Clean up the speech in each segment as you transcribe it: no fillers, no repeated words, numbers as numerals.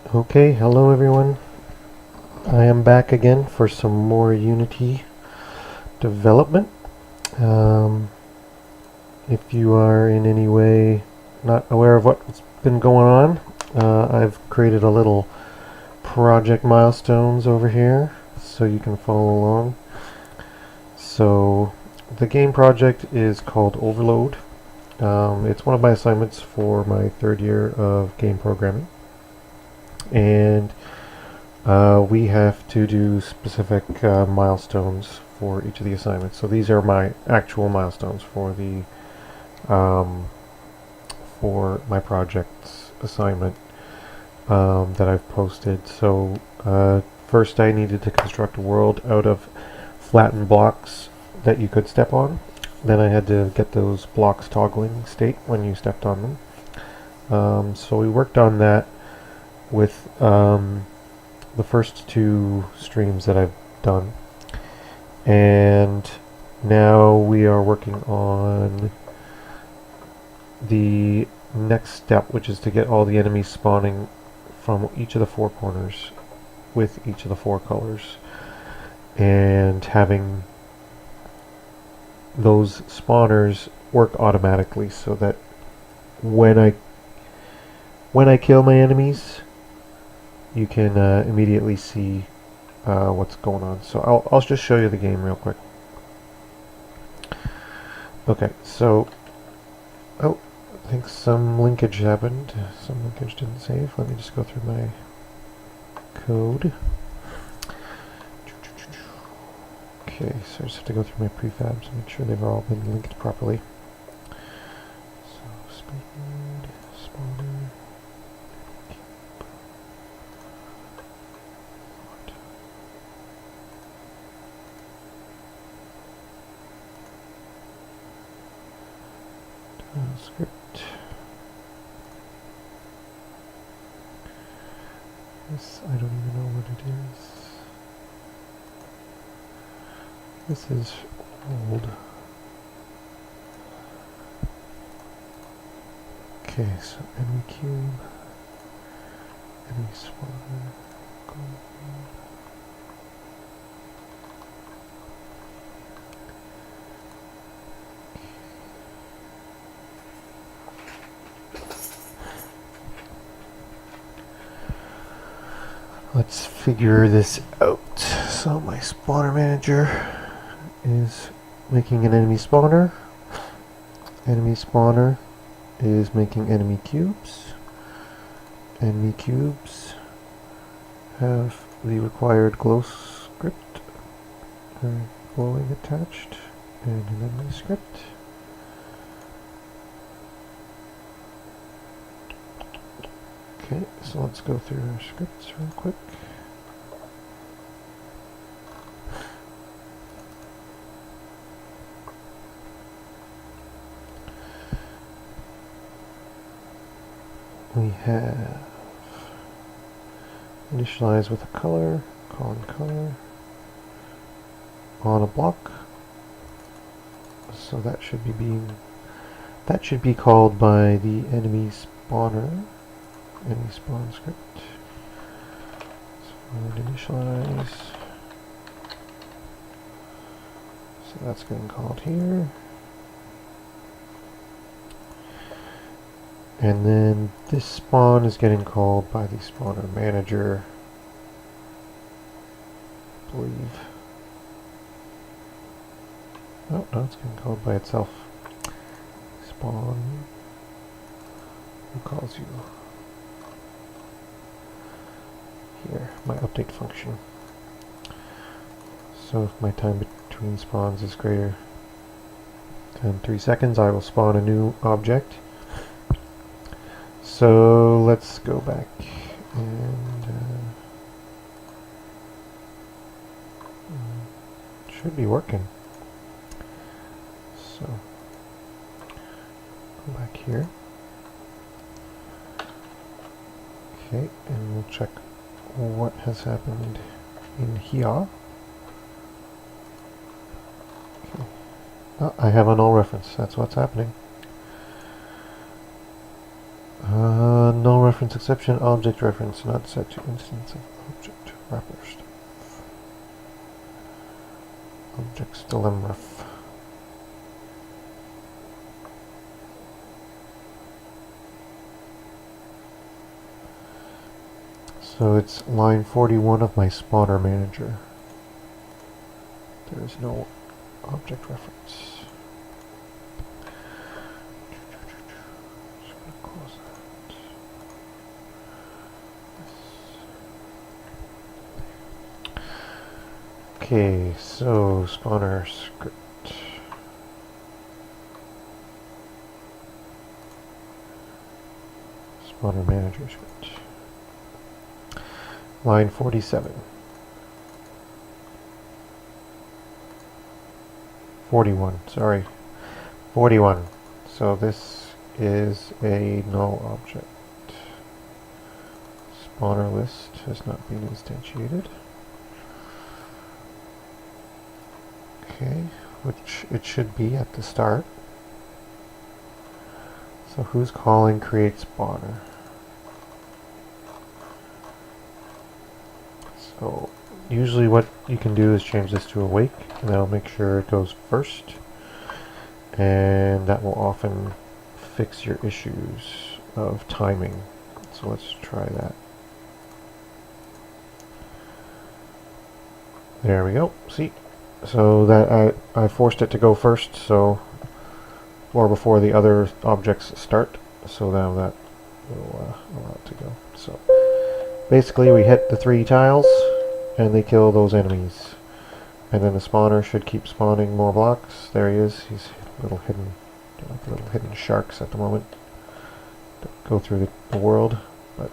Okay, hello everyone. I am back again for some more Unity development. Um, if you are in any way not aware of what's been going on, I've created a little project milestones over here so you can follow along. So the game project is called Overload. It's one of my assignments for my third year of game programming. And we have to do specific milestones for each of the assignments. So these are my actual milestones for my project's assignment that I've posted. So first I needed to construct a world out of flattened blocks that you could step on. Then I had to get those blocks toggling state when you stepped on them. So we worked on that with the first two streams that I've done. And now we are working on the next step, which is to get all the enemies spawning from each of the four corners with each of the four colors, and having those spawners work automatically so that when I kill my enemies, you can immediately see what's going on. So I'll just show you the game real quick. Okay, so I think some linkage happened. Some linkage didn't save. Let me just go through my code. Okay, so I just have to go through my prefabs and make sure they've all been linked properly. So speed, spawner. Script. This, I don't even know what it is. This is old. Okay, so enemy cube, enemy spawner, let's figure this out. So my spawner manager is making an enemy spawner. Enemy spawner is making enemy cubes. Enemy cubes have the required glow script glowing attached, and an enemy script. Okay, so let's go through our scripts real quick. We have initialize with a color, call in color, on a block. So that should be called by the enemy spawner. Enemy spawn script. So initialize. So that's getting called here. And then this spawn is getting called by the spawner manager, I believe. Oh, no, it's getting called by itself. Spawn. Who calls you? Here, my update function. So if my time between spawns is greater than 3 seconds, I will spawn a new object. So let's go back and should be working. So go back here. Okay, and we'll check what has happened in here. Okay. Oh, I have a null reference. That's what's happening. Null reference exception, object reference not set to instance of object wrapper stuff. Objects dilemma. So it's line 41 of my spawner manager. There is no object reference. Just gonna close that. Okay, so spawner script. Spawner manager script. Line 47. 41, sorry. 41. So this is a null object. Spawner list has not been instantiated. Okay, which it should be at the start. So who's calling create spawner? So usually what you can do is change this to awake, and that'll make sure it goes first, and that will often fix your issues of timing. So let's try that. There we go. See? So that I forced it to go first, so or before the other objects start, so now that will allow it to go. So basically we hit the 3 tiles and they kill those enemies, and then the spawner should keep spawning more blocks. There he is. He's little hidden sharks at the moment that go through the world. But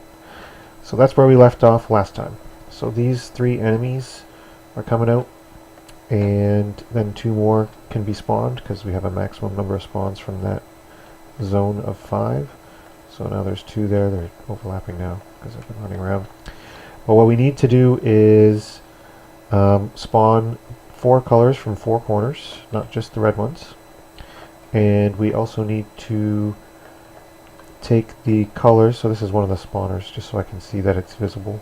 so that's where we left off last time. So these 3 enemies are coming out, and then 2 more can be spawned because we have a maximum number of spawns from that zone of 5. So now there's 2 there. They're overlapping now because I've been running around. But what we need to do is spawn 4 colors from 4 corners, not just the red ones. And we also need to take the colors. So this is one of the spawners, just so I can see that it's visible.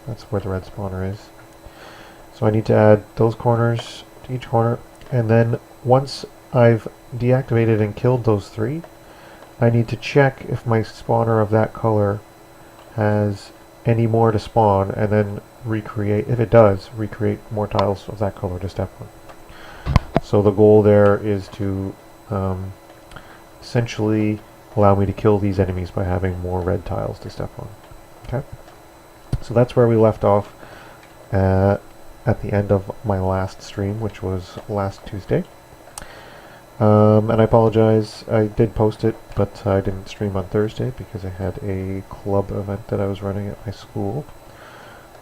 That's where the red spawner is. So I need to add those corners to each corner, and then once I've deactivated and killed those 3, I need to check if my spawner of that color has any more to spawn, and then recreate. If it does, recreate more tiles of that color to step on. So the goal there is to essentially allow me to kill these enemies by having more red tiles to step on. Okay, so that's where we left off at the end of my last stream, which was last Tuesday. And I apologize, I did post it, but I didn't stream on Thursday because I had a club event that I was running at my school.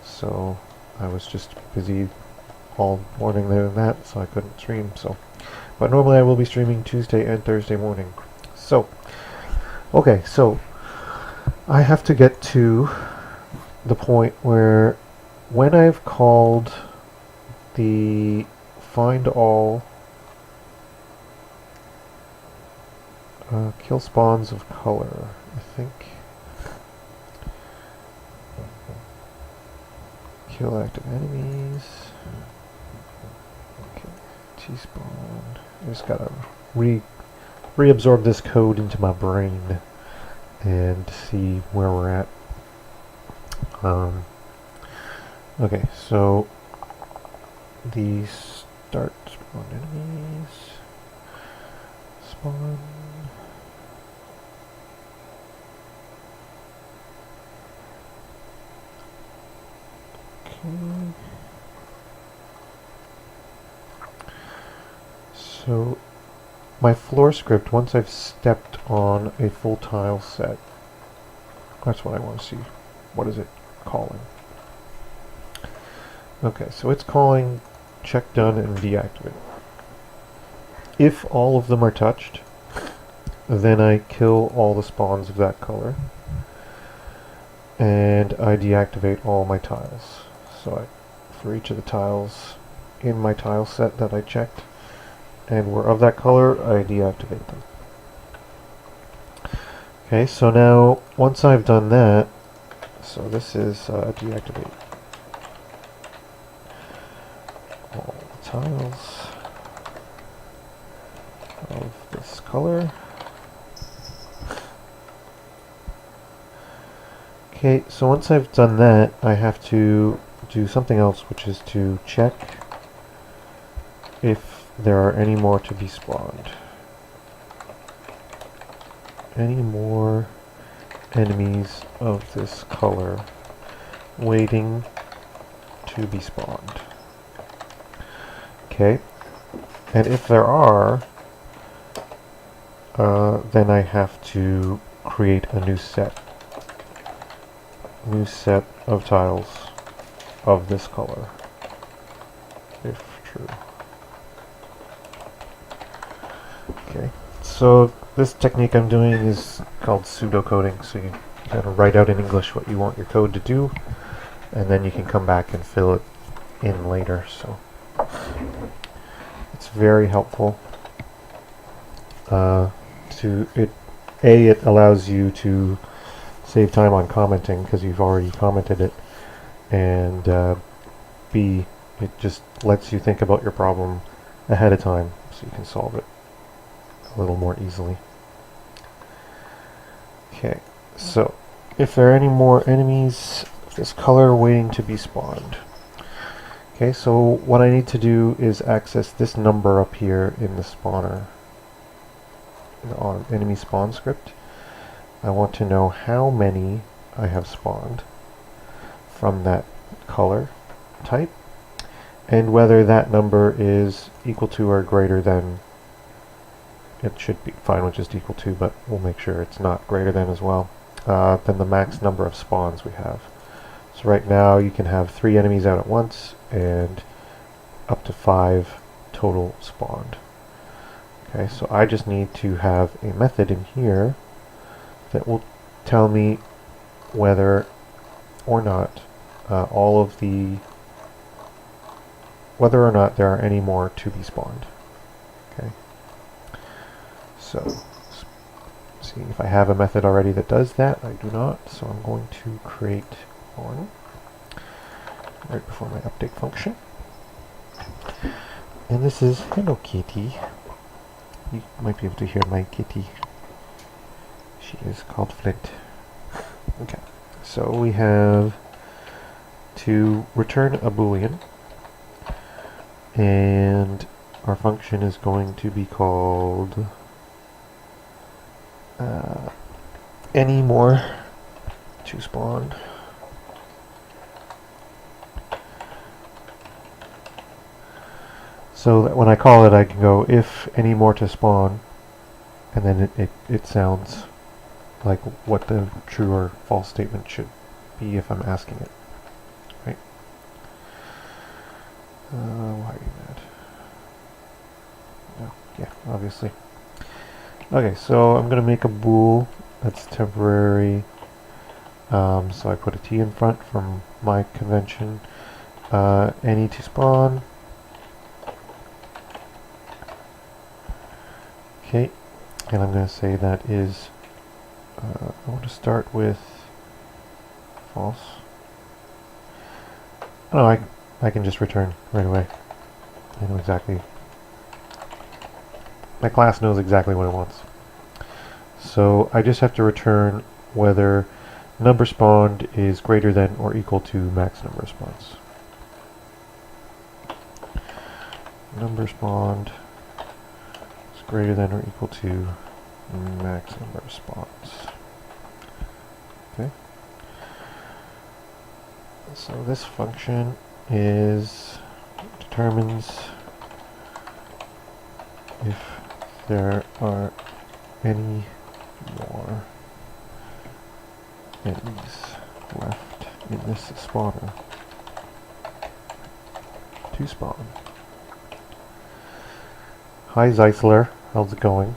So I was just busy all morning there and that, so I couldn't stream. But normally I will be streaming Tuesday and Thursday morning. So, okay, so I have to get to the point where when I've called the find all kill spawns of color, I think. Kill active enemies. Okay, T-spawn. I just gotta reabsorb this code into my brain and see where we're at. Okay, so the start spawn enemies. Spawn. So my floor script, once I've stepped on a full tile set, that's what I want to see. What is it calling? Okay, so it's calling check done and deactivate. If all of them are touched, then I kill all the spawns of that color, and I deactivate all my tiles. So for each of the tiles in my tile set that I checked and were of that color, I deactivate them. Okay, so now once I've done that, so this is deactivate all the tiles of this color. Okay, so once I've done that, I have to do something else, which is to check if there are any more to be spawned. Any more enemies of this color waiting to be spawned. Okay, and if there are, then I have to create a new set of tiles of this color, if true. Okay, so this technique I'm doing is called pseudocoding, so you kind of write out in English what you want your code to do, and then you can come back and fill it in later. So it's very helpful. It allows you to save time on commenting because you've already commented it, and B, it just lets you think about your problem ahead of time so you can solve it a little more easily. Okay, so if there are any more enemies of this color waiting to be spawned. Okay, so what I need to do is access this number up here in the spawner, on enemy spawn script. I want to know how many I have spawned from that color type, and whether that number is equal to or greater than, it should be fine with just equal to, but we'll make sure it's not greater than as well, than the max number of spawns we have. So right now you can have 3 enemies out at once and up to 5 total spawned. Okay, so I just need to have a method in here that will tell me whether or not whether or not there are any more to be spawned. Okay, so see if I have a method already that does that. I do not, so I'm going to create one right before my update function. And this is Hello Kitty. You might be able to hear my kitty. She is called Flint. Okay, so we have to return a boolean, and our function is going to be called any more to spawn. So that when I call it, I can go if any more to spawn, and then it sounds like what the true or false statement should be if I'm asking it. Right? Why are you mad? No, yeah, obviously. Okay, so I'm going to make a bool that's temporary. So I put a T in front from my convention. Any to spawn. Okay, and I'm going to say that is, I want to start with false. Oh, I can just return right away. I know exactly. My class knows exactly what it wants. So I just have to return whether number spawned is greater than or equal to max number of spawns. Number spawned is greater than or equal to max number of spawns. Okay. So this function determines if there are any more enemies left in this spawner to spawn. Hi Zeisler, how's it going?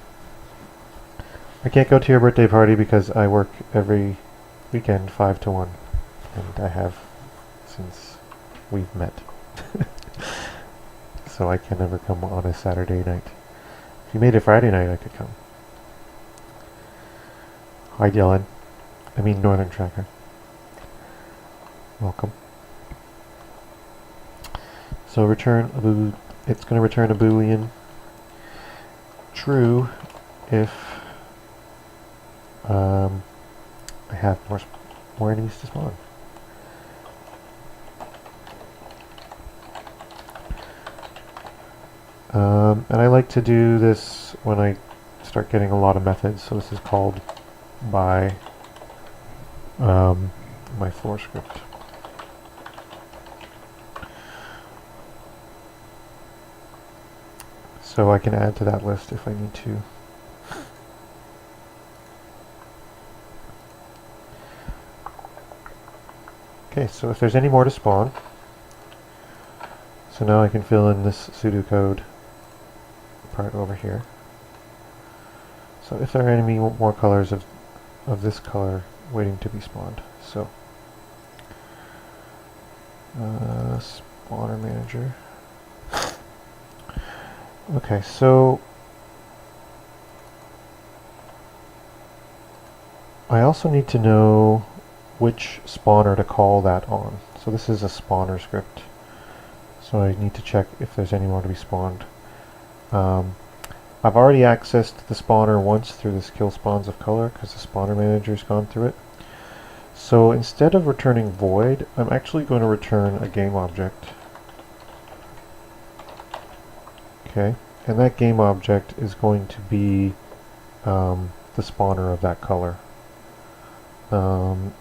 I can't go to your birthday party because I work every weekend 5 to 1, and I have since we've met. So I can never come on a Saturday night. If you made it Friday night, I could come. Hi Dylan. I mean Northern Tracker. Welcome. So return a boo. It's going to return a boolean true if I have more enemies to spawn. And I like to do this when I start getting a lot of methods. So this is called by my floor script. So I can add to that list if I need to. Okay, so if there's any more to spawn, so now I can fill in this pseudocode part over here. So if there are any more colors of this color waiting to be spawned. So spawner manager. Okay, so I also need to know which spawner to call that on. So this is a spawner script. So I need to check if there's any more to be spawned. I've already accessed the spawner once through this kill spawns of color because the spawner manager's gone through it. So instead of returning void, I'm actually going to return a game object. Okay, and that game object is going to be the spawner of that color. So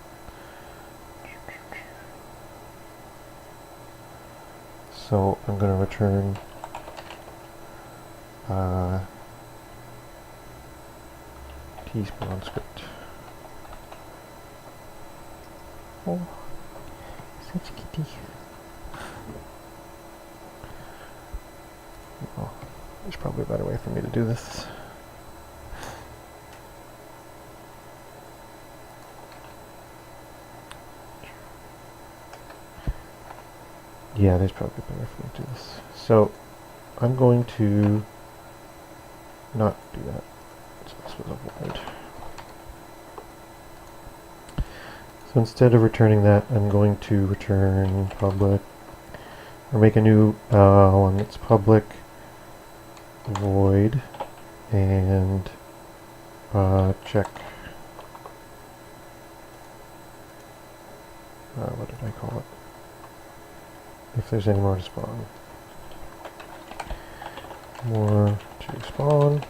I'm going to return tspawn script. Oh, such a kitty. Oh, there's probably a better way for me to do this. Yeah, there's probably a better way for me to do this. So I'm going to not do that. So this was a void. So instead of returning that, I'm going to return public, or make a new one that's public void, and check, what did I call it? If there's any more to spawn. More to spawn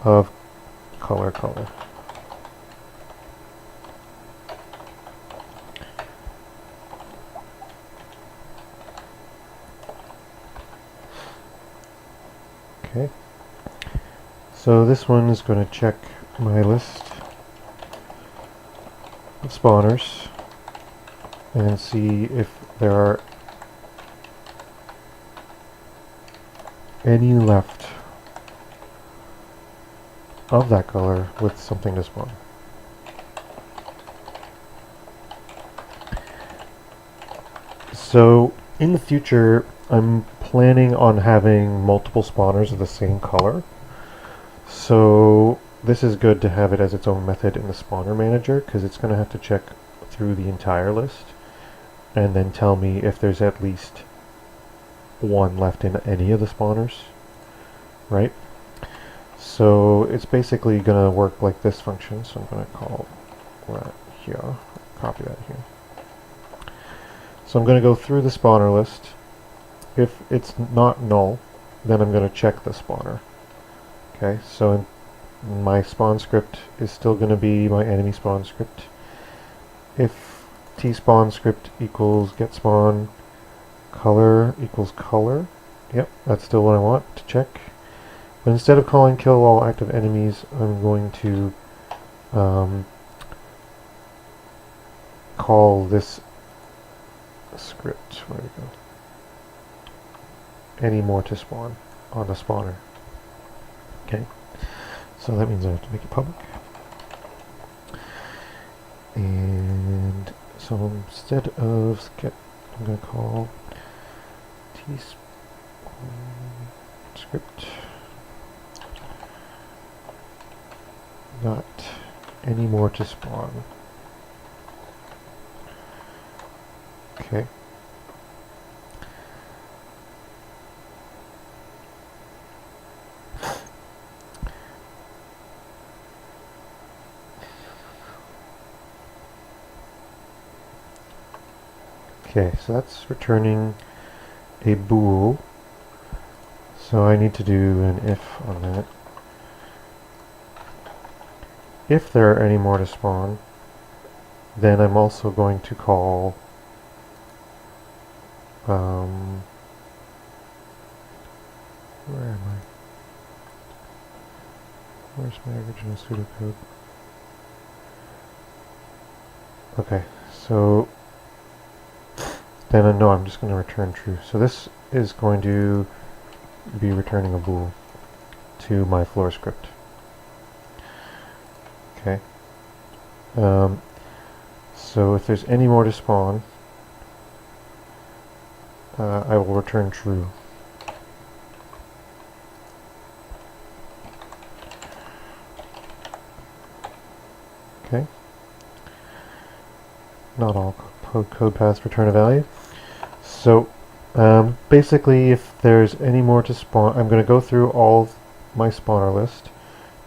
of color. Okay, so this one is going to check my list of spawners and see if there are any left of that color with something to spawn. So in the future, I'm planning on having multiple spawners of the same color. So this is good to have it as its own method in the spawner manager because it's going to have to check through the entire list and then tell me if there's at least one left in any of the spawners, right? So it's basically going to work like this function. So I'm going to call that here, copy that here. So I'm going to go through the spawner list. If it's not null, then I'm going to check the spawner. Okay, so my spawn script is still going to be my enemy spawn script. If tspawn script equals get spawn color equals color, yep, that's still what I want to check. But instead of calling kill all active enemies, I'm going to call this script, where we go, any more to spawn on the spawner. Okay, so that means I have to make it public. And so instead of get, I'm going to call tspawn script dot any more to spawn. Okay. Okay, so that's returning a bool. So I need to do an if on that. If there are any more to spawn, then I'm also going to call where am I? Where's my original pseudocode? Okay, so then I know I'm just going to return true. So this is going to be returning a bool to my floor script. Okay. So if there's any more to spawn, I will return true. Okay. Not all code paths return a value. So basically, if there's any more to spawn, I'm going to go through all my spawner list,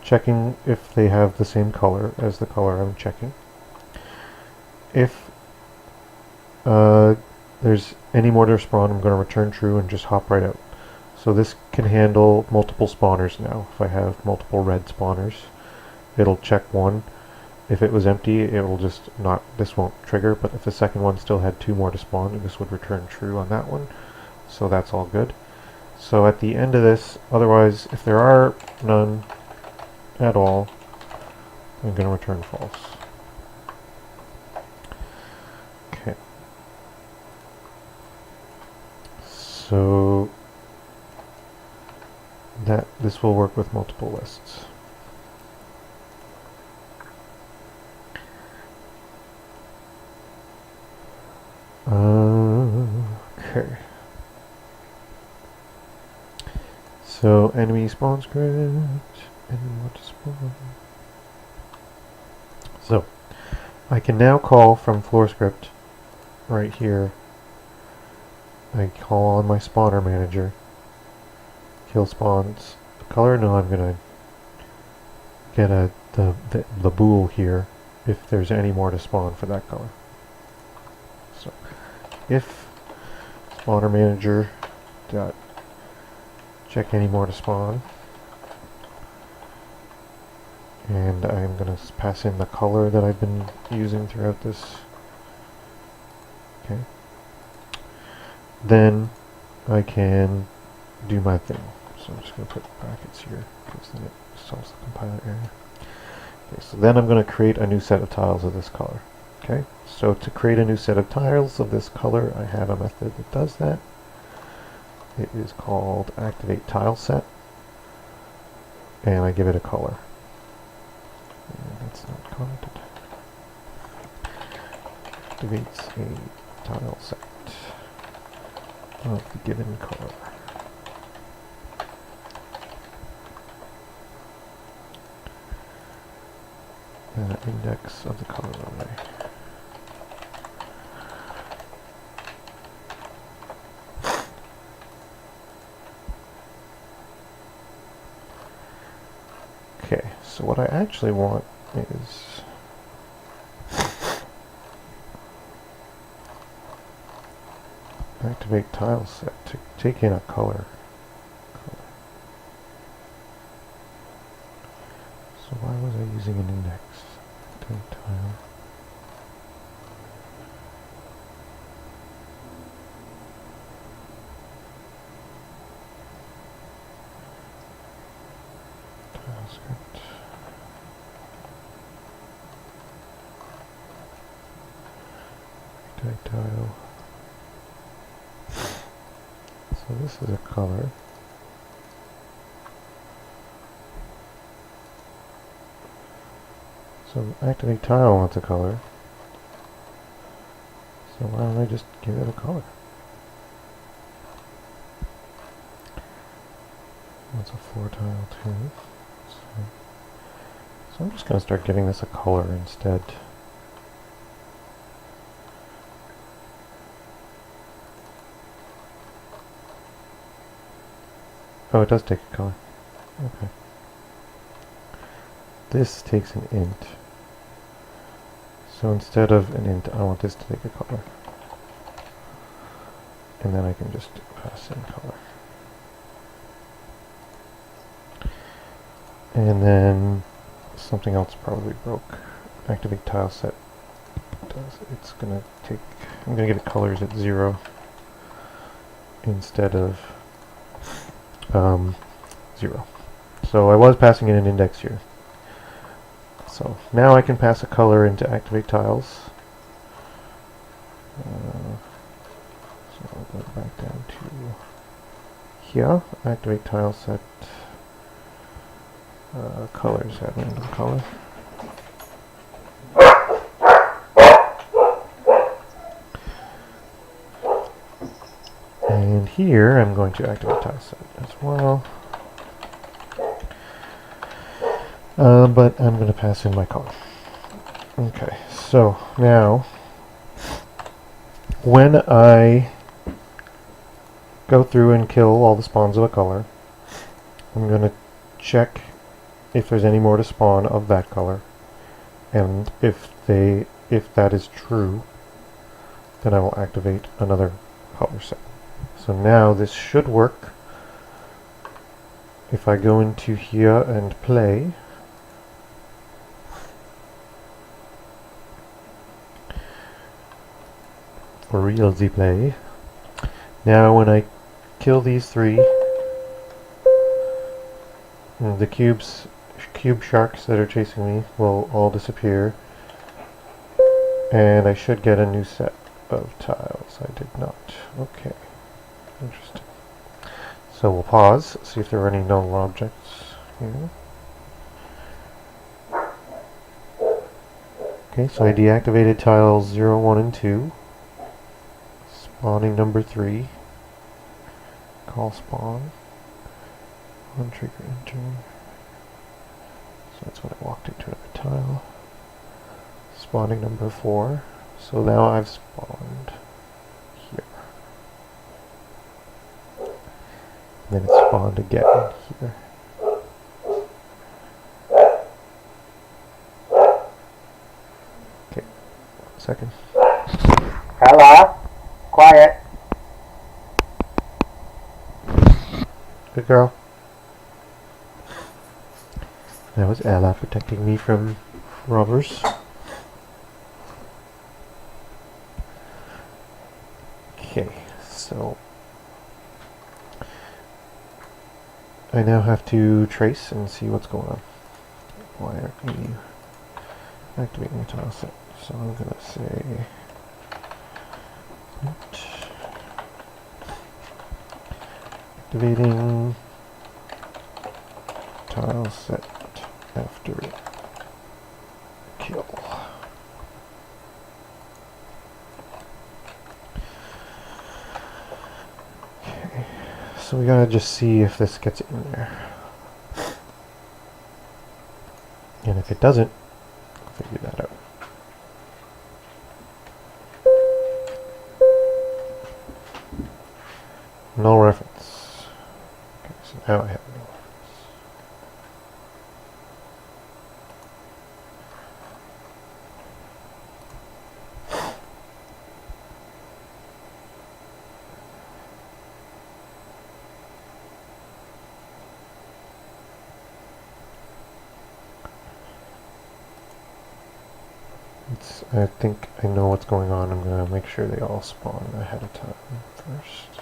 checking if they have the same color as the color I'm checking. If there's any more to spawn, I'm going to return true and just hop right out. So this can handle multiple spawners now. If I have multiple red spawners, it'll check one. If it was empty, it will just not, this won't trigger, but if the second one still had two more to spawn, this would return true on that one. So that's all good. So at the end of this, otherwise, if there are none at all, I'm going to return false. Okay. So this will work with multiple lists. Okay. So enemy spawn script, enemy want to spawn. So I can now call from floor script right here. I call on my spawner manager. Kill spawns. Color? No, I'm gonna get the bool here if there's any more to spawn for that color. So if spawner manager dot check any more to spawn, and I'm going to pass in the color that I've been using throughout this. Okay. Then I can do my thing. So I'm just going to put brackets here because then it solves the compiler error. Okay, so then I'm going to create a new set of tiles of this color. Okay, so to create a new set of tiles of this color, I have a method that does that. It is called activate tile set, and I give it a color. And that's not commented. Activates a tile set of the given color. Index of the color array. Okay, so what I actually want is activate tile set to take in a color. So why was I using an index? Activate tile. Tile script. Activate tile. So this is a color. So activate tile wants a color. So why don't I just give it a color? Wants a floor tile too. So So I'm just going to start giving this a color instead. Oh, it does take a color. Okay. This takes an int. So instead of an int, I want this to take a color. And then I can just pass in color. And then something else probably broke. Activate tile set. It's gonna take, I'm gonna give it colors at 0 instead of 0. So I was passing in an index here. So now I can pass a color into activate tiles. So I'll go back down to here, activate tile set, colors at random color. And here I'm going to activate tile set as well. But I'm going to pass in my color. Okay, so now when I go through and kill all the spawns of a color, I'm going to check if there's any more to spawn of that color, and if that is true, then I will activate another color set. So now this should work. If I go into here and play, for realsy play, now when I kill these 3, the cube sharks that are chasing me will all disappear, and I should get a new set of tiles. I did not. Okay, interesting. So we'll pause, see if there are any null objects here. Okay, so I deactivated tiles 0, 1, and 2. Spawning number 3. Call spawn. On trigger enter. So that's when I walked into a tile. Spawning number 4. So now I've spawned here. And then it spawned again here. Okay, 1 second. Hello? Quiet. Good girl. That was Ella protecting me from robbers. Okay, so I now have to trace and see what's going on. Why aren't we activating the tile set? So I'm going to say activating tile set after kill. Okay, so we gotta just see if this gets in there. And if it doesn't, we'll figure that out. Null reference. Okay, so now I have a null reference. I think I know what's going on. I'm going to make sure they all spawn ahead of time first.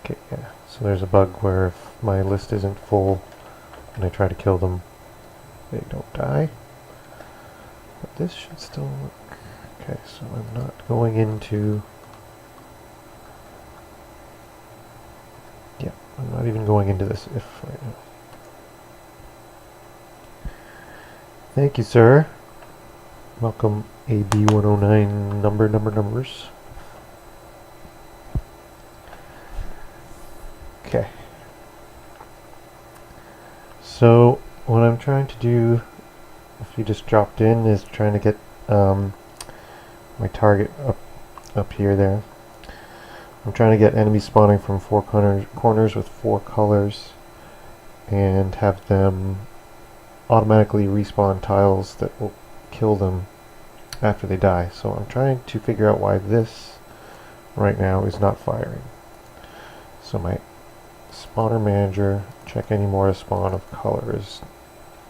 Okay, yeah. So there's a bug where if my list isn't full and I try to kill them, they don't die. But this should still work. Okay, so I'm not going into... Yeah, I'm not even going into this if right now. Thank you, sir. Welcome AB109 numbers. Okay. So what I'm trying to do, if you just dropped in, is trying to get my target up here there. I'm trying to get enemies spawning from four corners with 4 colors and have them automatically respawn tiles that will kill them after they die. So I'm trying to figure out why this right now is not firing. So my spawner manager, check any more to spawn of colors.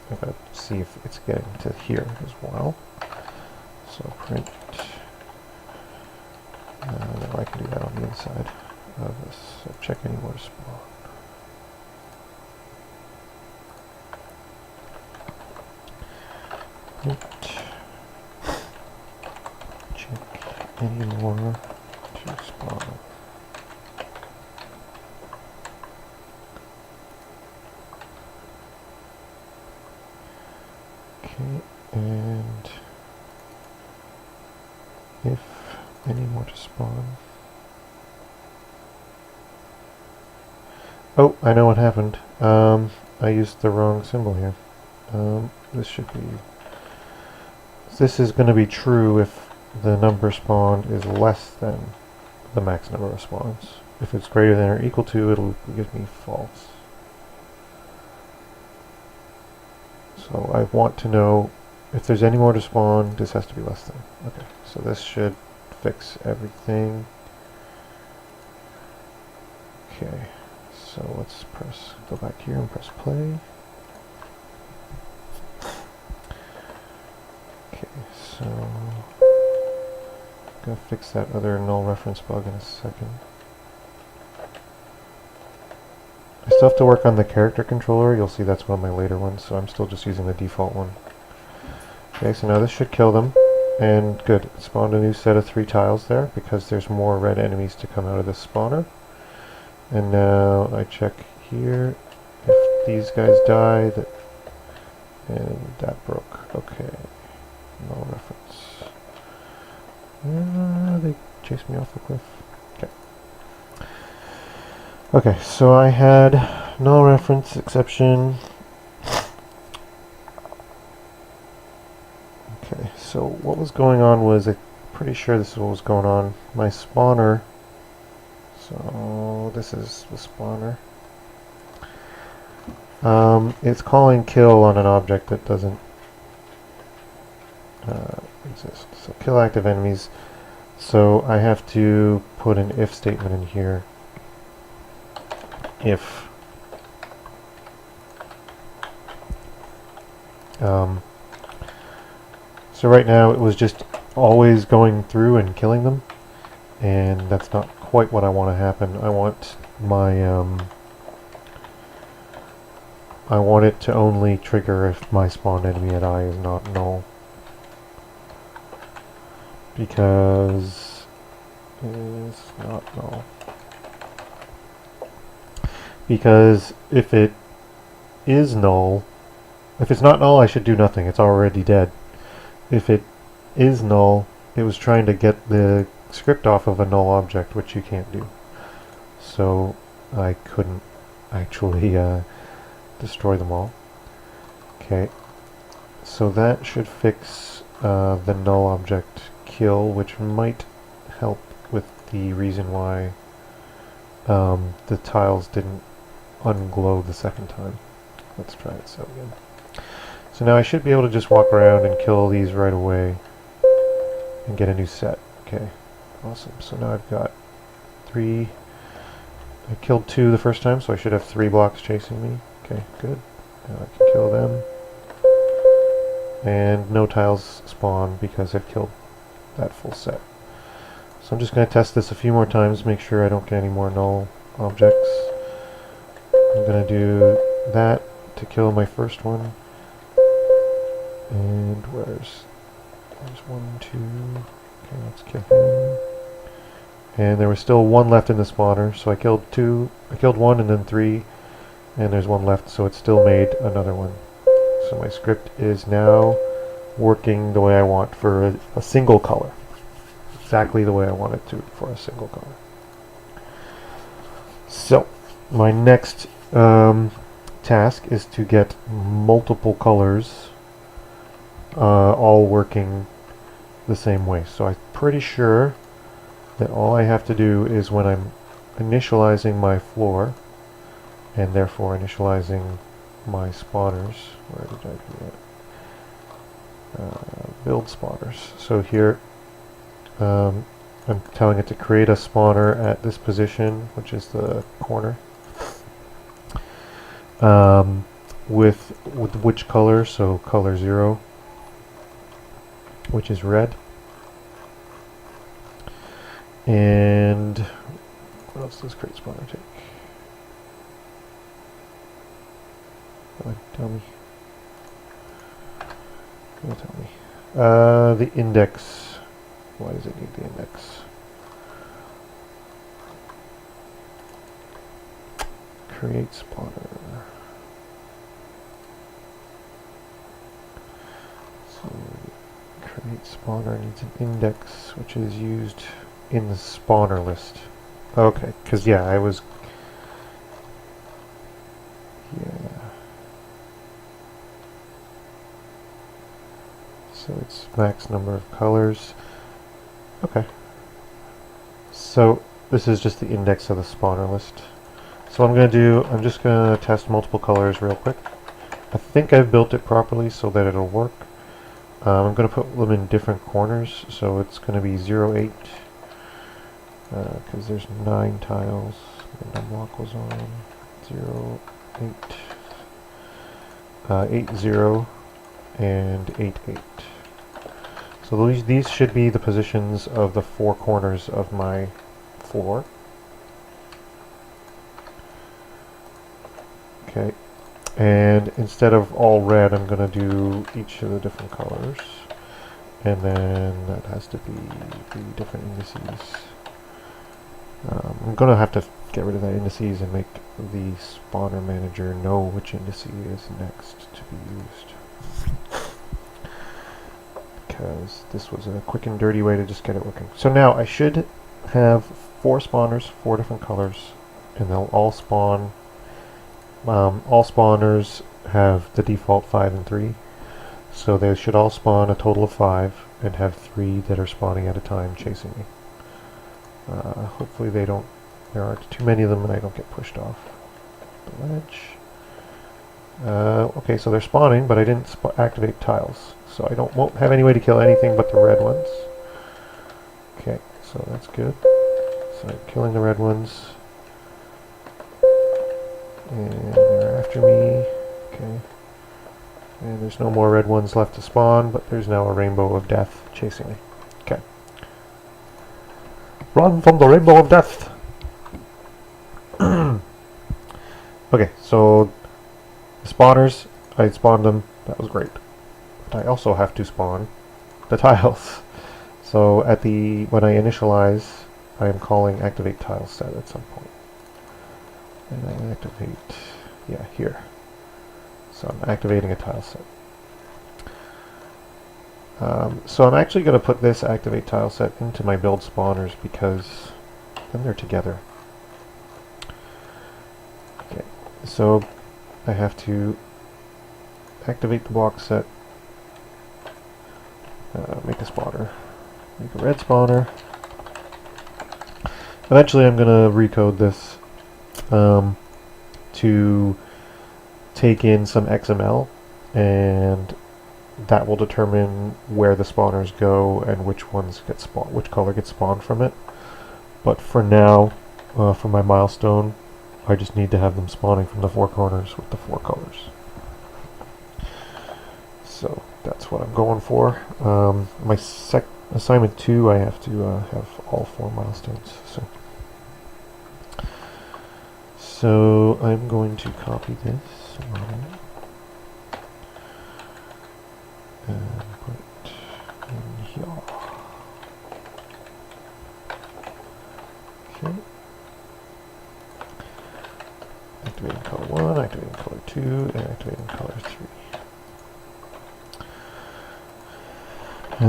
I gotta see if it's getting to here as well. So print. No, I can do that on the inside of this. So check any more to spawn. Check any more to spawn. Okay, and if any more to spawn. Oh, I know what happened. I used the wrong symbol here. This should be... This is going to be true if the number spawned is less than the max number of spawns. If it's greater than or equal to, it'll give me false. So I want to know if there's any more to spawn, this has to be less than. Okay, so this should fix everything. Okay, so let's go back here and press play. Okay, so I'm gonna fix that other null reference bug in a second. I still have to work on the character controller. You'll see that's one of my later ones, so I'm still just using the default one. Okay, so now this should kill them. And good, it spawned a new set of 3 tiles there because there's more red enemies to come out of this spawner. And now I check here if these guys die, and that broke. Okay, no reference. They chased me off the cliff. Okay. Okay, so I had null reference exception. Okay, so what was going on was, I'm pretty sure this is what was going on. My spawner, so this is the spawner. It's calling kill on an object that doesn't exist. So kill active enemies. So I have to put an if statement in here. If so right now it was just always going through and killing them, and that's not quite what I want to happen. I want my I want it to only trigger if my spawned enemy at I is not null, because it's not null. Because if it is null, if it's not null, I should do nothing. It's already dead. If it is null, it was trying to get the script off of a null object, which you can't do. So I couldn't actually destroy them all. Okay, so that should fix the null object kill, which might help with the reason why the tiles didn't unglow the second time. Let's try this out again. So now I should be able to just walk around and kill these right away and get a new set. Okay, awesome. So now I've got 3. I killed 2 the first time, so I should have 3 blocks chasing me. Okay, good. Now I can kill them. And no tiles spawn because I've killed that full set. So I'm just going to test this a few more times, make sure I don't get any more null objects. I'm going to do that to kill my first one. And there's 1, 2. Okay, let's kill him. And there was still 1 left in the spawner, so I killed 2. I killed 1 and then 3, and there's 1 left, so it still made another one. So my script is now working the way I want for a single color. Exactly the way I want it to for a single color. So, my next task is to get multiple colors all working the same way. So I'm pretty sure that all I have to do is when I'm initializing my floor, and therefore initializing my spawners, where did I do that? Build spawners. So here I'm telling it to create a spawner at this position, which is the corner. With which color? So color 0, which is red. And what else does create spawner take? Come on, tell me. Tell me. The index. Why does it need the index? Create spawner. So create spawner needs an index, which is used in the spawner list. Okay, because yeah, I was... Yeah. So it's max number of colors. Okay. So this is just the index of the spawner list. So what I'm going to do, I'm just going to test multiple colors real quick. I think I've built it properly so that it'll work. I'm going to put them in different corners, so it's going to be 0, 8, because there's 9 tiles. The block was on 0, 8, 8, 0, and 8, 8. So these should be the positions of the 4 corners of my floor. Okay, and instead of all red, I'm going to do each of the different colors, and then that has to be the different indices. I'm going to have to get rid of that indices and make the spawner manager know which indice is next to be used, because this was a quick and dirty way to just get it working. So now I should have 4 spawners, 4 different colors, and they'll all spawn. All spawners have the default 5 and 3, so they should all spawn a total of 5 and have 3 that are spawning at a time chasing me. Hopefully there aren't too many of them and I don't get pushed off the ledge. Okay, so they're spawning, but I didn't activate tiles, so I won't have any way to kill anything but the red ones. Okay, so that's good. So I'm killing the red ones. And they're after me. Okay. And there's no more red ones left to spawn, but there's now a rainbow of death chasing me. Okay. Run from the rainbow of death! Okay, so the spawners, I spawned them. That was great. I also have to spawn the tiles. So when I initialize, I am calling activate tile set at some point. And I activate, yeah, here. So I'm activating a tile set. So I'm actually going to put this activate tile set into my build spawners because then they're together. Okay, so I have to activate the block set, make a spawner, make a red spawner. Eventually I'm going to recode this to take in some XML, and that will determine where the spawners go and which ones get spawned, which color gets spawned from it. But for now, for my milestone, I just need to have them spawning from the 4 corners with the 4 colors. So that's what I'm going for. My assignment 2, I have to have all 4 milestones. So I'm going to copy this and put in here. Okay. Activating color 1, activating color 2, and activating color 3.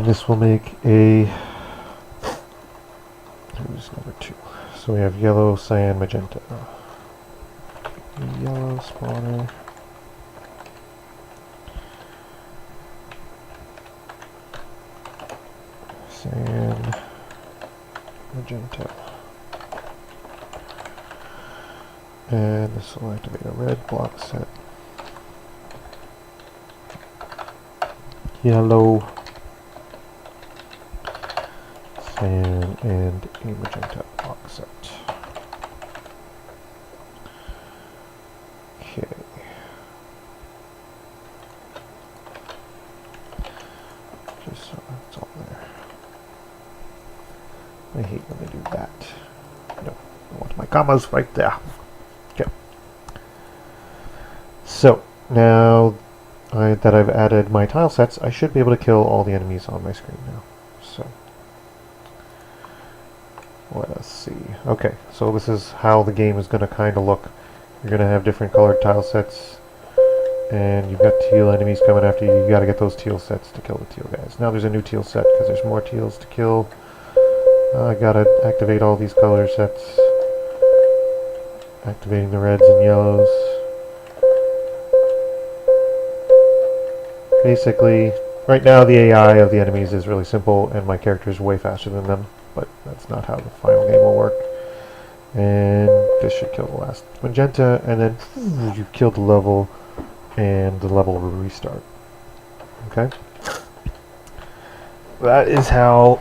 And this will make a... Who's number 2? So we have yellow, cyan, magenta. Yellow spawner. Cyan, magenta. And this will activate a red block set. Yellow, cyan, and a magenta block set. Okay. Just so it's all there. I hate when they do that. No, I want my commas right there. Okay. So, now that I've added my tile sets, I should be able to kill all the enemies on my screen now. So, let us see. Okay, so this is how the game is going to kind of look. You're going to have different colored tile sets, and you've got teal enemies coming after you. You got to get those teal sets to kill the teal guys. Now there's a new teal set because there's more teals to kill. I got to activate all these color sets. Activating the reds and yellows. Basically, right now the AI of the enemies is really simple, and my character is way faster than them, but that's not how the final game will work. And this should kill the last magenta, and then you've killed the level, and the level will restart. Okay? That is how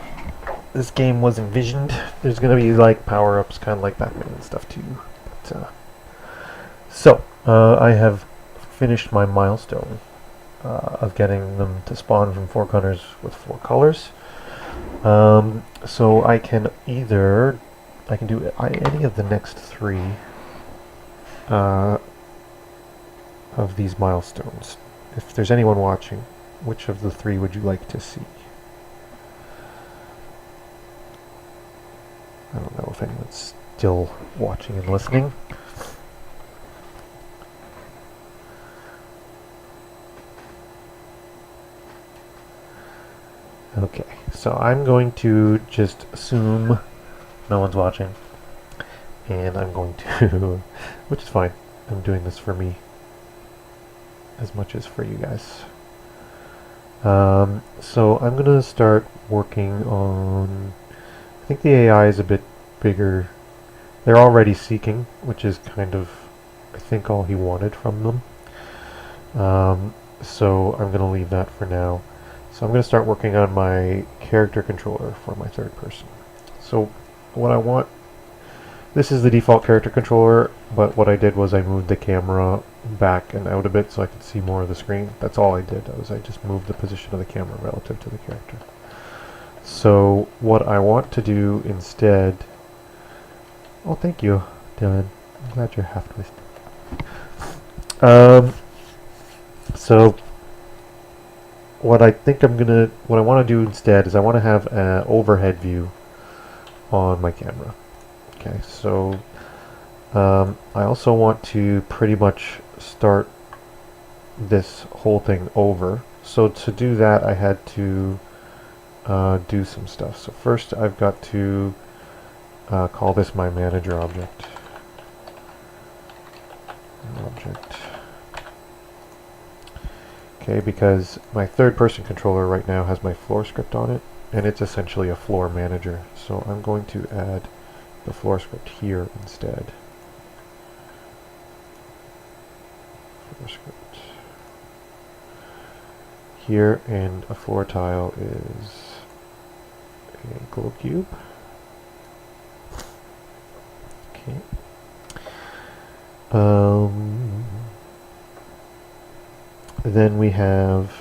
this game was envisioned. There's going to be like power-ups, kind of like Pacman and stuff too. But, I have finished my milestone of getting them to spawn from 4 corners with 4 colors. So I can do any of the next 3 of these milestones. If there's anyone watching, which of the 3 would you like to see? I don't know if anyone's still watching and listening. Okay, so I'm going to just assume no one's watching, and I'm going to, which is fine, I'm doing this for me as much as for you guys. So I'm going to start working on, I think the AI is a bit bigger. They're already seeking, which is kind of, I think, all he wanted from them. So I'm going to leave that for now. So I'm going to start working on my character controller for my 3rd person. So what I want, this is the default character controller, but what I did was I moved the camera back and out a bit so I could see more of the screen. That's all I did, I just moved the position of the camera relative to the character. So what I want to do instead, oh thank you Dylan, I'm glad you're half twisted. So what I want to do instead is I want to have an overhead view on my camera. Okay, so I also want to pretty much start this whole thing over. So to do that, I had to do some stuff. So first I've got to call this my manager object. Okay, because my 3rd person controller right now has my floor script on it, and it's essentially a floor manager. So I'm going to add the floor script here instead. Floor script here, and a floor tile is a globe cube. Okay. Then we have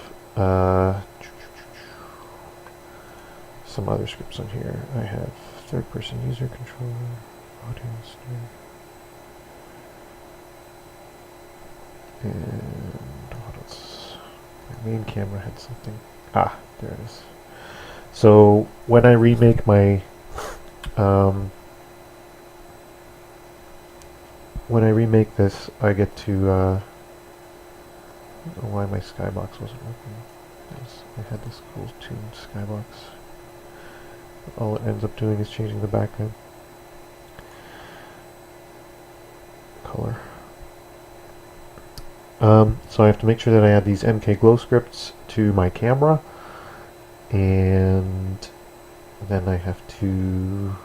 some other scripts on here. I have 3rd person user controller, audio snare, and what else? My main camera had something. Ah, there it is. So when I remake my when I remake this, I get to I don't know why my skybox wasn't working. I had this cool tuned skybox. But all it ends up doing is changing the background color. So I have to make sure that I add these MK glow scripts to my camera, and then I have to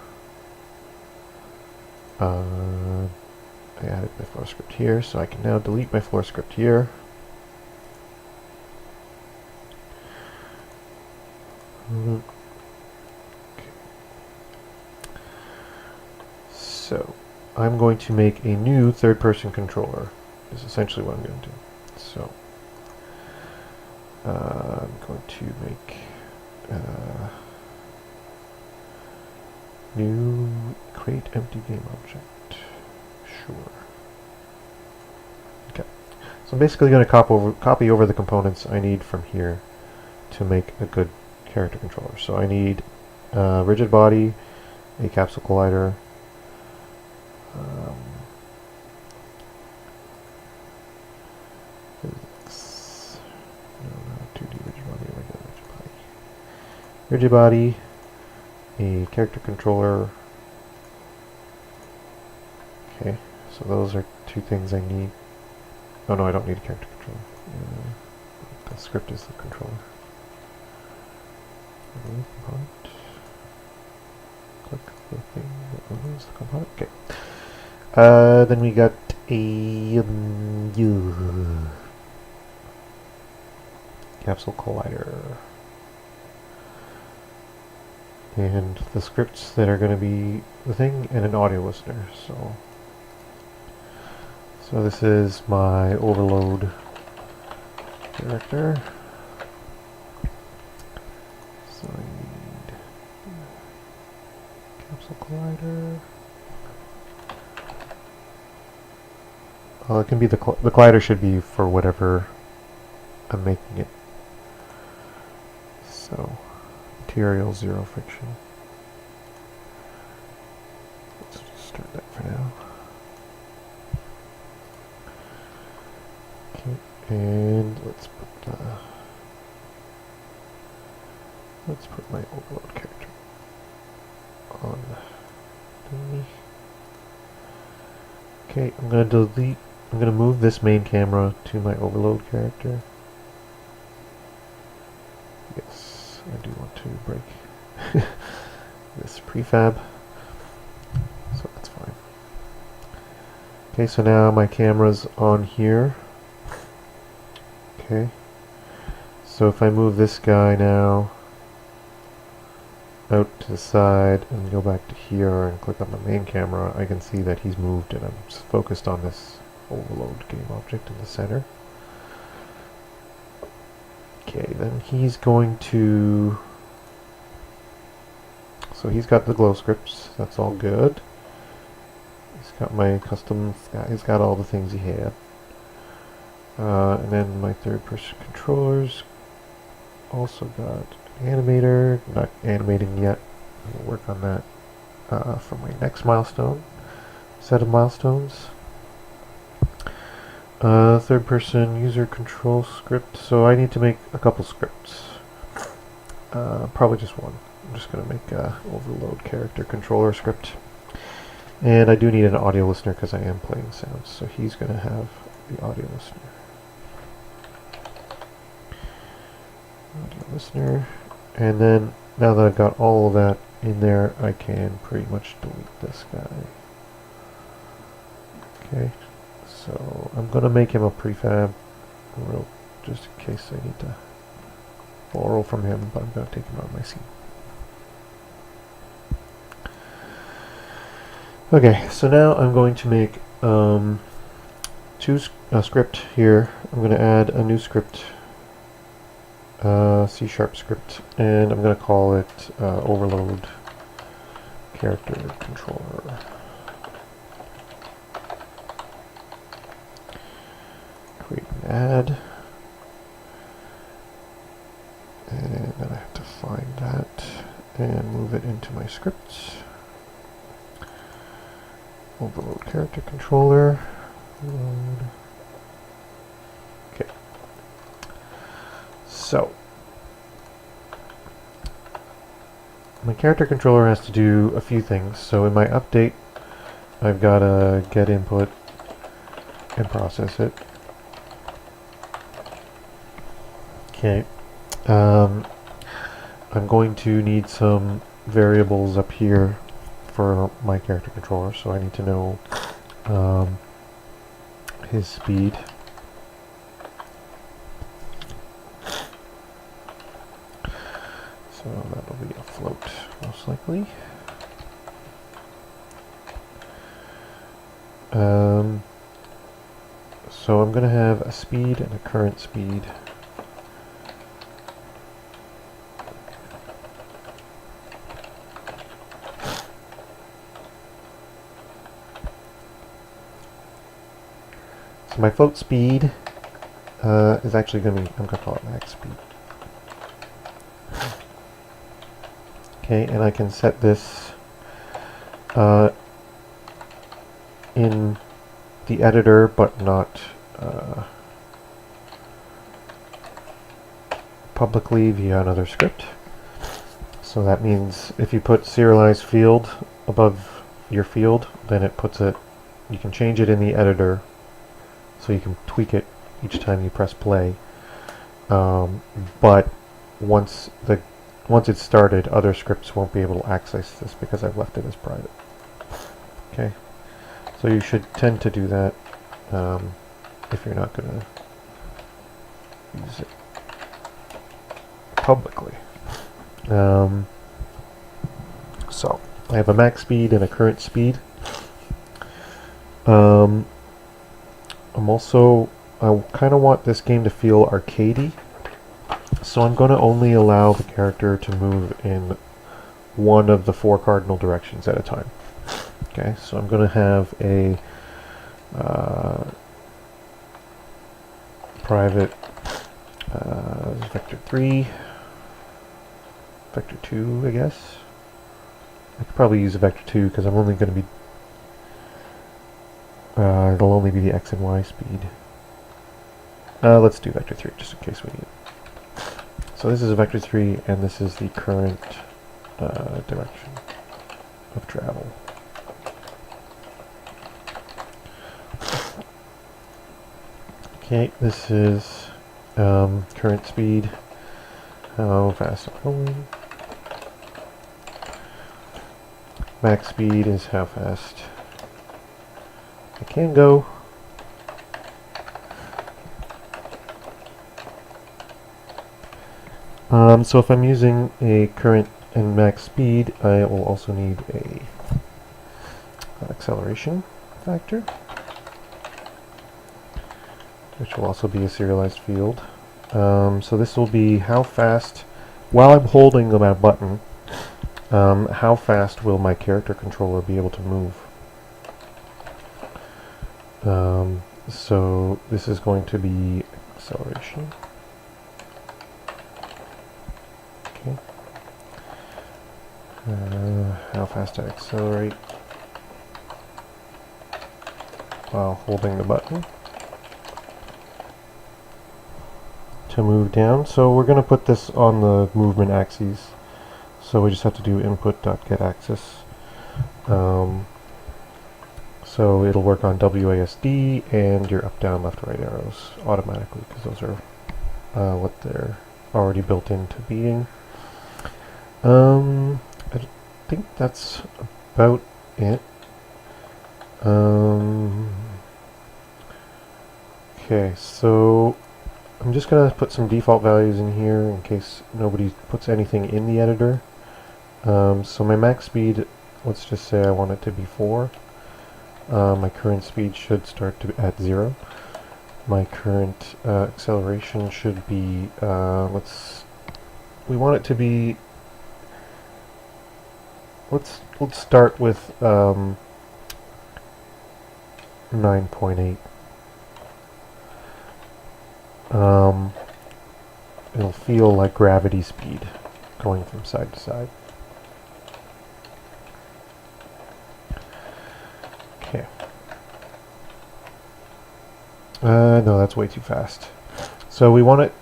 I added my floor script here, so I can now delete my floor script here. Okay. So I'm going to make a new third-person controller. Is essentially what I'm going to do. So I'm going to make new create empty game object. Sure. Okay. So I'm basically going to copy over the components I need from here to make a good character controller. So I need rigid body, a capsule collider, physics, no, 2D rigid body, regular rigid body, a character controller. Okay, so those are two things I need. Oh no, I don't need a character controller. The script is the controller. Remove component. Click the thing that removes the component. Okay. Then we got a capsule collider. And the scripts that are going to be the thing, and an audio listener. So this is my overload character. So I need capsule collider. Well, it can be the collider should be for whatever I'm making it. So material zero friction. Let's just start that for now. Okay, and let's put my overload character on thingy. Okay, I'm gonna move this main camera to my overload character. Yes, I do want to break this prefab, so that's fine. Okay, so now my camera's on here. Okay, so if I move this guy now out to the side and go back to here and click on the main camera, I can see that he's moved and I'm focused on this overload game object in the center. Okay, then he's going to... So he's got the glow scripts, that's all good. He's got my custom... He's got all the things he had. And then my third-person controllers also got an animator. Not animating yet. I'll work on that for my next set of milestones. Third-person user control script. So I need to make a couple scripts. Probably just one. I'm just going to make a overload character controller script. And I do need an audio listener because I am playing sounds. So he's going to have the audio listener. Audio listener. And then, now that I've got all of that in there, I can pretty much delete this guy. Okay, so I'm going to make him a prefab, just in case I need to borrow from him, but I'm going to take him out of my scene. Okay, so now I'm going to make a script here. I'm going to add a new script, C# script, and I'm going to call it overload character controller. Create an add, and then I have to find that and move it into my scripts. Overload character controller. Load. Okay. So my character controller has to do a few things. So in my update, I've got to get input and process it. Okay. I'm going to need some variables up here for my character controller, so I need to know his speed. So that'll be a float, most likely. So I'm going to have a speed and a current speed. So my float speed is actually going to be, I'm going to call it max speed. Okay, and I can set this in the editor, but not publicly via another script. So that means if you put serialized field above your field, then it puts it, you can change it in the editor, so you can tweak it each time you press play. But once it's started, other scripts won't be able to access this because I've left it as private. Okay, so you should tend to do that if you're not going to use it publicly. So I have a max speed and a current speed. I kind of want this game to feel arcadey, so I'm going to only allow the character to move in one of the 4 cardinal directions at a time. Okay, so I'm going to have a private vector 3, vector 2, I guess. I could probably use a vector 2 because I'm only going to be it'll only be the x and y speed. Let's do vector 3 just in case we need it. So this is a vector 3 and this is the current direction of travel. Okay, this is current speed, how fast I'm going. Max speed is how fast I can go. So if I'm using a current and max speed, I will also need a acceleration factor, which will also be a serialized field. So this will be how fast, while I'm holding my button, how fast will my character controller be able to move. So this is going to be acceleration. Okay. How fast I accelerate while holding the button to move down. So we're going to put this on the movement axes. So we just have to do input.getAxis. So it'll work on WASD and your up, down, left, right arrows automatically because those are what they're already built into being. I think that's about it. Okay, so I'm just going to put some default values in here in case nobody puts anything in the editor. So my max speed, let's just say I want it to be 4. My current speed should start at 0. My current acceleration should be, we want it to be, let's start with 9.8. It'll feel like gravity speed going from side to side. Okay. No, that's way too fast. So we want it,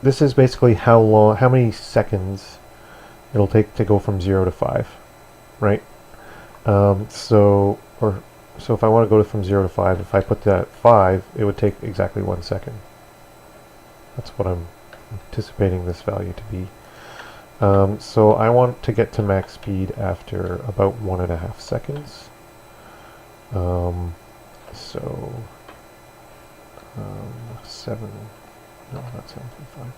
this is basically how many seconds it'll take to go from 0 to 5, right? So if I want to go from 0 to 5, if I put that at 5, it would take exactly 1 second. That's what I'm anticipating this value to be. So I want to get to max speed after about 1.5 seconds. So 7, no, not 7.5.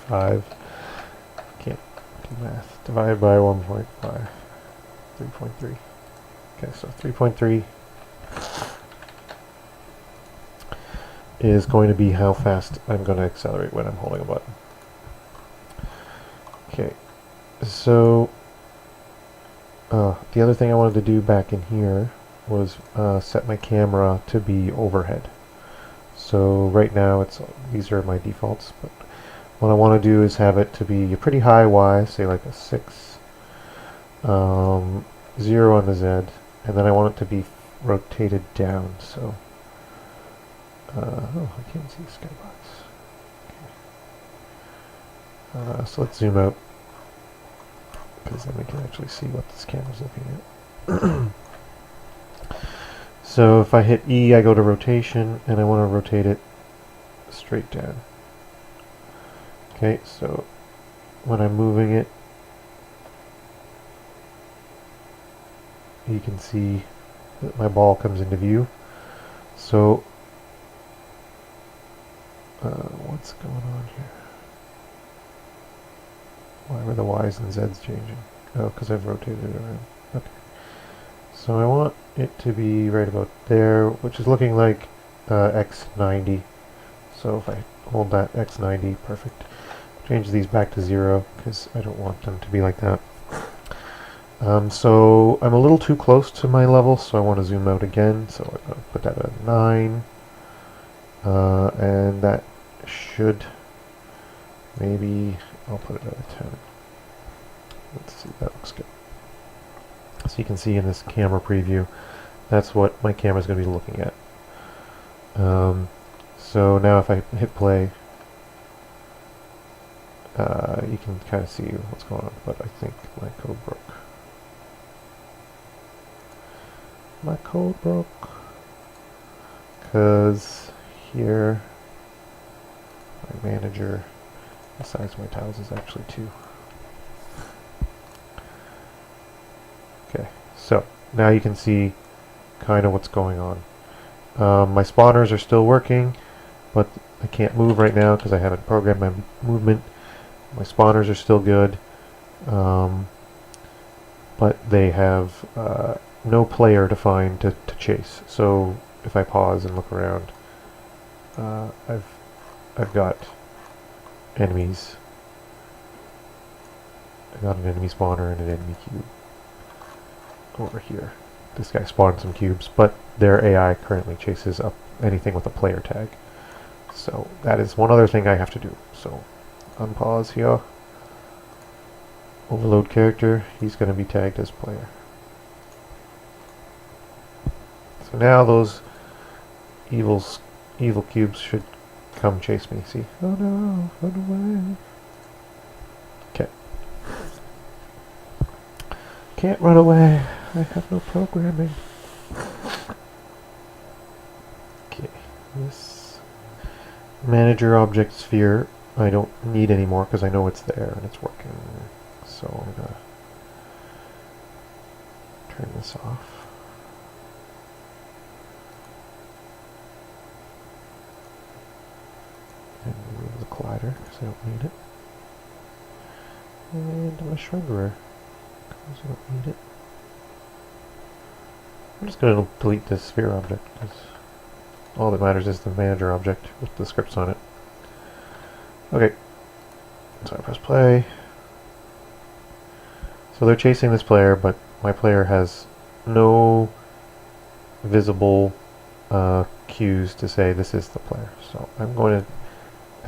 5, can't do math, divided by 1.5, 3.3. Okay, so 3.3 is going to be how fast I'm going to accelerate when I'm holding a button. Okay, so the other thing I wanted to do back in here was set my camera to be overhead. So right now these are my defaults, but what I want to do is have it to be a pretty high Y, say like a 6, 0 on the Z, and then I want it to be rotated down. So oh, I can't see the skybox. Okay. So let's zoom out, because then we can actually see what this camera's looking at. So if I hit E, I go to rotation, and I want to rotate it straight down. Okay, so when I'm moving it, you can see that my ball comes into view. So what's going on here? Why were the Y's and Z's changing? Oh, because I've rotated it around. Okay. So I want it to be right about there, which is looking like X90. So if I hold that X90, perfect. Change these back to 0, because I don't want them to be like that. So I'm a little too close to my level, so I want to zoom out again. So I'm going to put that at 9. And that should, maybe, I'll put it at a 10. Let's see, that looks good. So you can see in this camera preview, that's what my camera's going to be looking at. So now if I hit play, you can kind of see what's going on, but I think my code broke. My code broke, because here, my manager, the size of my tiles is actually 2. Okay, so now you can see kind of what's going on. My spawners are still working, but I can't move right now because I haven't programmed my movement. My spawners are still good, but they have no player to find to chase. So if I pause and look around, I've got enemies. I got an enemy spawner and an enemy cube over here. This guy spawned some cubes, but their AI currently chases up anything with a player tag. So that is one other thing I have to do. So unpause here. Overload character. He's going to be tagged as player. So now those evil cubes should come chase me. See? Oh no! Run away! Okay. Can't run away. I have no programming. Okay. This manager object sphere I don't need anymore because I know it's there and it's working. So I'm gonna turn this off. And remove the collider because I don't need it. And my shredder because I don't need it. I'm just going to delete this sphere object because all that matters is the manager object with the scripts on it. Okay, so I press play. So they're chasing this player, but my player has no visible cues to say this is the player. So I'm going to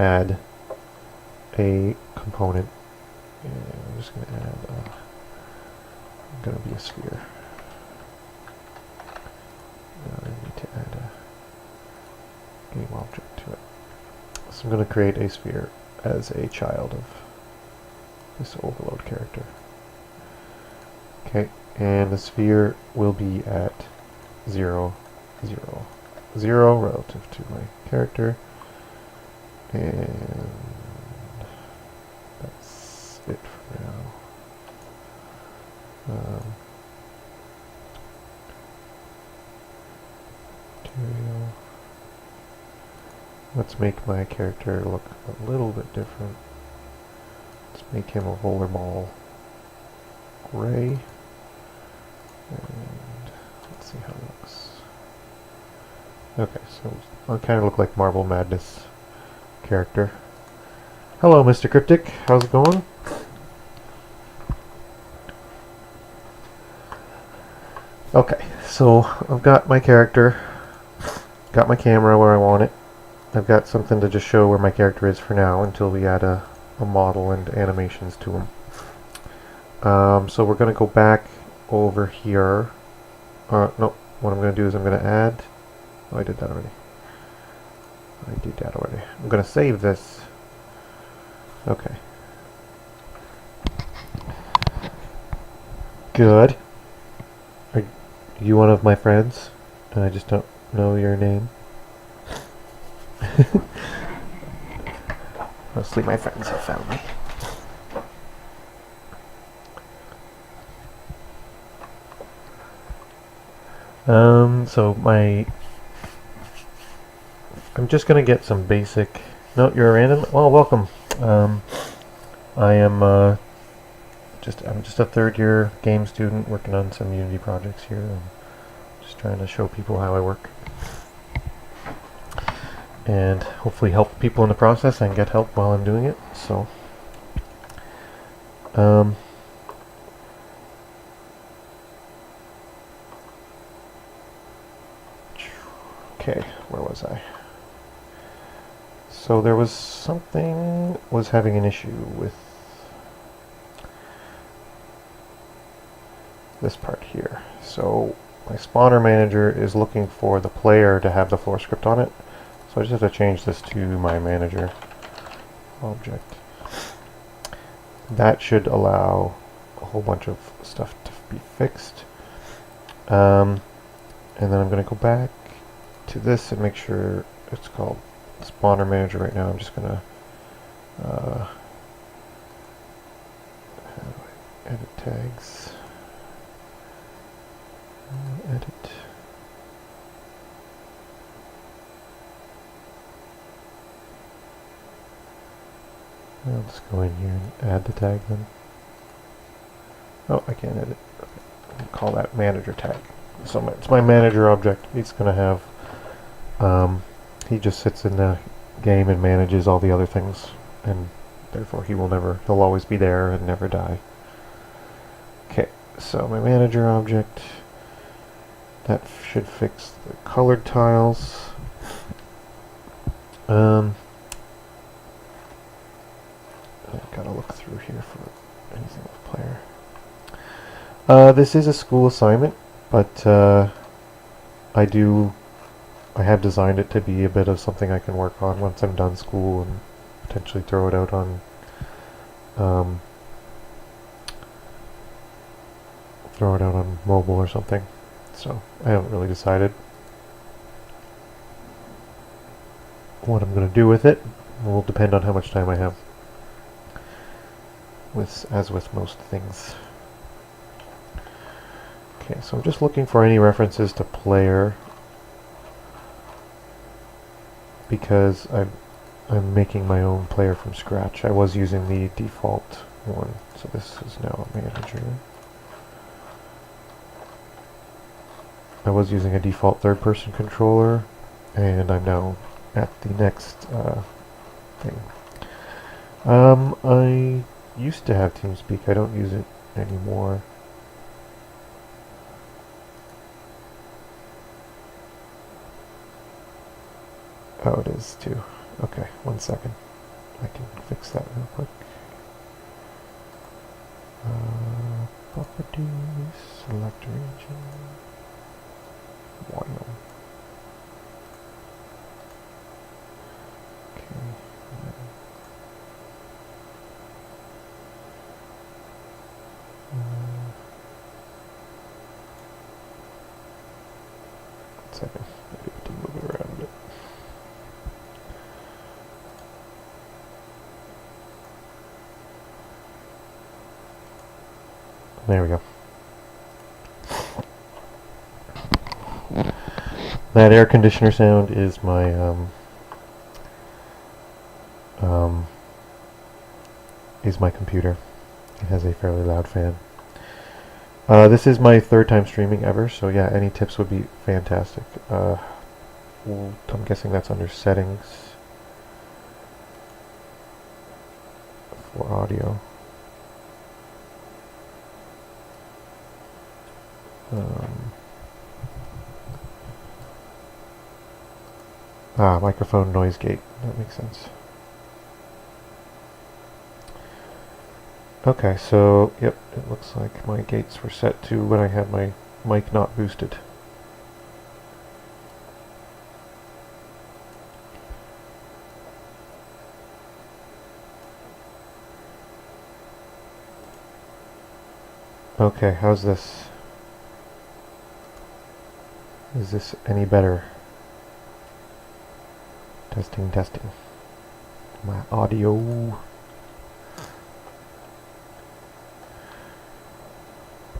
add a component. And I'm just going to add going to be a sphere. Now I need to add a game object to it. So I'm going to create a sphere as a child of this overload character. Okay, and the sphere will be at 0, 0, 0 relative to my character. And that's it for now. Material. Let's make my character look a little bit different. Let's make him a rollerball gray. And let's see how it looks. Okay, so I kind of look like Marble Madness character. Hello, Mr. Cryptic. How's it going? Okay, so I've got my character, got my camera where I want it. I've got something to just show where my character is for now until we add a model and animations to him. So we're going to go back over here. No, what I'm going to do is I'm going to add... Oh, I did that already. I'm going to save this. Okay. Good. Are you one of my friends? And I just don't know your name. Mostly my friends have found me. So I'm just gonna get some basic... No, you're a random? Well, welcome. I'm just a third-year game student working on some Unity projects here. I'm just trying to show people how I work. And hopefully help people in the process and get help while I'm doing it. So, okay, where was I? So there was something was having an issue with this part here. So my spawner manager is looking for the player to have the floor script on it. So I just have to change this to my manager object. That should allow a whole bunch of stuff to be fixed. And then I'm going to go back to this and make sure it's called spawner manager right now. I'm just going to how do I edit tags? Edit. I'll just go in here and add the tag then. Oh, I can't edit. Okay. I'll call that manager tag. So it's my manager object. He's going to have, he just sits in the game and manages all the other things, and therefore he'll always be there and never die. Okay, so my manager object, that should fix the colored tiles. I've got to look through here for anything with player. This is a school assignment, but I have designed it to be a bit of something I can work on once I'm done school and potentially throw it out on mobile or something. So I haven't really decided what I'm going to do with it. It will depend on how much time I have, as with most things. Okay, so I'm just looking for any references to player because I'm making my own player from scratch. I was using the default one, so this is now a manager. I was using a default third-person controller, and I'm now at the next thing. I used to have TeamSpeak. I don't use it anymore. Oh, it is too. Okay, 1 second. I can fix that real quick. Properties, select region, volume. Okay. second. Maybe have to move it around a bit. There we go. That air conditioner sound is my computer. It has a fairly loud fan. This is my third time streaming ever, so yeah, any tips would be fantastic. Well, I'm guessing that's under settings for audio. Microphone noise gate. That makes sense. Okay, so, yep, it looks like my gates were set to when I had my mic not boosted. Okay, how's this? Is this any better? Testing, testing. My audio.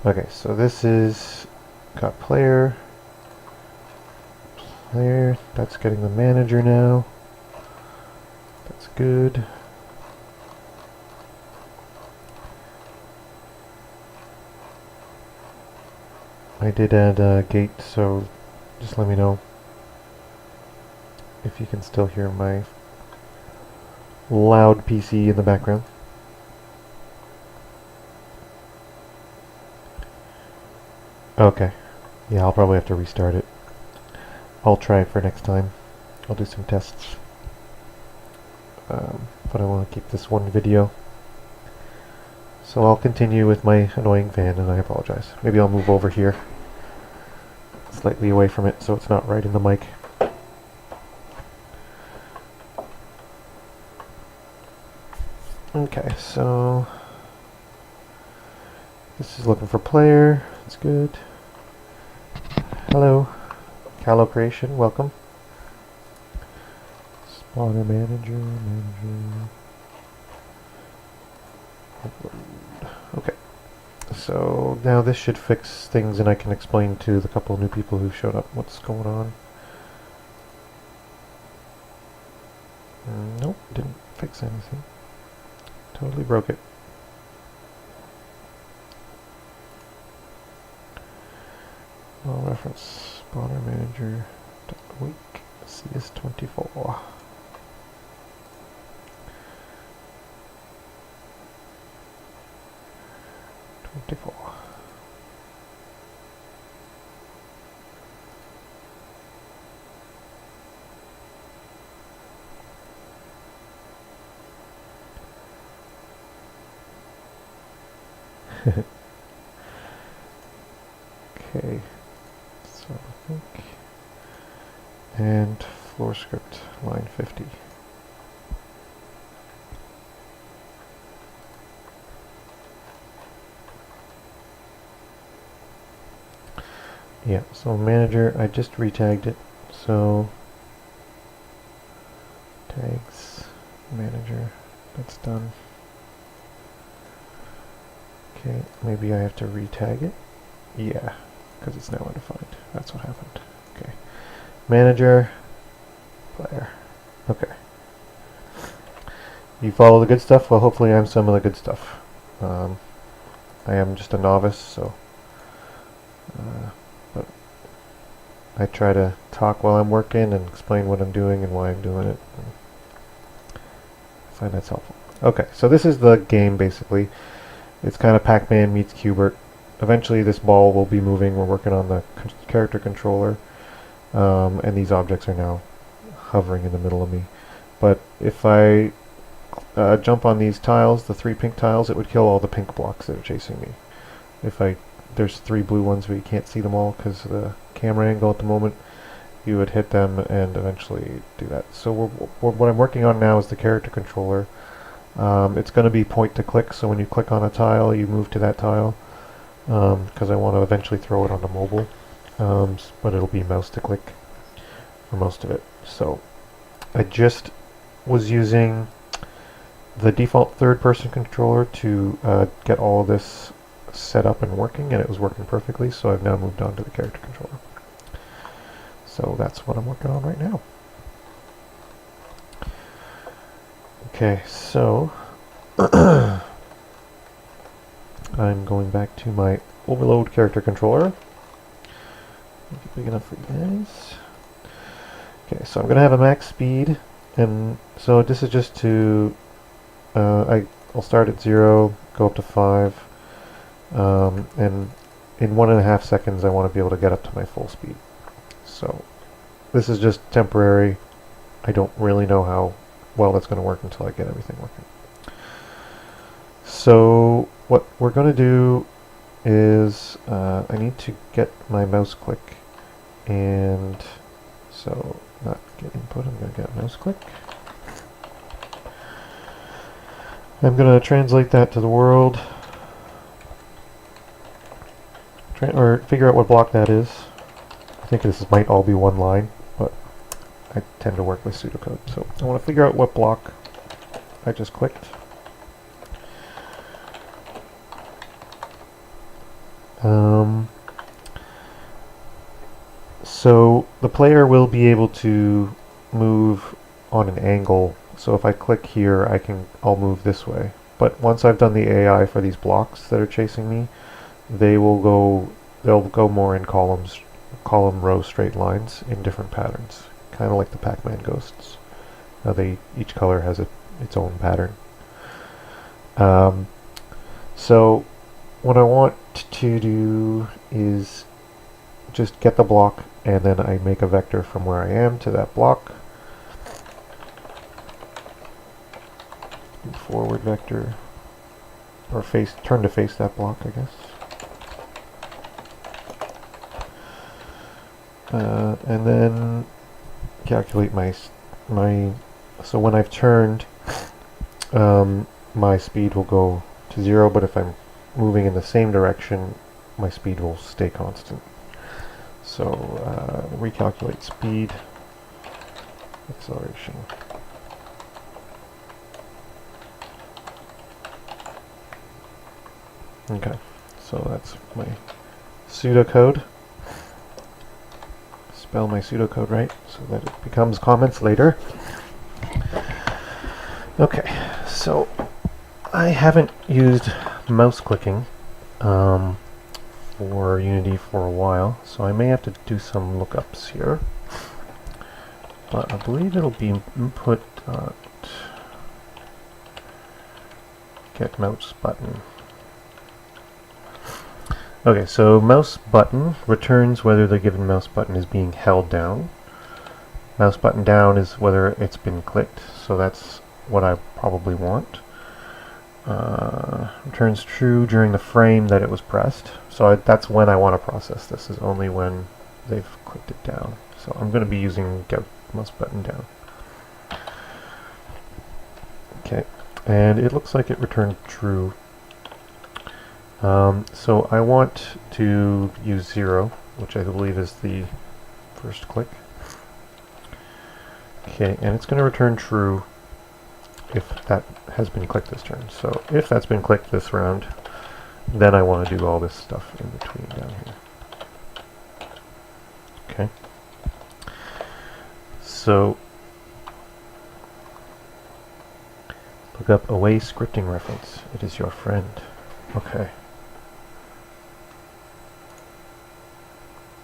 Okay, so this is got player. That's getting the manager now. That's good. I did add a gate, so just let me know if you can still hear my loud PC in the background. Okay. Yeah, I'll probably have to restart it. I'll try it for next time. I'll do some tests. But I want to keep this one video. So I'll continue with my annoying fan, and I apologize. Maybe I'll move over here slightly away from it so it's not right in the mic. Okay, so this is looking for player. That's good. Hello, Callow Creation, welcome. Spawner manager. Okay, so now this should fix things, and I can explain to the couple of new people who showed up what's going on. Nope, didn't fix anything. Totally broke it. Well, reference spawner manager week CS24. Okay, so I think, and floor script line 50. Yeah, so manager, I just retagged it, so tags, manager, that's done. Okay, maybe I have to retag it. Yeah, because it's now undefined. That's what happened. Okay. Manager, player. Okay. You follow the good stuff? Well, hopefully I'm some of the good stuff. I am just a novice, so... but I try to talk while I'm working and explain what I'm doing and why I'm doing it. I find that's helpful. Okay, so this is the game, basically. It's kind of Pacman meets Q-bert. Eventually this ball will be moving. We're working on the character controller, and these objects are now hovering in the middle of me. But if I jump on these tiles, the 3 pink tiles, it would kill all the pink blocks that are chasing me. There's 3 blue ones, but you can't see them all because of the camera angle at the moment. You would hit them and eventually do that. So what I'm working on now is the character controller. It's going to be point to click, so when you click on a tile, you move to that tile, because I want to eventually throw it on the mobile. but it'll be mouse to click for most of it. So I just was using the default third-person controller to get all of this set up and working, and it was working perfectly, so I've now moved on to the character controller. So that's what I'm working on right now. Okay, so I'm going back to my overload character controller. Make it big enough for you guys. Okay, so I'm going to have a max speed, and so this is just to, I'll start at 0, go up to 5, and in 1.5 seconds I want to be able to get up to my full speed. So this is just temporary. I don't really know how well that's going to work until I get everything working. So what we're going to do is I need to get my mouse click, and so not get input, I'm going to get mouse click. I'm going to translate that to the world, or figure out what block that is. I think this might all be one line, but I tend to work with pseudocode. So I want to figure out what block I just clicked. So the player will be able to move on an angle. So if I click here, I'll move this way. But once I've done the AI for these blocks that are chasing me, they'll go more in column row straight lines in different patterns, kind of like the Pacman ghosts. Each color has its own pattern. So what I want to do is just get the block, and then I make a vector from where I am to that block. Forward vector, or turn to face that block, I guess. And then calculate so when I've turned, my speed will go to 0, but if I'm moving in the same direction, my speed will stay constant. So recalculate speed, acceleration. Okay, so that's my pseudocode. Spell my pseudocode right so that it becomes comments later. Okay, so I haven't used mouse clicking for Unity for a while, so I may have to do some lookups here. But I believe it'll be input get mouse button. Okay, so mouse button returns whether the given mouse button is being held down. Mouse button down is whether it's been clicked, so that's what I probably want. Returns true during the frame that it was pressed, so that's when I want to process this, is only when they've clicked it down. So I'm going to be using get mouse button down. Okay, and it looks like it returned true. So I want to use 0, which I believe is the first click. Okay, and it's going to return true if that has been clicked this turn. So if that's been clicked this round, then I want to do all this stuff in between down here. Okay. So look up away scripting reference. It is your friend. Okay.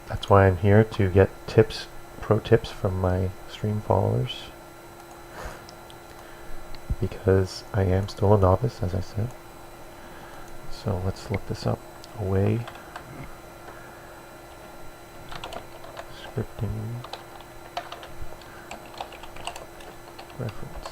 That's why I'm here, to get pro tips from my stream followers, because I am still a novice, as I said. So let's look this up. Away scripting reference.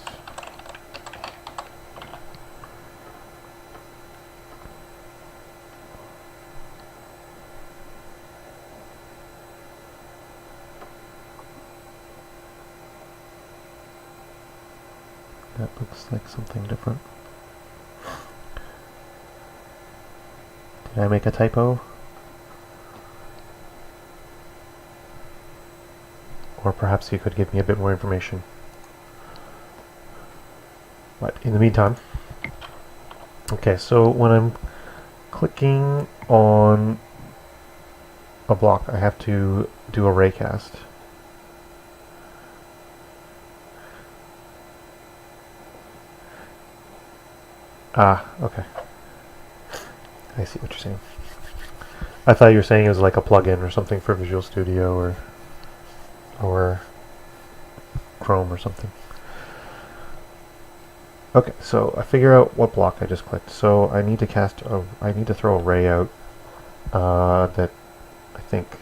That looks like something different. Did I make a typo? or perhaps he could give me a bit more information. But in the meantime, okay, so when I'm clicking on a block, I have to do a raycast. Ah, okay. I see what you're saying. I thought you were saying it was like a plugin or something for Visual Studio or Chrome or something. Okay, so I figure out what block I just clicked. So I need to I need to throw a ray out that I think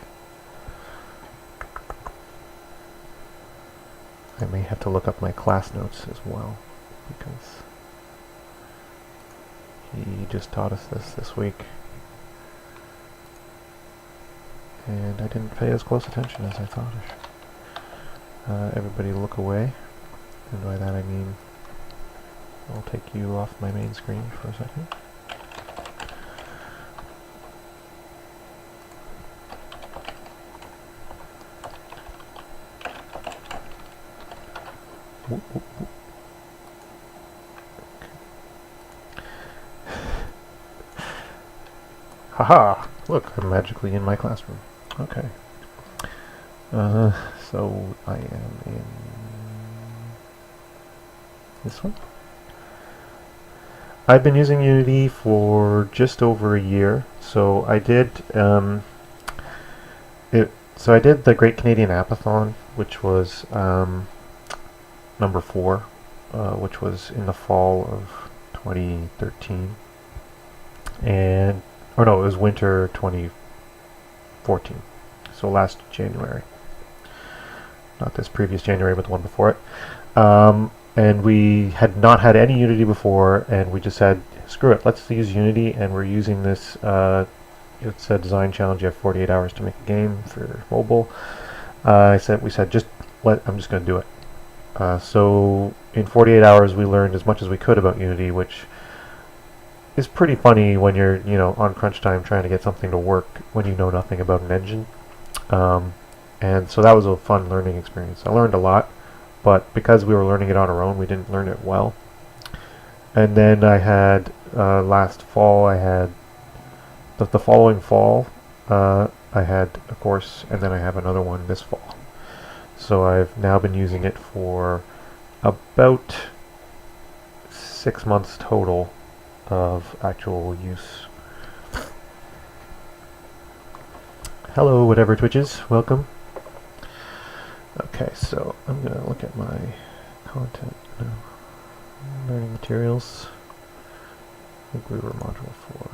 I may have to look up my class notes as well, because he just taught us this week, and I didn't pay as close attention as I thought I should. Everybody look away, and by that I mean I'll take you off my main screen for a second. Whoop, whoop, whoop. Haha! Look, I'm magically in my classroom. Okay. So I am in this one. I've been using Unity for just over a year. So I did So I did the Great Canadian Apathon, which was number 4, which was in the fall of 2013, and or no, it was winter 2014. So last January, not this previous January, but the one before it. And we had not had any Unity before, and we just said, screw it, let's use Unity, and we're using this. It's a design challenge. You have 48 hours to make a game for mobile. We said, I'm just going to do it. So in 48 hours, we learned as much as we could about Unity, which is pretty funny when you're, on crunch time trying to get something to work when you know nothing about an engine. And so that was a fun learning experience. I learned a lot, but because we were learning it on our own, we didn't learn it well. And then I had last fall, I had the following fall, I had a course, and then I have another one this fall. So I've now been using it for about 6 months total of actual use. Hello, whatever Twitches, welcome. Okay, so I'm going to look at my content now. Learning materials. I think we were module 4.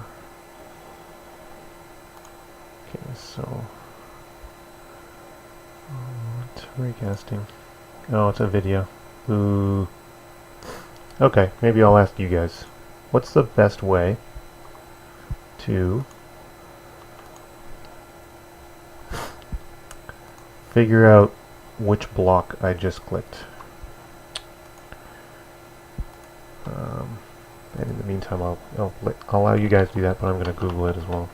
Okay, so it's recasting. Oh, it's a video. Ooh. Okay, maybe I'll ask you guys. What's the best way to figure out which block I just clicked? And in the meantime, I'll allow you guys to do that, but I'm going to Google it as well.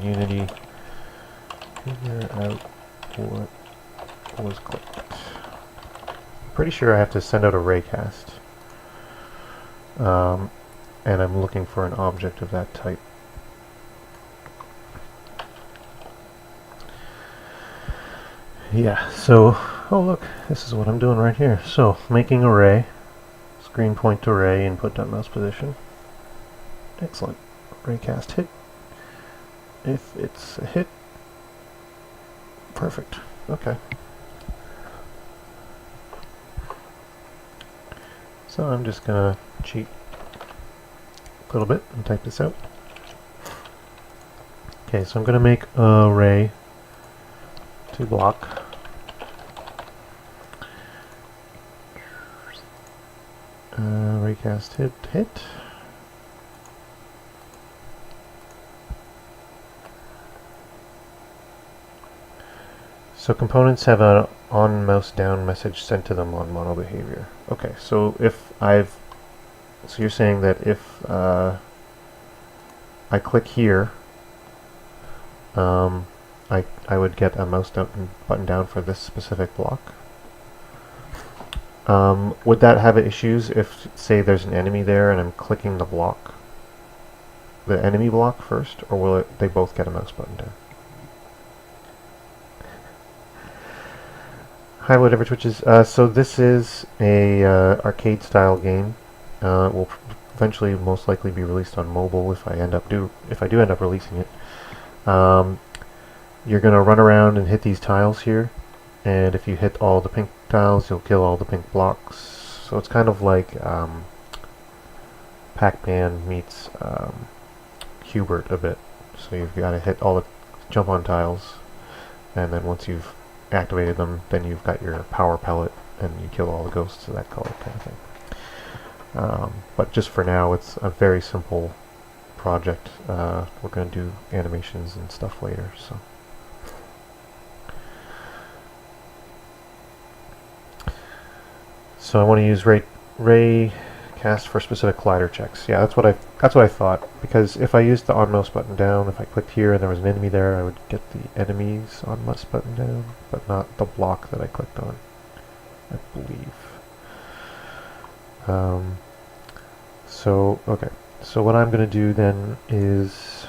Unity, figure out what was clicked. Pretty sure I have to send out a raycast. And I'm looking for an object of that type. Yeah, so, oh look, this is what I'm doing right here. So, making array, screen point array, input.mouse position. Excellent. Raycast hit. If it's a hit, perfect. Okay. So I'm just gonna cheat a little bit and type this out. Okay, so I'm gonna make a array to block. Raycast hit. So components have an on mouse down message sent to them on mono behavior. Okay, so so you're saying that if I click here, I would get a mouse button down for this specific block. Would that have issues if, say, there's an enemy there and I'm clicking the enemy block first, or will they both get a mouse button down? Hi, whatever Twitches. So this is a arcade style game. It will eventually most likely be released on mobile if I do end up releasing it. You're gonna run around and hit these tiles here, and if you hit all the pink tiles, you'll kill all the pink blocks. So it's kind of like Pacman meets Q-bert a bit. So you've got to hit all the jump on tiles, and then once you've activated them, then you've got your power pellet, and you kill all the ghosts of that color, kind of thing. But just for now, it's a very simple project. We're going to do animations and stuff later. So I want to use ray cast for specific collider checks. Yeah, that's what I thought, because if I used the on mouse button down, if I clicked here and there was an enemy there, I would get the enemy's on mouse button down, but not the block that I clicked on, I believe. Okay. So what I'm going to do then is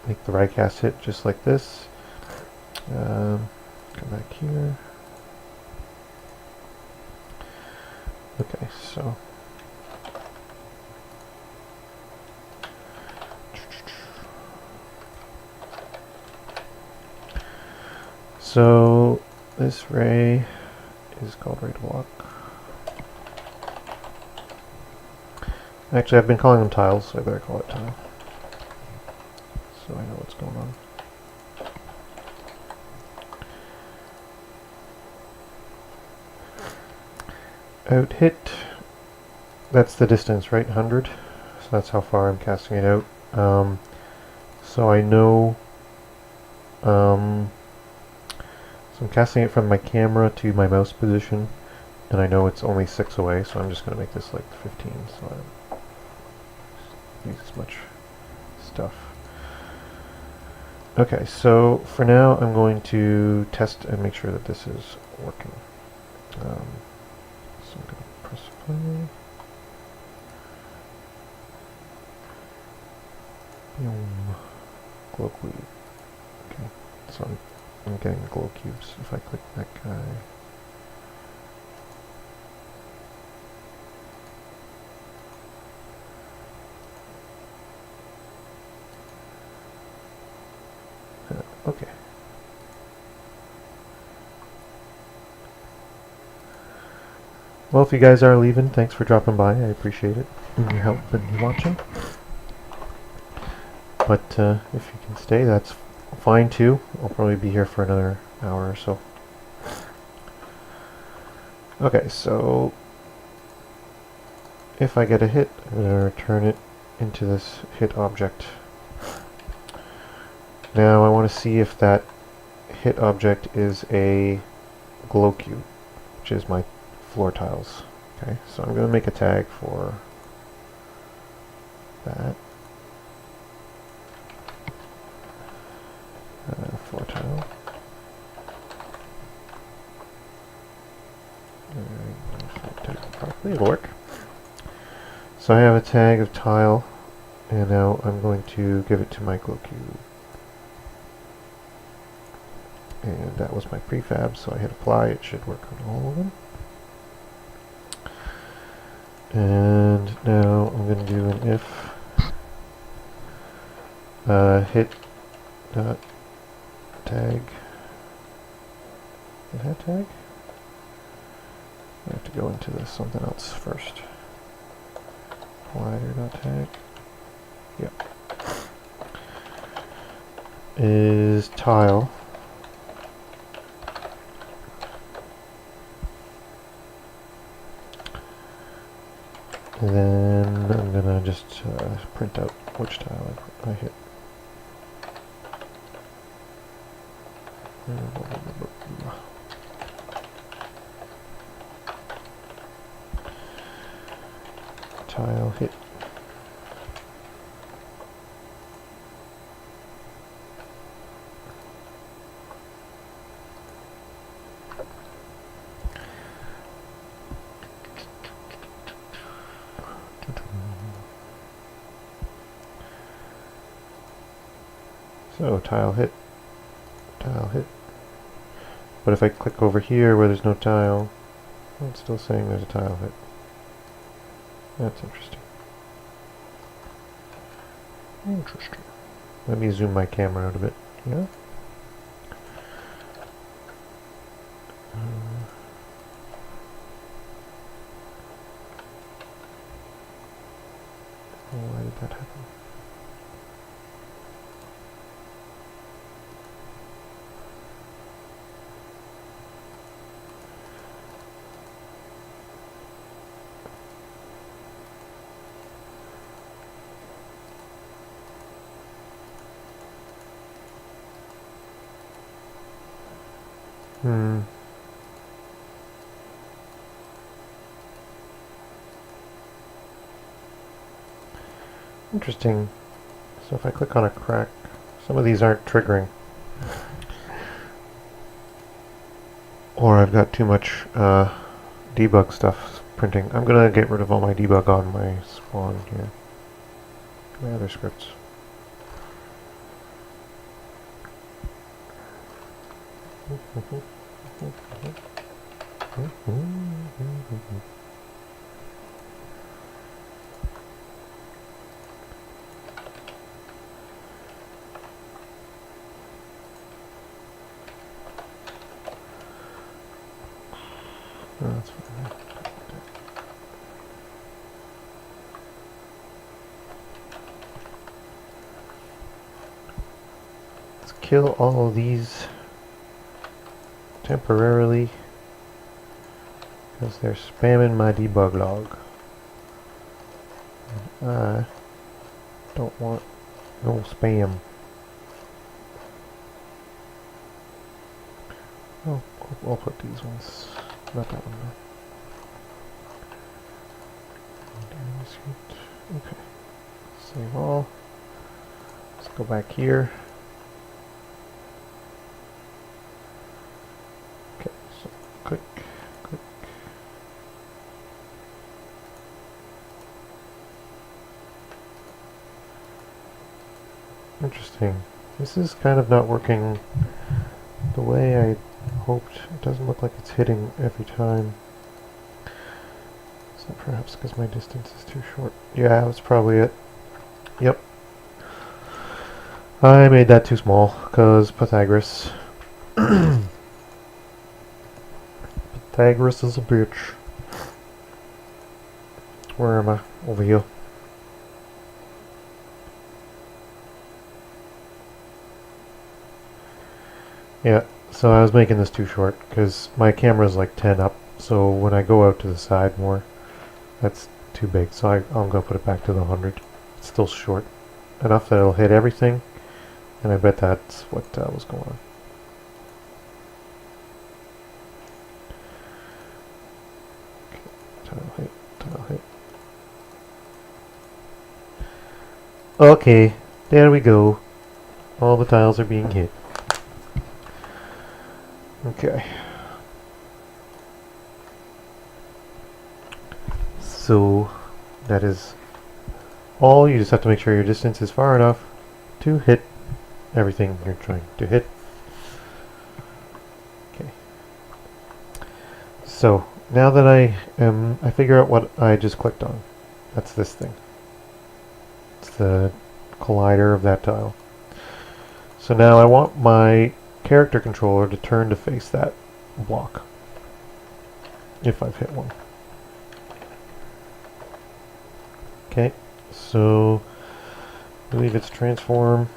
make the right cast hit just like this. Come back here. Okay, so this ray is called ray to block. Actually, I've been calling them tiles, so I better call it tile, so I know what's going on. Out hit, that's the distance, right? 100. So that's how far I'm casting it out. So I know, so I'm casting it from my camera to my mouse position, and I know it's only 6 away, so I'm just going to make this like 15, so I don't use as much stuff. Okay, so for now I'm going to test and make sure that this is working. So I'm going to press play. Glow cube. Okay, so I'm getting glow cubes if I click that guy. Okay. Well, if you guys are leaving, thanks for dropping by. I appreciate it and your help and watching. But if you can stay, that's fine too. I'll probably be here for another hour or so. Okay, so if I get a hit, I'm going to return it into this hit object. Now I want to see if that hit object is a glow cube, which is my floor tiles. Okay, so I'm going to make a tag for that. Floor tile. Properly, it'll work. So I have a tag of tile, and now I'm going to give it to my glow cube. And that was my prefab, so I hit apply. It should work on all of them. And now I'm going to do an if hit dot tag. Is that tag? I have to go into this something else first. Collider dot tag. Yep. Is tile. And then I'm gonna just print out which tile I hit. Tile hit. So tile hit, tile hit. But if I click over here where there's no tile, it's still saying there's a tile hit. That's interesting. Interesting. Let me zoom my camera out a bit. Yeah. Why did that happen? Interesting. So if I click on a crack, some of these aren't triggering. Or I've got too much debug stuff printing. I'm gonna get rid of all my debug on my spawn here. My other scripts. Oh, that's fine. Let's kill all of these temporarily because they're spamming my debug log. And I don't want no spam. Oh, I'll put these ones. Not that one though. Okay. Save all. Let's go back here. Okay, so click, click. Interesting. This is kind of not working the way I hoped. It doesn't look like it's hitting every time. Is that perhaps because my distance is too short? Yeah, that's probably it. Yep. I made that too small because Pythagoras. Pythagoras is a bitch. Where am I? Over here. Yeah, so I was making this too short because my camera's like 10 up, so when I go out to the side more, that's too big, so I'm going to put it back to the 100. It's still short enough that it'll hit everything, and I bet that's what was going on. Okay, tile hit, tile hit. Okay, there we go. All the tiles are being hit. Okay. So that is all. You just have to make sure your distance is far enough to hit everything you're trying to hit. Okay. So now that I figure out what I just clicked on. That's this thing. It's the collider of that tile. So now I want my character controller to turn to face that block if I've hit one. Okay, so I believe it's transform.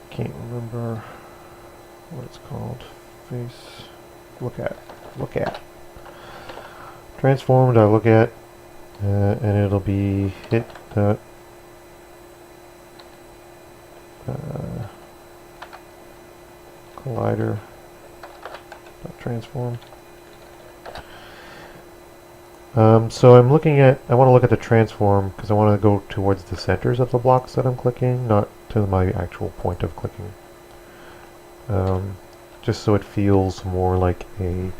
Can't remember what it's called. Face, look at. Transformed, I look at, and it'll be hit the collider transform. So I'm looking at, I want to look at the transform because I want to go towards the centers of the blocks that I'm clicking, not to my actual point of clicking. Just so it feels more like a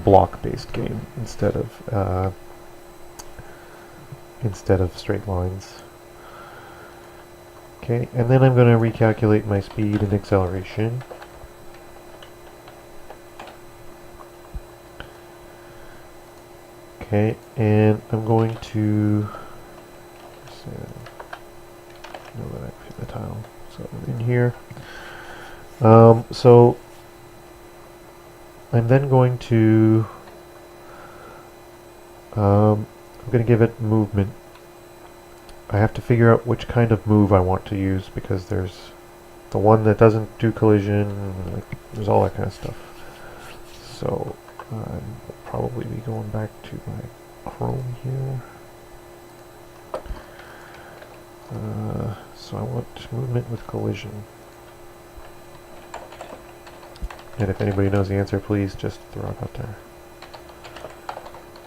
block-based game instead of straight lines. Okay, and then I'm going to recalculate my speed and acceleration. Okay, and I'm going to know that I hit the tile. So in here. So I'm then going to I'm going to give it movement. I have to figure out which kind of move I want to use because there's the one that doesn't do collision, like, there's all that kind of stuff. So I'll probably be going back to my Chrome here. So I want movement with collision. And if anybody knows the answer, please just throw it out there.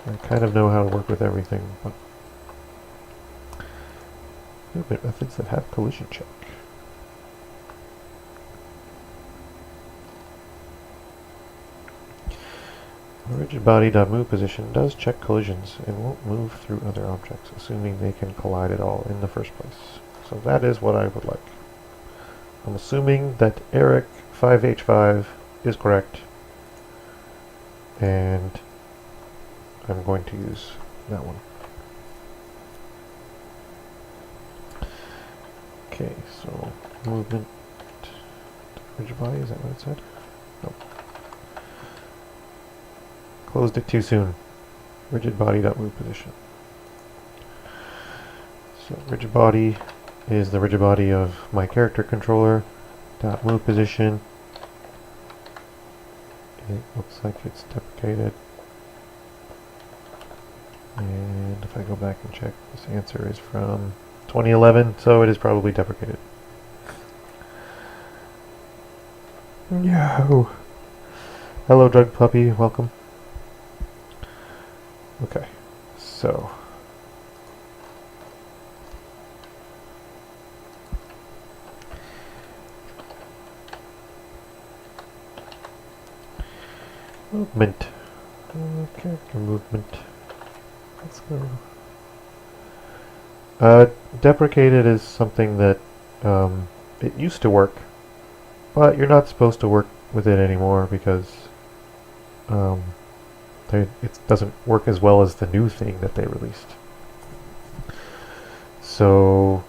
I kind of know how to work with everything, but movement methods that have collision check. A rigid body.move position does check collisions and won't move through other objects, assuming they can collide at all in the first place. So that is what I would like. I'm assuming that Eric 5H5 is correct, and I'm going to use that one. Okay, so movement, rigid body, is that what it said? Nope. Closed it too soon. Rigid body.move position. So rigid body is the rigid body of my character controller. Move position. It looks like it's deprecated. And if I go back and check, this answer is from 2011, so it is probably deprecated. No. Hello, drug puppy. Welcome. Okay, so movement. Character movement. Let's go. Deprecated is something that it used to work, but you're not supposed to work with it anymore because it doesn't work as well as the new thing that they released. So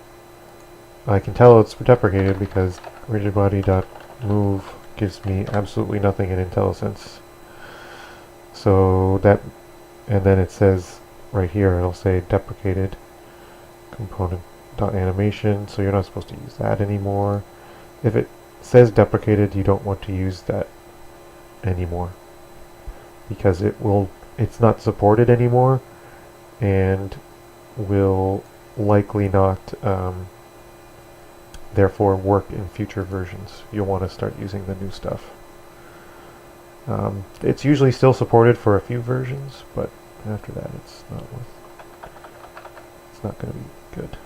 I can tell it's deprecated because rigidbody.move gives me absolutely nothing in IntelliSense. So that, and then it says right here, it'll say deprecated component.animation, so you're not supposed to use that anymore. If it says deprecated, you don't want to use that anymore because it's not supported anymore and will likely not therefore work in future versions. You'll want to start using the new stuff. It's usually still supported for a few versions, but after that it's not going to be good.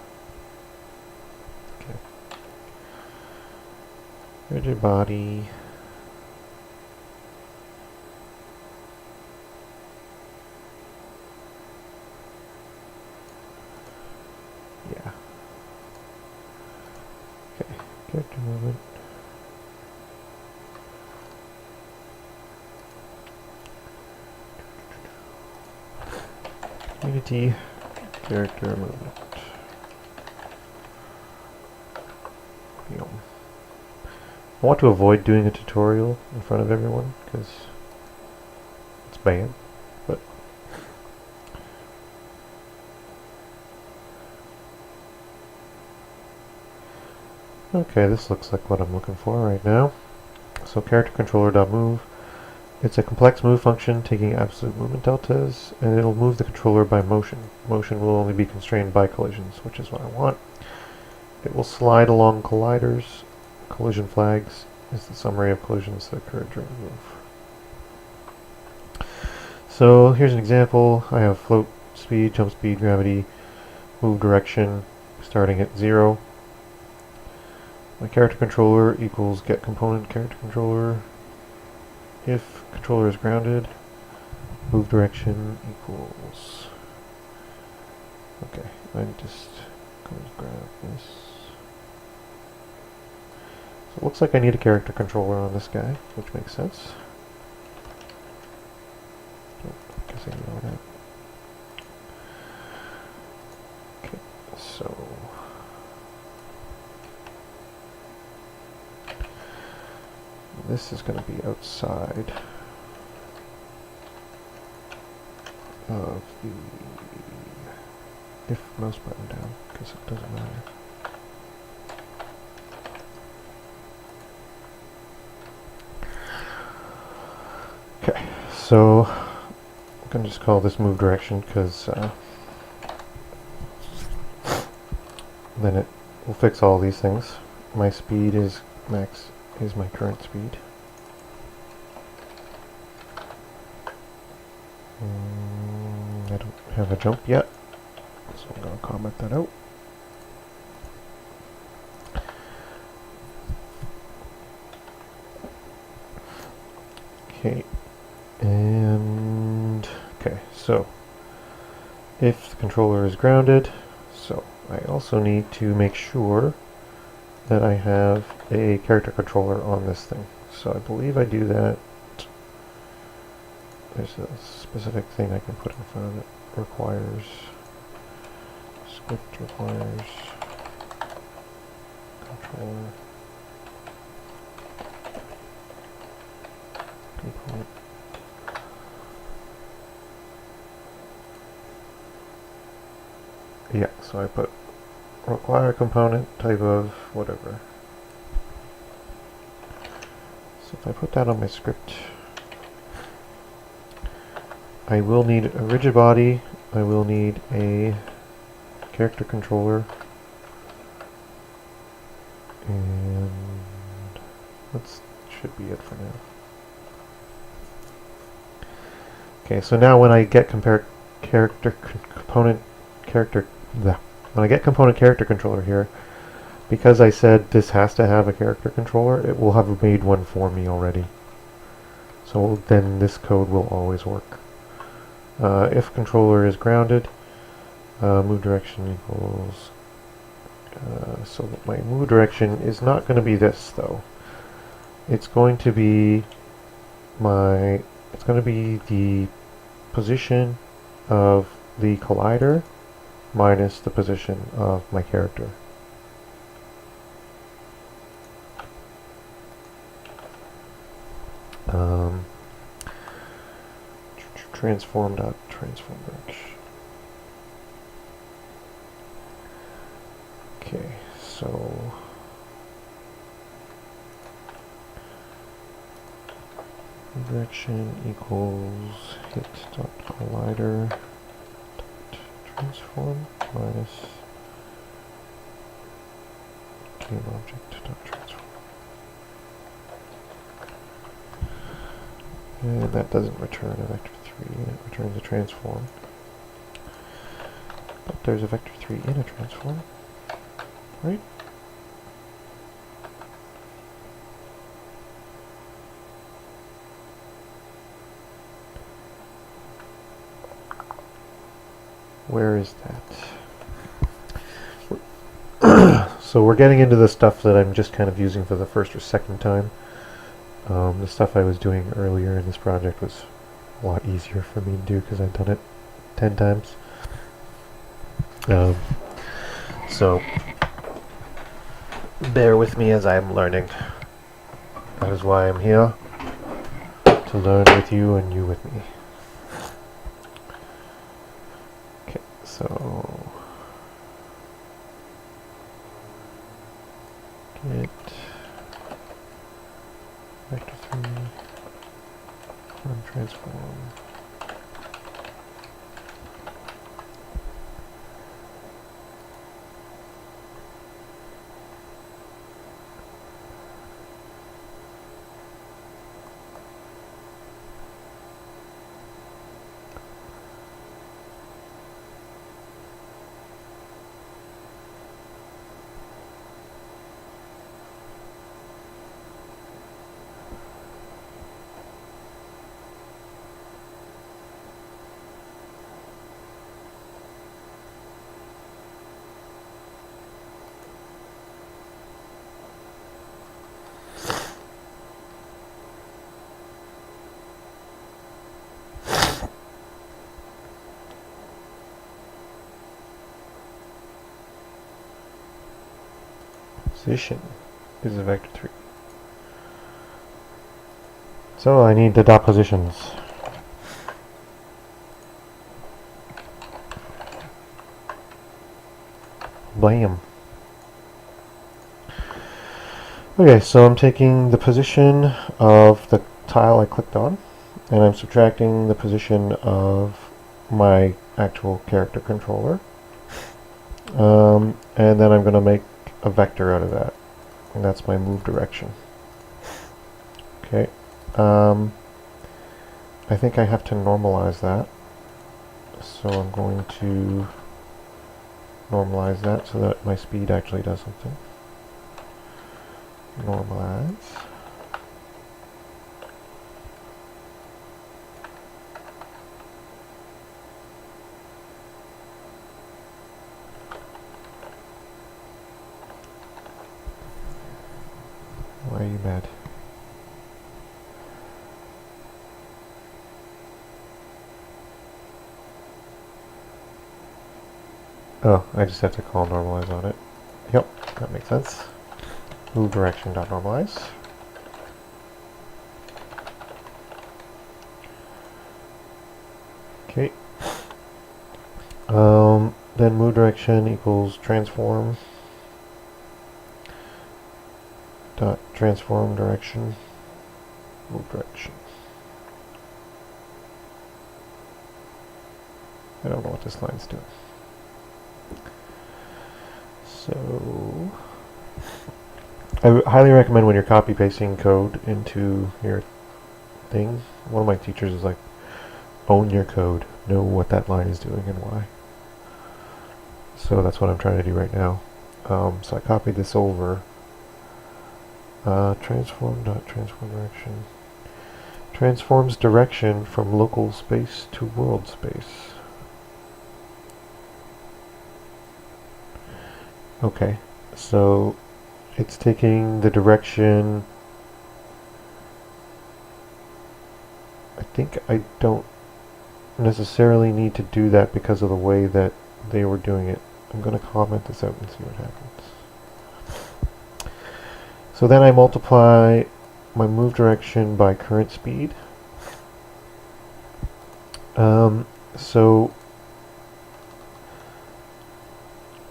Okay. Rigid body. Yeah. Okay. Character movement. Unity. Character movement. I want to avoid doing a tutorial in front of everyone because it's bad, but okay, this looks like what I'm looking for right now. So character controller.move. It's a complex move function taking absolute movement deltas, and it'll move the controller by motion. Motion will only be constrained by collisions, which is what I want. It will slide along colliders. Collision flags is the summary of collisions that occur during the move. So here's an example. I have float speed, jump speed, gravity, move direction, starting at 0. My character controller equals get component character controller. If controller is grounded, move direction equals. Okay, I'm just going to grab this. it looks like I need a character controller on this guy, which makes sense. Oh, I guess I know that. Okay, so this is going to be outside of the if mouse button down, because it doesn't matter. Okay, so I'm going to just call this move direction because then it will fix all these things. My speed is max, is my current speed. I don't have a jump yet, so I'm going to comment that out. Okay, and okay, so if the controller is grounded, so I also need to make sure that I have a character controller on this thing. So I believe I do that. There's a specific thing I can put in front of it. Requires script requires controller component. Yeah, so I put require component type of whatever. So if I put that on my script, I will need a rigid body, I will need a character controller, and that should be it for now. Okay, so now when I get component character controller here, because I said this has to have a character controller, it will have made one for me already. So then this code will always work. If controller is grounded, move direction equals. So my move direction is not going to be this though. It's going to be the position of the collider minus the position of my character. Transform direction. Okay, so direction equals hit dot collider dot transform minus game object dot transform. And that doesn't return a vector 3, it returns a transform. But there's a vector 3 in a transform, right? Where is that? So we're getting into the stuff that I'm just kind of using for the first or second time. The stuff I was doing earlier in this project was a lot easier for me to do because I've done it 10 times. So bear with me as I'm learning. That is why I'm here, to learn with you and you with me. Okay, so get vector 3 from transform. Position is a vector 3. So I need the dot positions. Blam. Okay, so I'm taking the position of the tile I clicked on, and I'm subtracting the position of my actual character controller. And then I'm going to make a vector out of that, and that's my move direction. Okay. I think I have to normalize that, so I'm going to normalize that so that my speed actually does something. Normalize. Why are you mad? Oh, I just have to call normalize on it. Yep, that makes sense. Move direction dot normalize. Okay. Then move direction equals transform dot transform direction move direction. I don't know what this line's doing. So I highly recommend when you're copy pasting code into your thing. One of my teachers is like, own your code, know what that line is doing and why. So that's what I'm trying to do right now. So I copied this over. Transform direction. Transforms direction from local space to world space. Okay, so it's taking the direction. I think I don't necessarily need to do that because of the way that they were doing it. I'm going to comment this out and see what happens. So then I multiply my move direction by current speed. So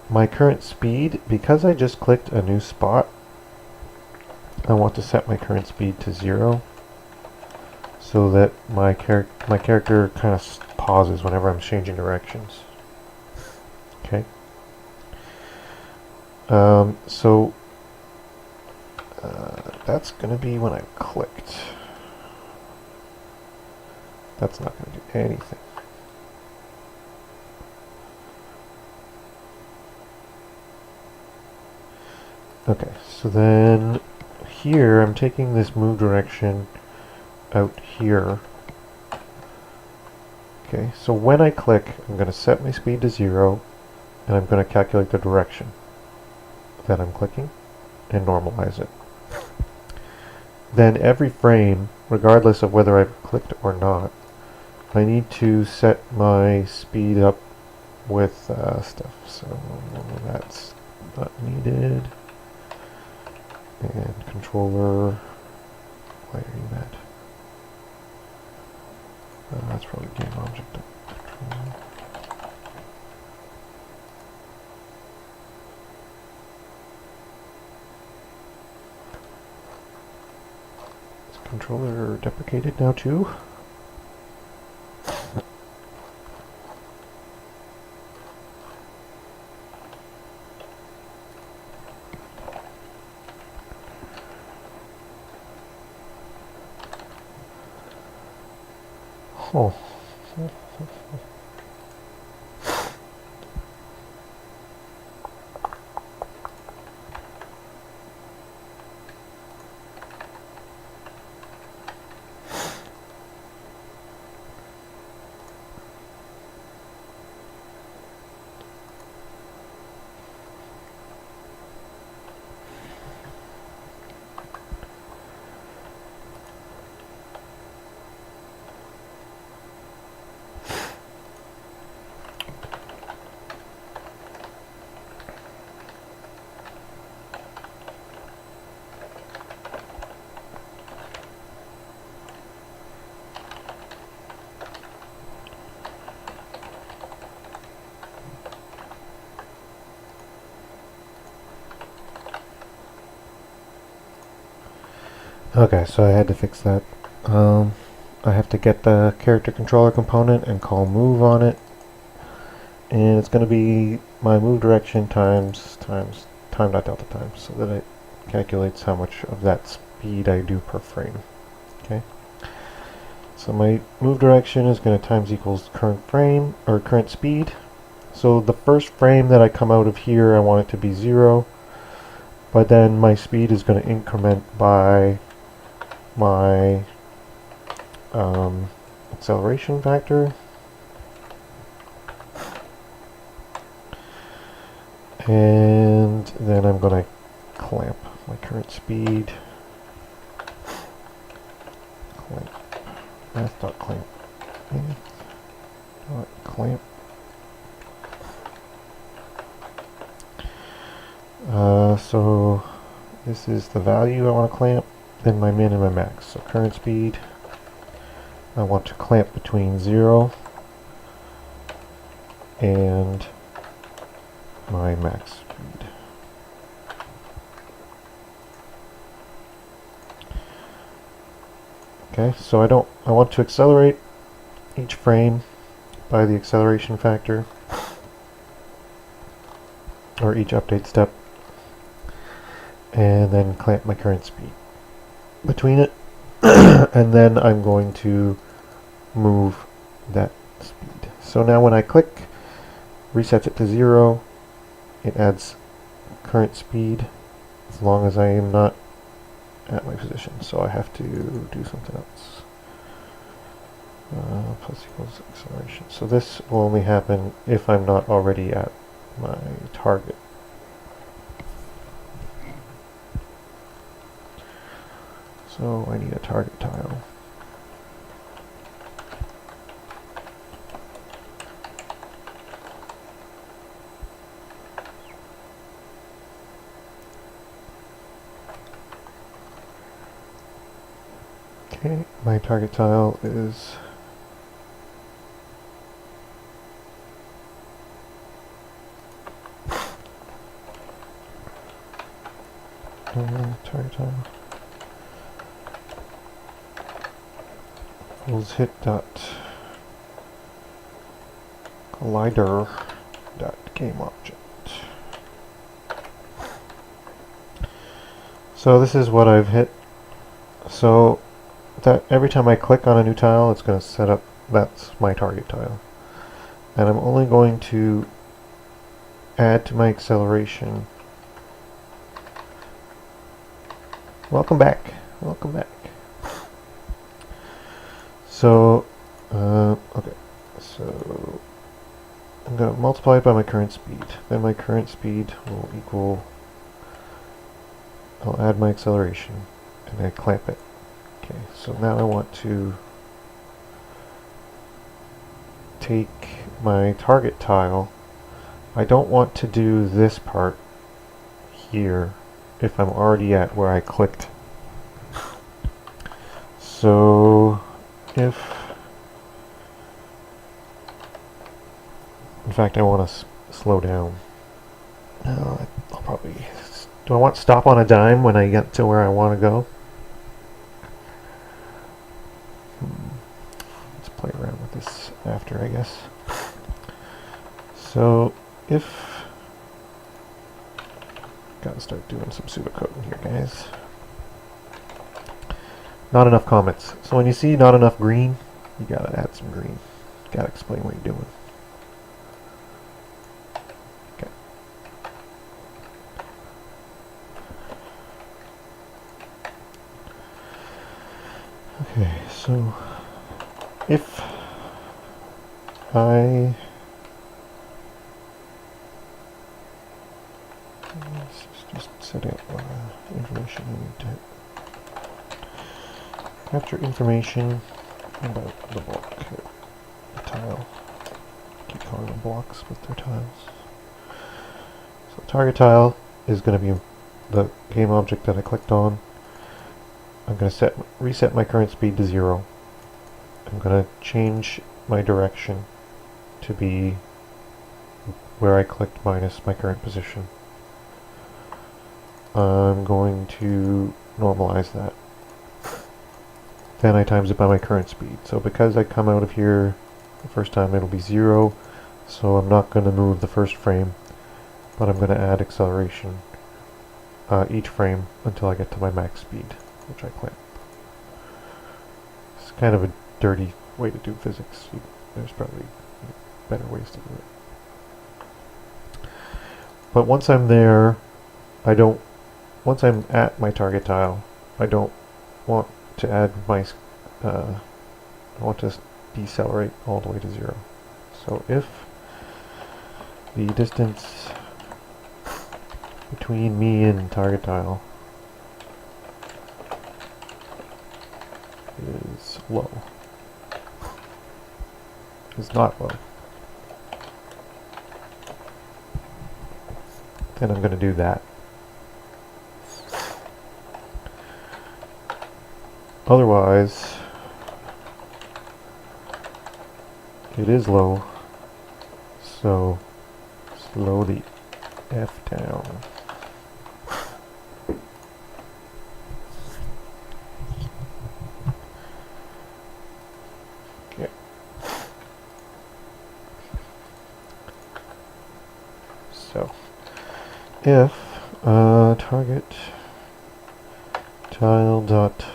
my current speed, because I just clicked a new spot, I want to set my current speed to 0 so that my character kind of pauses whenever I'm changing directions. Okay. So that's going to be when I clicked. That's not going to do anything. Okay, so then here I'm taking this move direction out here. Okay, so when I click, I'm going to set my speed to 0, and I'm going to calculate the direction that I'm clicking and normalize it. Then every frame, regardless of whether I've clicked or not, I need to set my speed up with stuff. So that's not needed. And controller, why are you mad? That's probably game object controller. Is controller deprecated now too? Oh. Okay, so I had to fix that. I have to get the character controller component and call move on it. And it's going to be my move direction times time dot delta times, so that it calculates how much of that speed I do per frame. Okay. So my move direction is going to times equals current frame, or current speed. So the first frame that I come out of here, I want it to be 0. But then my speed is going to increment by my acceleration factor. And then I'm going to clamp my current speed. Clamp. Math.clamp. Math.clamp. So this is the value I want to clamp, then my min and my max. So current speed, I want to clamp between 0 and my max speed. Okay, so I want to accelerate each frame by the acceleration factor, or each update step, and then clamp my current speed between it, and then I'm going to move that speed. So now when I click, resets it to 0, it adds current speed as long as I am not at my position. So I have to do something else. Plus equals acceleration. So this will only happen if I'm not already at my target. So I need a target tile. Okay, my target tile is target tile equals hit dot collider dot game object. So this is what I've hit. So that every time I click on a new tile, it's going to set up, that's my target tile. And I'm only going to add to my acceleration. Welcome back. Welcome back. So, okay. So, I'm going to multiply it by my current speed. Then my current speed will equal, I'll add my acceleration, and I clamp it. Okay, so now I want to take my target tile. I don't want to do this part here if I'm already at where I clicked. So if, in fact, I want to slow down. I'll probably, do I want to stop on a dime when I get to where I want to go? Let's play around with this after, I guess. So if, gotta start doing some pseudocoding here, guys. Not enough comments. So when you see not enough green, you gotta add some green. Gotta explain what you're doing. Okay. Okay, so if I just set up information I need to capture information about the block, the tile. Keep calling them blocks, but they're tiles. So target tile is going to be the game object that I clicked on. I'm going to reset my current speed to 0. I'm going to change my direction to be where I clicked minus my current position. I'm going to normalize that. then I times it by my current speed. So because I come out of here the first time, it'll be 0, so I'm not going to move the first frame, but I'm going to add acceleration each frame until I get to my max speed, which I clamp. It's kind of a dirty way to do physics. There's probably better ways to do it. But once I'm there, once I'm at my target tile, I don't want to add my, I want to decelerate all the way to 0. So if the distance between me and target tile is low, is not low, then I'm going to do that. Otherwise, it is low, so slow the F down. Okay. So, if target tile dot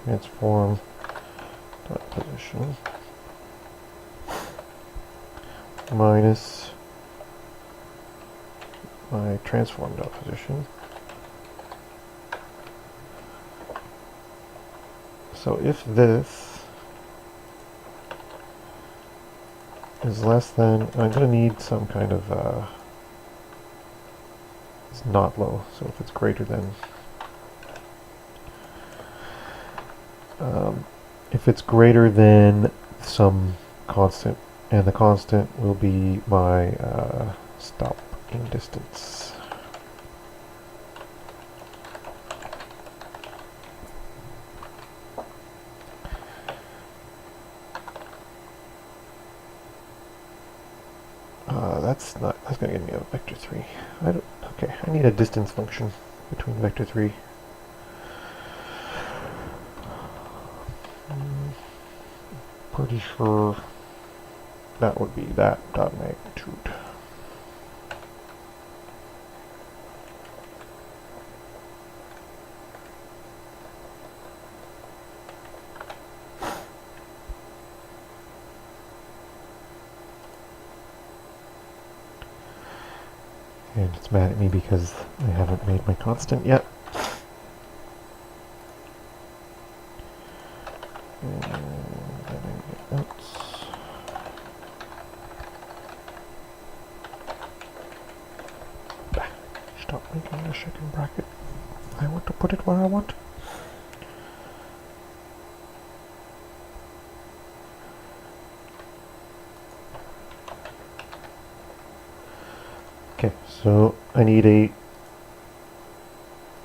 transform dot position minus my transform dot position. So if this is less than, I'm going to need some kind of, it's not low, so if it's greater than, if it's greater than some constant, and the constant will be my stopping distance. That's going to give me a vector 3. Okay, I need a distance function between vector 3. Pretty sure that would be that dot magnitude. And it's mad at me because I haven't made my constant yet. And then I get outs. Stop making a second bracket. I want to put it where I want. Okay, so I need a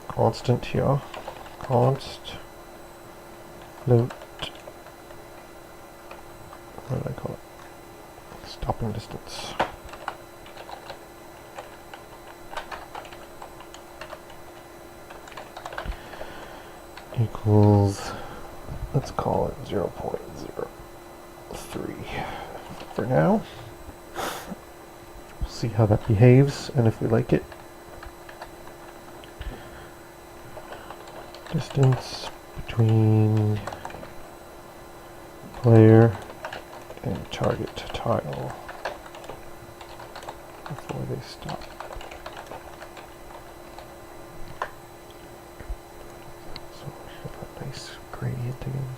constant here. Const float. What do I call it? Stopping distance. Equals, let's call it 0.03 for now. See how that behaves, and if we like it. Distance between player and target tile before they stop. So we have a nice gradient again.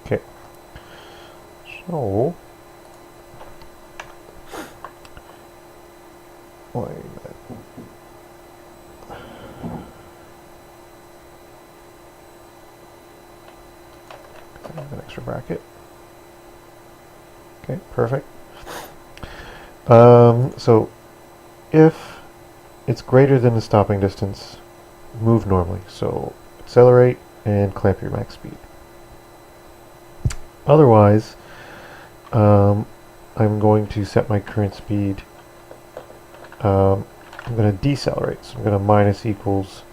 Okay, so wait a minute. I have an extra bracket. Okay, perfect. So if it's greater than the stopping distance, move normally. So accelerate and clamp your max speed. Otherwise, I'm going to set my current speed. I'm going to decelerate. So I'm going to minus equals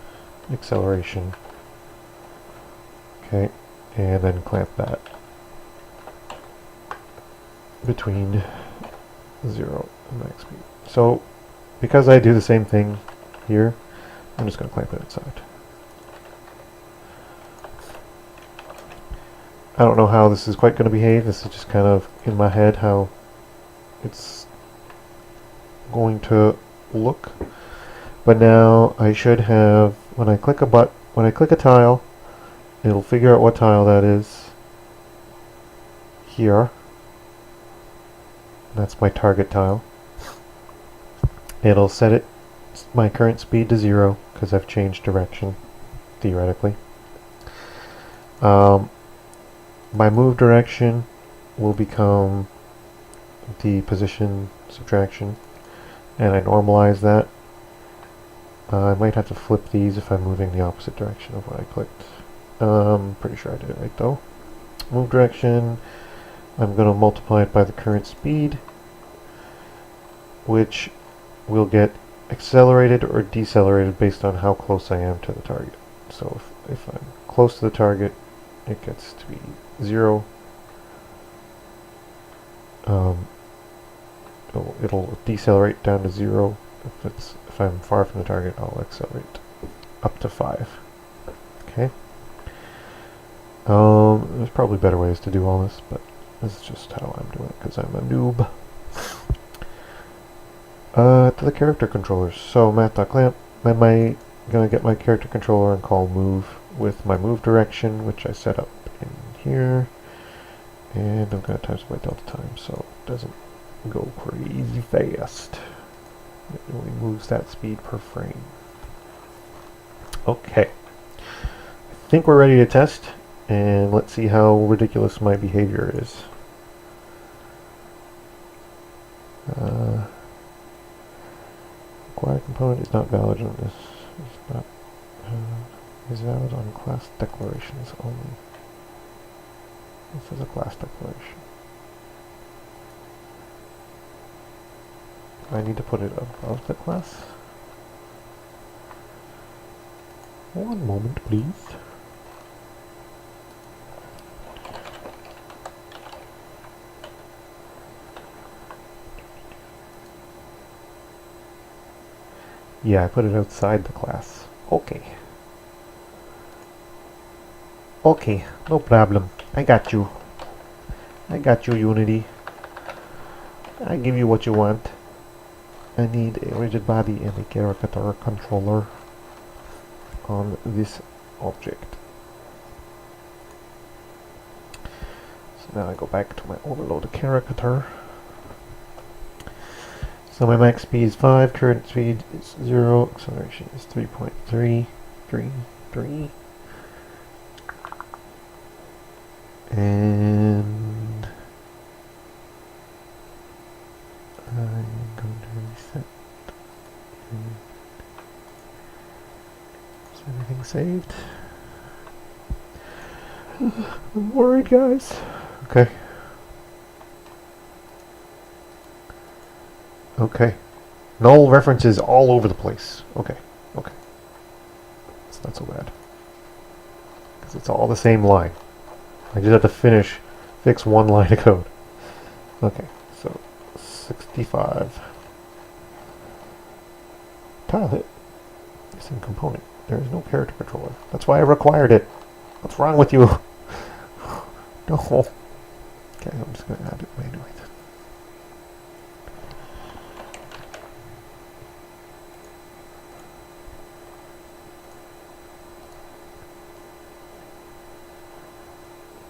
acceleration. Okay, and then clamp that between 0 and max speed. So because I do the same thing here, I'm just going to clamp it inside. I don't know how this is quite going to behave. This is just kind of in my head how it's going to look. But now I should have, when I click a tile, it'll figure out what tile that is here. That's my target tile. It'll set my current speed to 0 because I've changed direction, theoretically. My move direction will become the position subtraction, and I normalize that. I might have to flip these if I'm moving the opposite direction of what I clicked. Pretty sure I did it right though. Move direction, I'm going to multiply it by the current speed, which will get accelerated or decelerated based on how close I am to the target. So if I'm close to the target, it gets to be 0. It'll decelerate down to 0. If I'm far from the target, I'll accelerate up to 5. Okay. There's probably better ways to do all this, but this is just how I'm doing it because I'm a noob. To the character controllers. So math.clamp. Am I gonna get my character controller and call move with my move direction, which I set up in here, and I'm gonna times it by delta time so it doesn't go crazy fast. It only moves that speed per frame. Okay. I think we're ready to test, and let's see how ridiculous my behavior is. Required component is not valid on this. It's not is valid on class declarations only. This is a class declaration. I need to put it above the class. One moment, please. Yeah, I put it outside the class. Okay. Okay, no problem. I got you. I got you, Unity. I give you what you want. I need a rigid body and a character controller on this object. So now I go back to my overload character. So my max speed is 5, current speed is 0, acceleration is 3.333. And I'm going to reset. Is anything saved? I'm worried, guys. Okay. Okay. Null references all over the place. Okay. Okay. It's not so bad. Because it's all the same line. I just have to fix one line of code. Okay. So, 65. Tile hit. Missing component. There is no character controller. That's why I required it. What's wrong with you? No. Okay, I'm just going to add it manually then.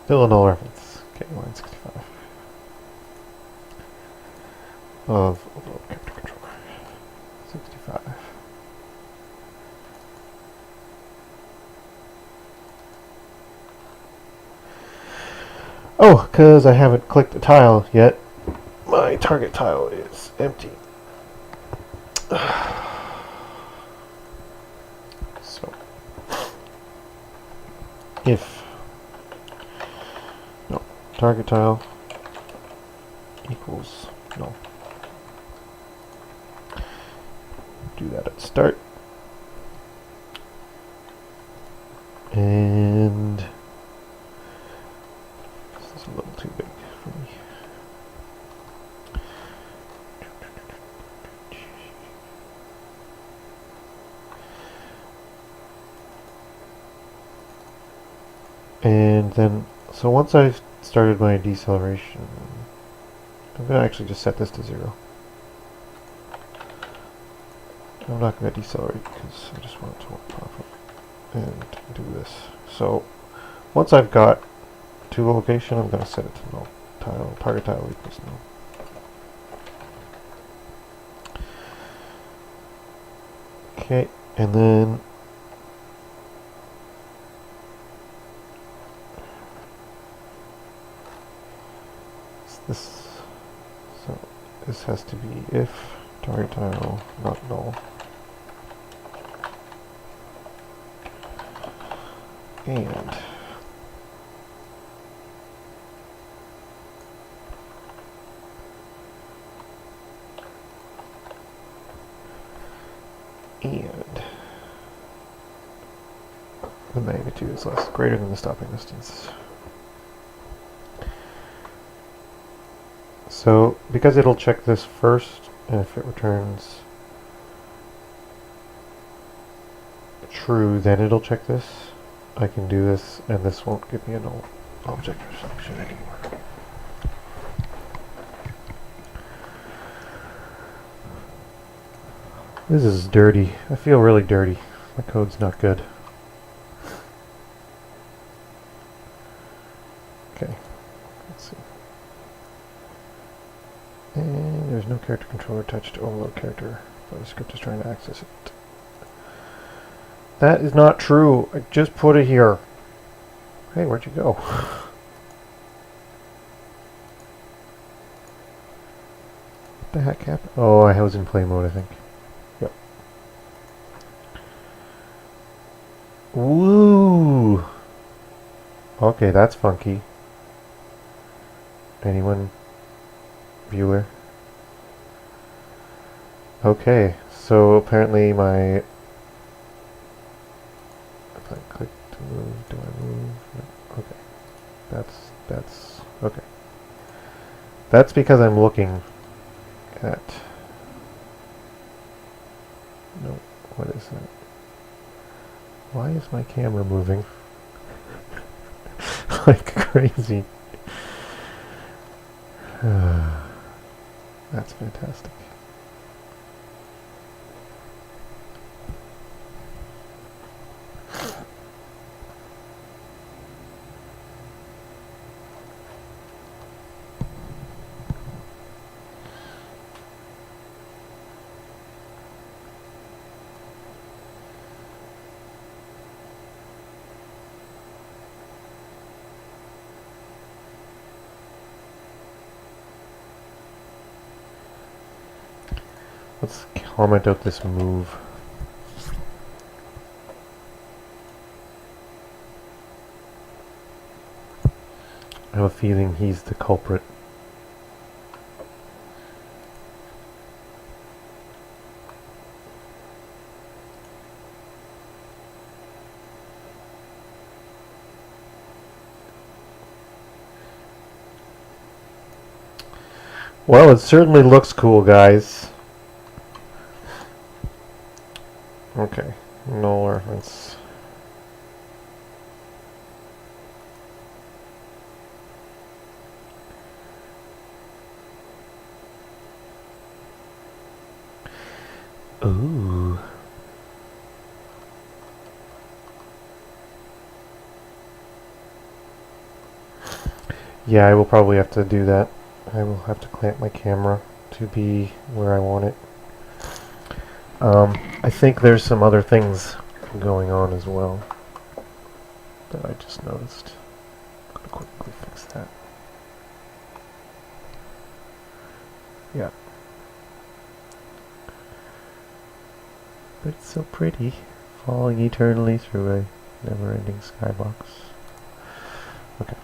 Still a null reference. Okay, line 65. Of overload character controller. 65. Oh, because I haven't clicked the tile yet, my target tile is empty. So if no target tile equals no. Do that at start. And this is a little too big for me. And then, so once I've started my deceleration, I'm going to actually just set this to 0. I'm not going to decelerate because I just want it to work properly. And do this. So once I've got to a location, I'm going to set it to null. Target tile equals null. Okay, and then this. So this has to be if target tile not null. And the magnitude is greater than the stopping distance. So because it'll check this first, and if it returns true, then it'll check this. I can do this, and this won't give me a null object selection anymore. This is dirty. I feel really dirty. My code's not good. Okay, let's see. And there's no character controller attached to overload character, but the script is trying to access it. That is not true. I just put it here. Hey, where'd you go? What the heck happened? Oh, I was in play mode, I think. Yep. Woo! Okay, that's funky. Anyone? Viewer? Okay, so apparently my... If I click to move, do I move? No. Okay. That's... Okay. That's because I'm looking at... No, what is that? Why is my camera moving? Like crazy. That's fantastic. Let's comment out this move. I have a feeling he's the culprit. Well, it certainly looks cool, guys. Okay, no reference. Ooh. Yeah, I will probably have to do that. I will have to clamp my camera to be where I want it. I think there's some other things going on as well that I just noticed. I'm gonna quickly fix that. Yeah. But it's so pretty, falling eternally through a never-ending skybox. Okay.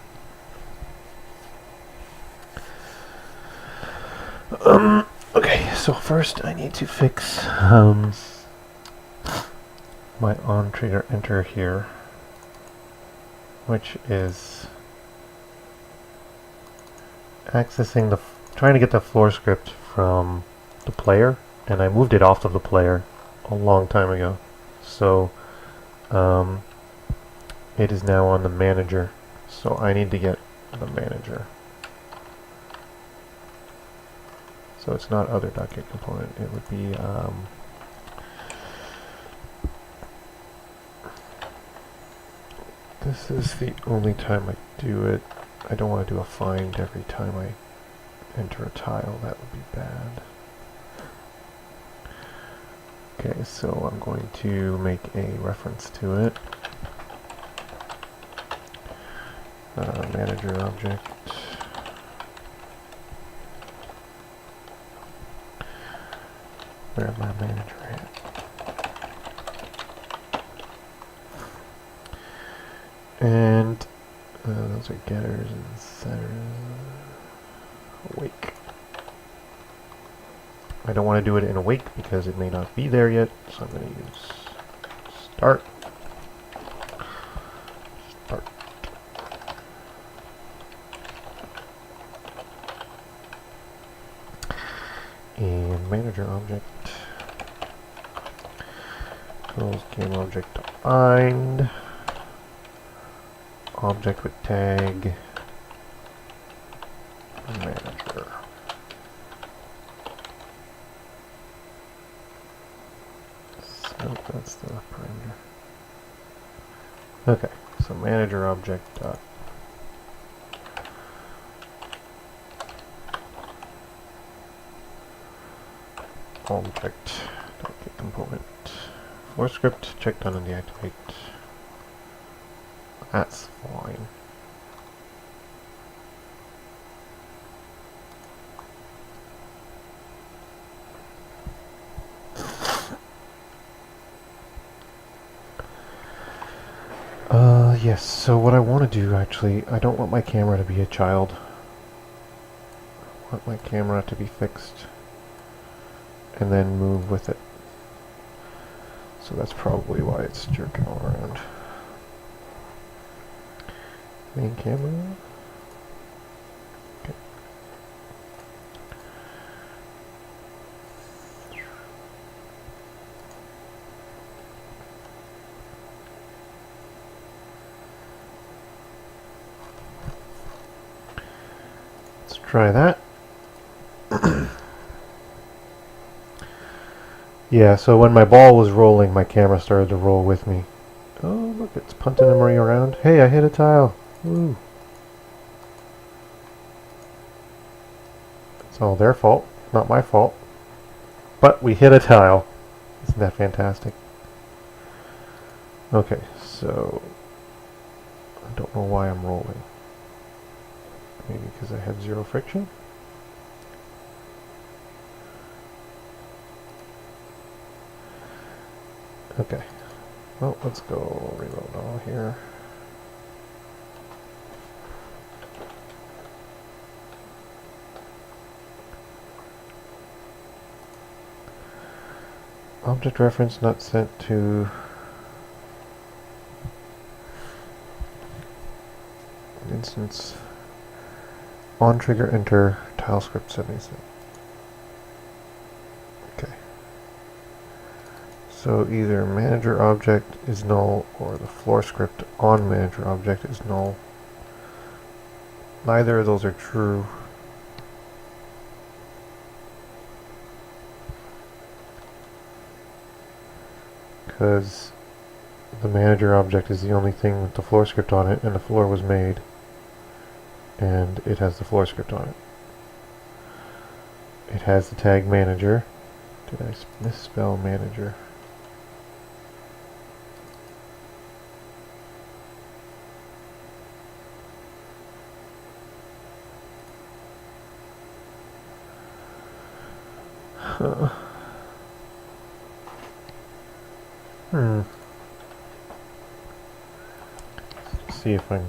Okay, so first I need to fix my on trigger enter here, which is accessing trying to get the floor script from the player, and I moved it off of the player a long time ago. So it is now on the manager. So I need to get the manager. So it's not other.get component. It would be this is the only time I do it. I don't want to do a find every time I enter a tile. That would be bad. Okay, so I'm going to make a reference to it. Manager object. Where's my manager at? And those are getters and setters. Awake. I don't want to do it in awake because it may not be there yet, so I'm going to use start. Start. And manager object. Close game object defined. Object with tag manager. So that's the parameter. Okay, so manager object dot object dot get component. For script checked on and deactivate. That's fine. Yes, so what I want to do actually, I don't want my camera to be a child. I want my camera to be fixed and then move with it. So that's probably why it's jerking all around. Main camera. Okay. Let's try that. Yeah, so when my ball was rolling, my camera started to roll with me. Oh, look, it's punting them around. Hey, I hit a tile. Woo. It's all their fault, not my fault. But we hit a tile. Isn't that fantastic? Okay, so I don't know why I'm rolling. Maybe because I had zero friction? Okay. Well, let's go reload all here. Object reference not sent to an instance on trigger enter tile script 77. Okay. So either manager object is null or the floor script on manager object is null. Neither of those are true. Because the manager object is the only thing with the floor script on it, and the floor was made, and it has the floor script on it. It has the tag manager. Did I misspell manager? Huh. See if I'm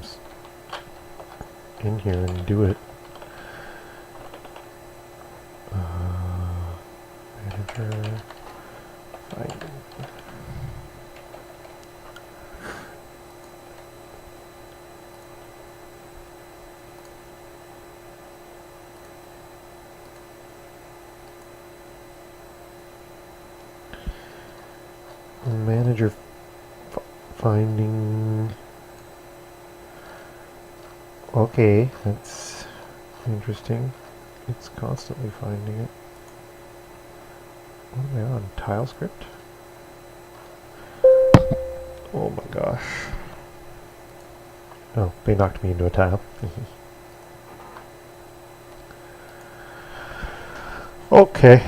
in here and do it. Manager finding. Manager finding. Okay, that's interesting. It's constantly finding it. What am I on? Tile script? Oh my gosh. Oh, they knocked me into a tile. Okay.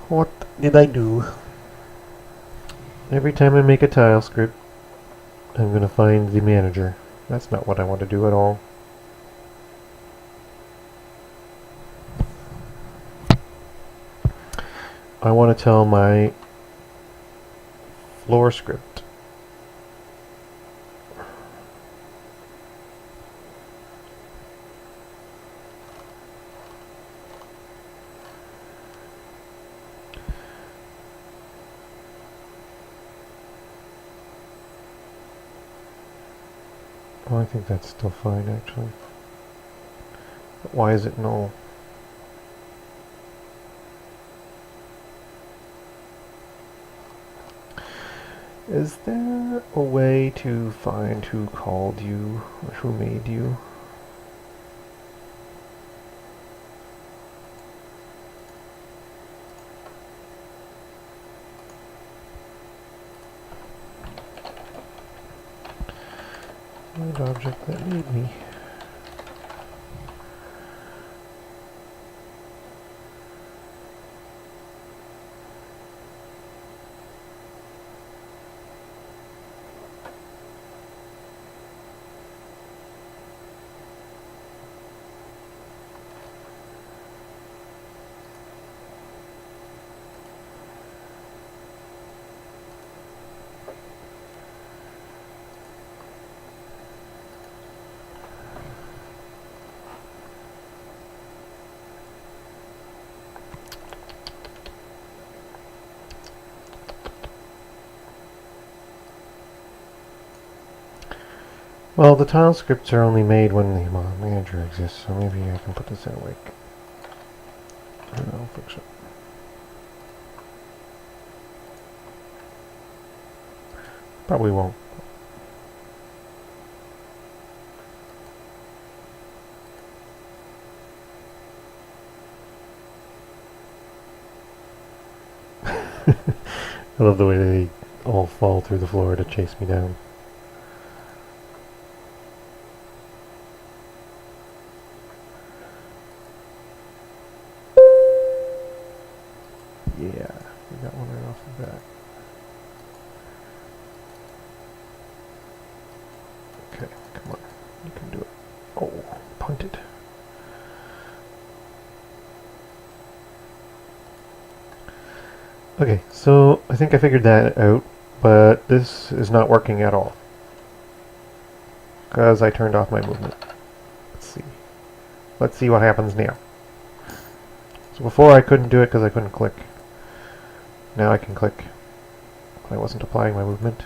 What did I do? Every time I make a tile script, I'm gonna find the manager. That's not what I want to do at all. I want to tell my floor script I think that's still fine actually. But why is it null? Is there a way to find who called you or who made you? Find object that made me. Well, the tile scripts are only made when the manager exists, so maybe I can put this in awake. And I'll fix it. Probably won't. I love the way they all fall through the floor to chase me down. Yeah, we got one right off the bat. Okay, come on. You can do it. Oh, punted. Okay, so I think I figured that out, but this is not working at all. Because I turned off my movement. Let's see. Let's see what happens now. So before I couldn't do it because I couldn't click. Now I can click. I wasn't applying my movement.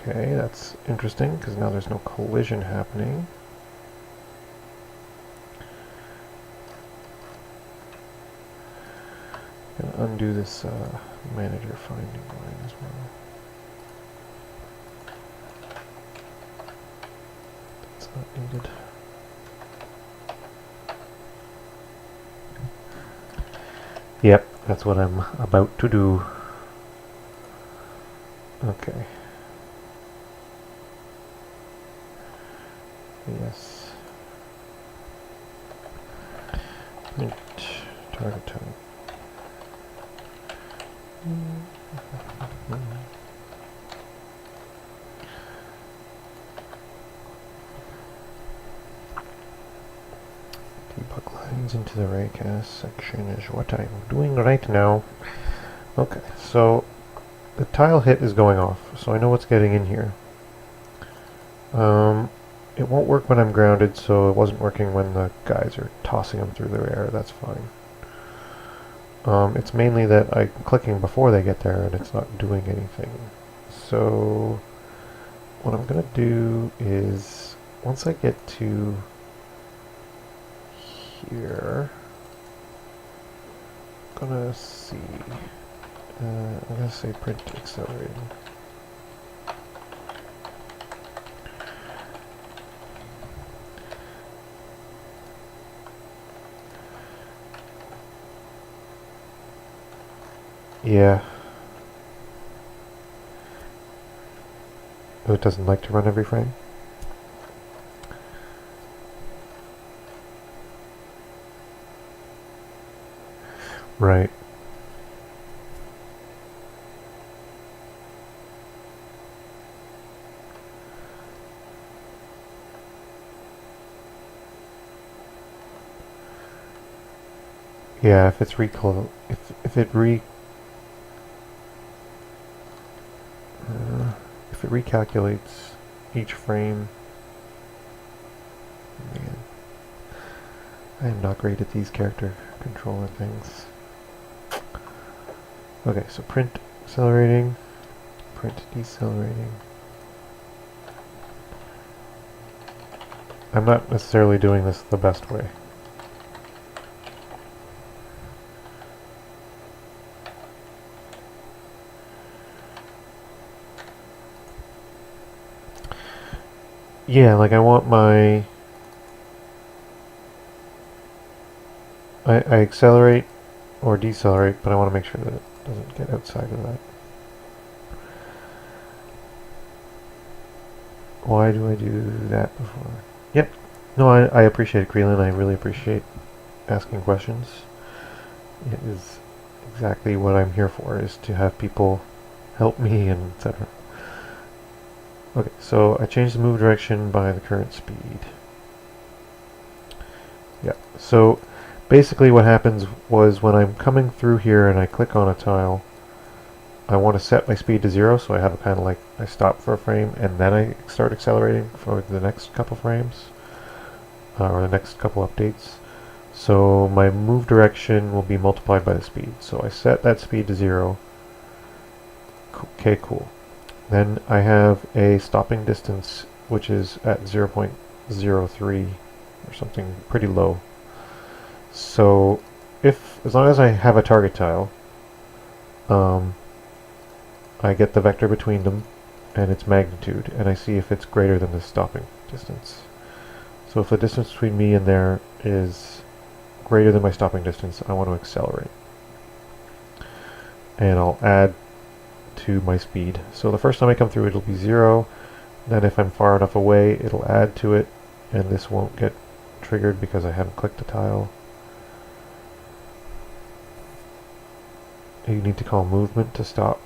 Okay, that's interesting because now there's no collision happening. Gonna undo this manager finding line as well. That's not needed. Yep, that's what I'm about to do. Okay. Yes. Mint target time. Debug lines into the raycast section is what I'm doing right now. Okay, so the tile hit is going off, so I know what's getting in here. It won't work when I'm grounded, so it wasn't working when the guys are tossing them through the air. That's fine. It's mainly that I'm clicking before they get there and it's not doing anything. So what I'm going to do is, once I get to here, I'm going to see, I'm going to say print accelerating. Yeah. Oh, it doesn't like to run every frame? Right. Yeah, if it's if it recalculates each frame. Man, I am not great at these character controller things. Okay, so print accelerating, print decelerating. I'm not necessarily doing this the best way. Yeah, like I want my... I accelerate or decelerate, but I want to make sure that it doesn't get outside of that. Why do I do that before? Yep. No, I appreciate it, Creelan. I really appreciate asking questions. It is exactly what I'm here for, is to have people help me and etc. Okay, so I changed the move direction by the current speed. Yeah, so basically what happens was when I'm coming through here and I click on a tile, I want to set my speed to 0, so I have a kind of like, I stop for a frame and then I start accelerating for the next couple frames, or the next couple updates. So my move direction will be multiplied by the speed. So I set that speed to 0. Okay, cool. Then I have a stopping distance which is at 0.03 or something pretty low. So as long as I have a target tile, I get the vector between them and its magnitude, and I see if it's greater than the stopping distance. So if the distance between me and there is greater than my stopping distance, I want to accelerate. And I'll add to my speed. So the first time I come through, it'll be 0. Then if I'm far enough away, it'll add to it, and this won't get triggered because I haven't clicked the tile. You need to call movement to stop.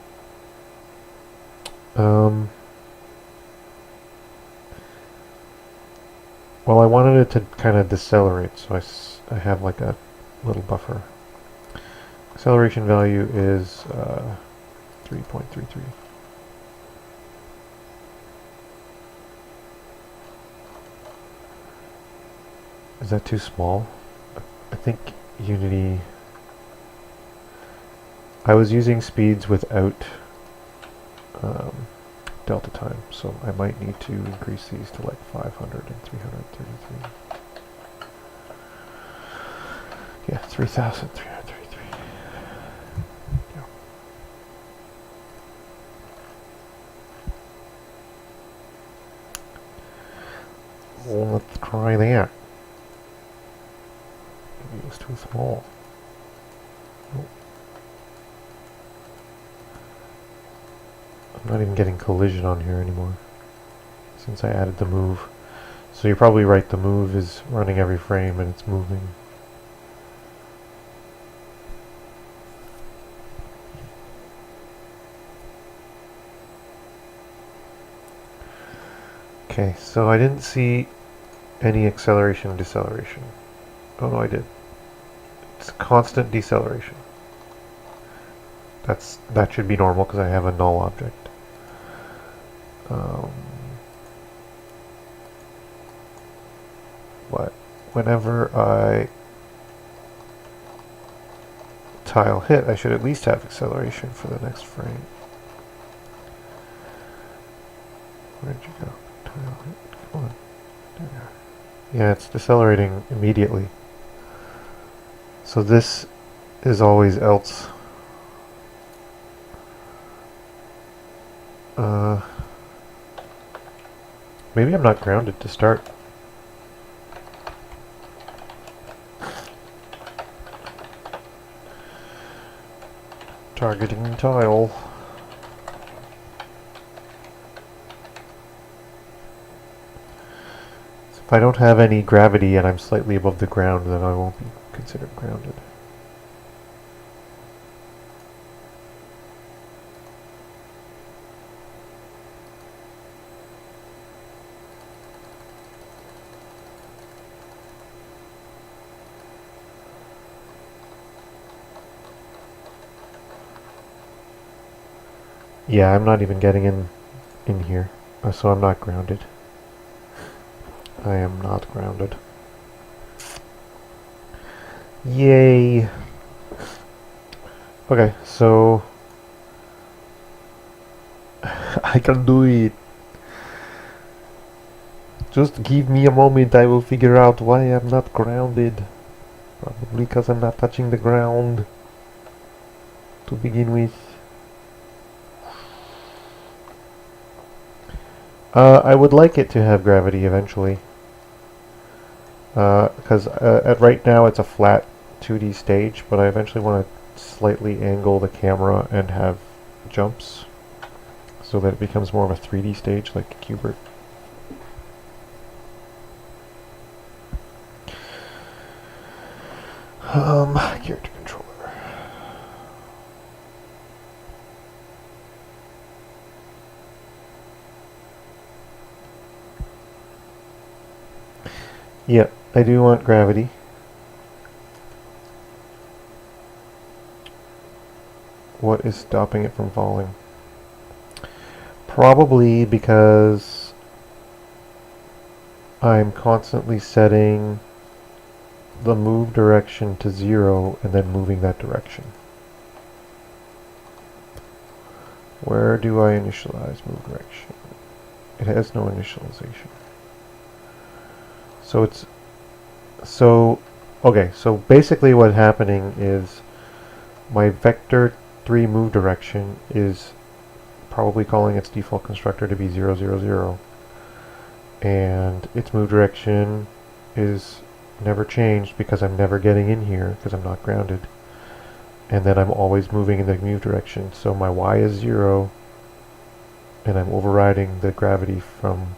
Well, I wanted it to kind of decelerate, so I have like a little buffer. Acceleration value is 3.33. Is that too small? I think Unity... I was using speeds without delta time, so I might need to increase these to like 500 and 333. Yeah, 3,333. Yeah. Well, let's try that. Maybe it was too small. Nope. I'm not even getting collision on here anymore since I added the move. So you're probably right, the move is running every frame and it's moving. Okay, so I didn't see any acceleration and deceleration. Oh no, I did. It's constant deceleration. that should be normal because I have a null object. But whenever I tile hit, I should at least have acceleration for the next frame. Where'd you go? Tile hit. Come on. There you are. Yeah, it's decelerating immediately. So this is always else. Maybe I'm not grounded to start. Targeting tile. So if I don't have any gravity and I'm slightly above the ground, then I won't be considered grounded. Yeah, I'm not even getting in here, so I'm not grounded. I am not grounded. Yay! Okay, so I can do it. Just give me a moment, I will figure out why I'm not grounded. Probably because I'm not touching the ground to begin with. I would like it to have gravity eventually. Because at right now it's a flat 2D stage, but I eventually want to slightly angle the camera and have jumps so that it becomes more of a 3D stage like Q-bert. Character controller. Yeah, I do want gravity. What is stopping it from falling? Probably because I'm constantly setting the move direction to 0 and then moving that direction. Where do I initialize move direction? It has no initialization. Okay, so basically what's happening is my vector 3 move direction is probably calling its default constructor to be 0, 0, 0. And its move direction is never changed because I'm never getting in here because I'm not grounded. And then I'm always moving in the move direction. So my y is 0 and I'm overriding the gravity from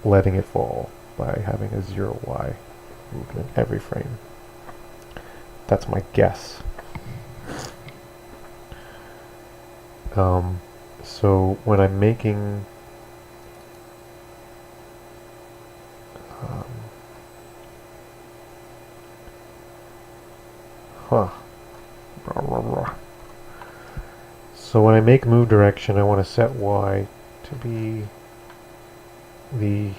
letting it fall by having a 0y movement every frame. That's my guess. So when I'm making So when I make move direction, I want to set y to be the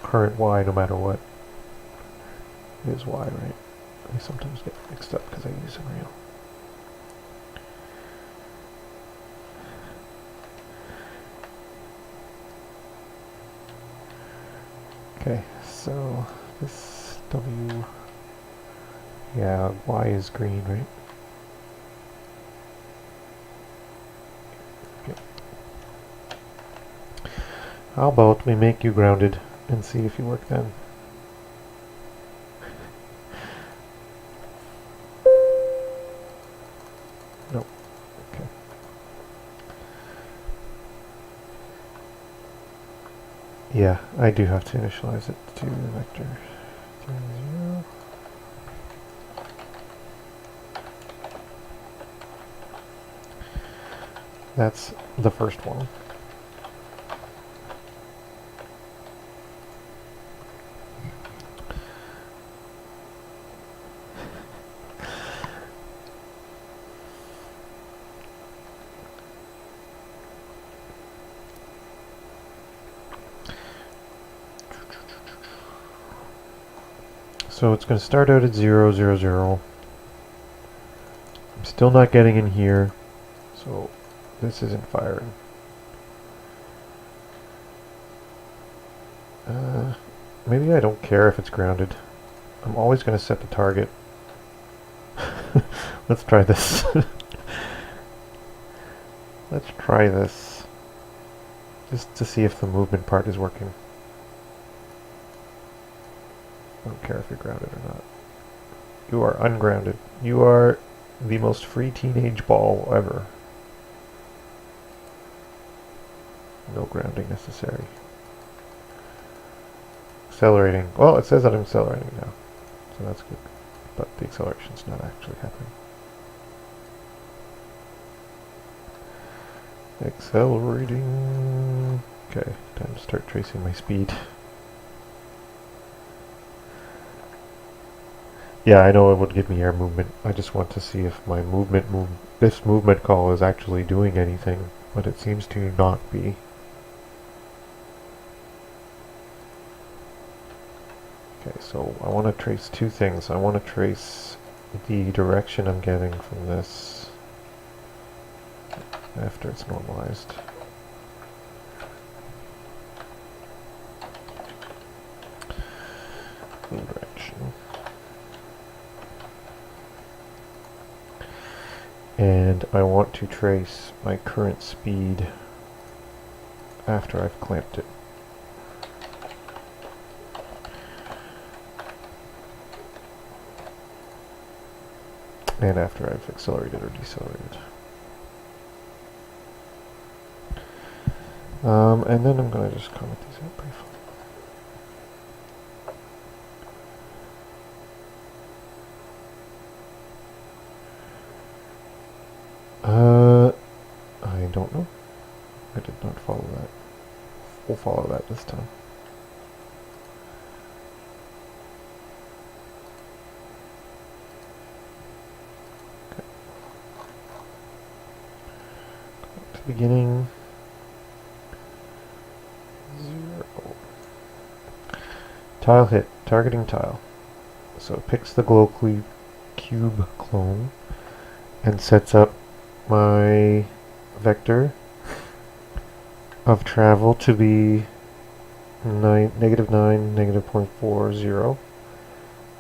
current y no matter what. It is y, right? I sometimes get mixed up because I use Unreal. Okay, so this w, yeah, y is green, right? Okay. How about we make you grounded and see if you work then? Nope. Okay. Yeah, I do have to initialize it to vector 3, 0. That's the first one. So it's going to start out at 0, 0, 0. I'm still not getting in here, so this isn't firing. Maybe I don't care if it's grounded. I'm always going to set the target. Let's try this. Let's try this. Just to see if the movement part is working. I don't care if you're grounded or not. You are ungrounded. You are the most free teenage ball ever. No grounding necessary. Accelerating. Well, it says that I'm accelerating now, so that's good. But the acceleration's not actually happening. Accelerating. Okay, time to start tracing my speed. Yeah, I know it would give me air movement. I just want to see if my this movement call is actually doing anything, but it seems to not be. Okay, so I want to trace two things. I want to trace the direction I'm getting from this after it's normalized. The direction. And I want to trace my current speed after I've clamped it. And after I've accelerated or decelerated. And then I'm going to just comment these out briefly. I don't know. I did not follow that. We'll follow that this time. Okay. Back to beginning. 0. Tile hit. Targeting tile. So it picks the glow cube clone and sets up my vector of travel to be -9, -0.40.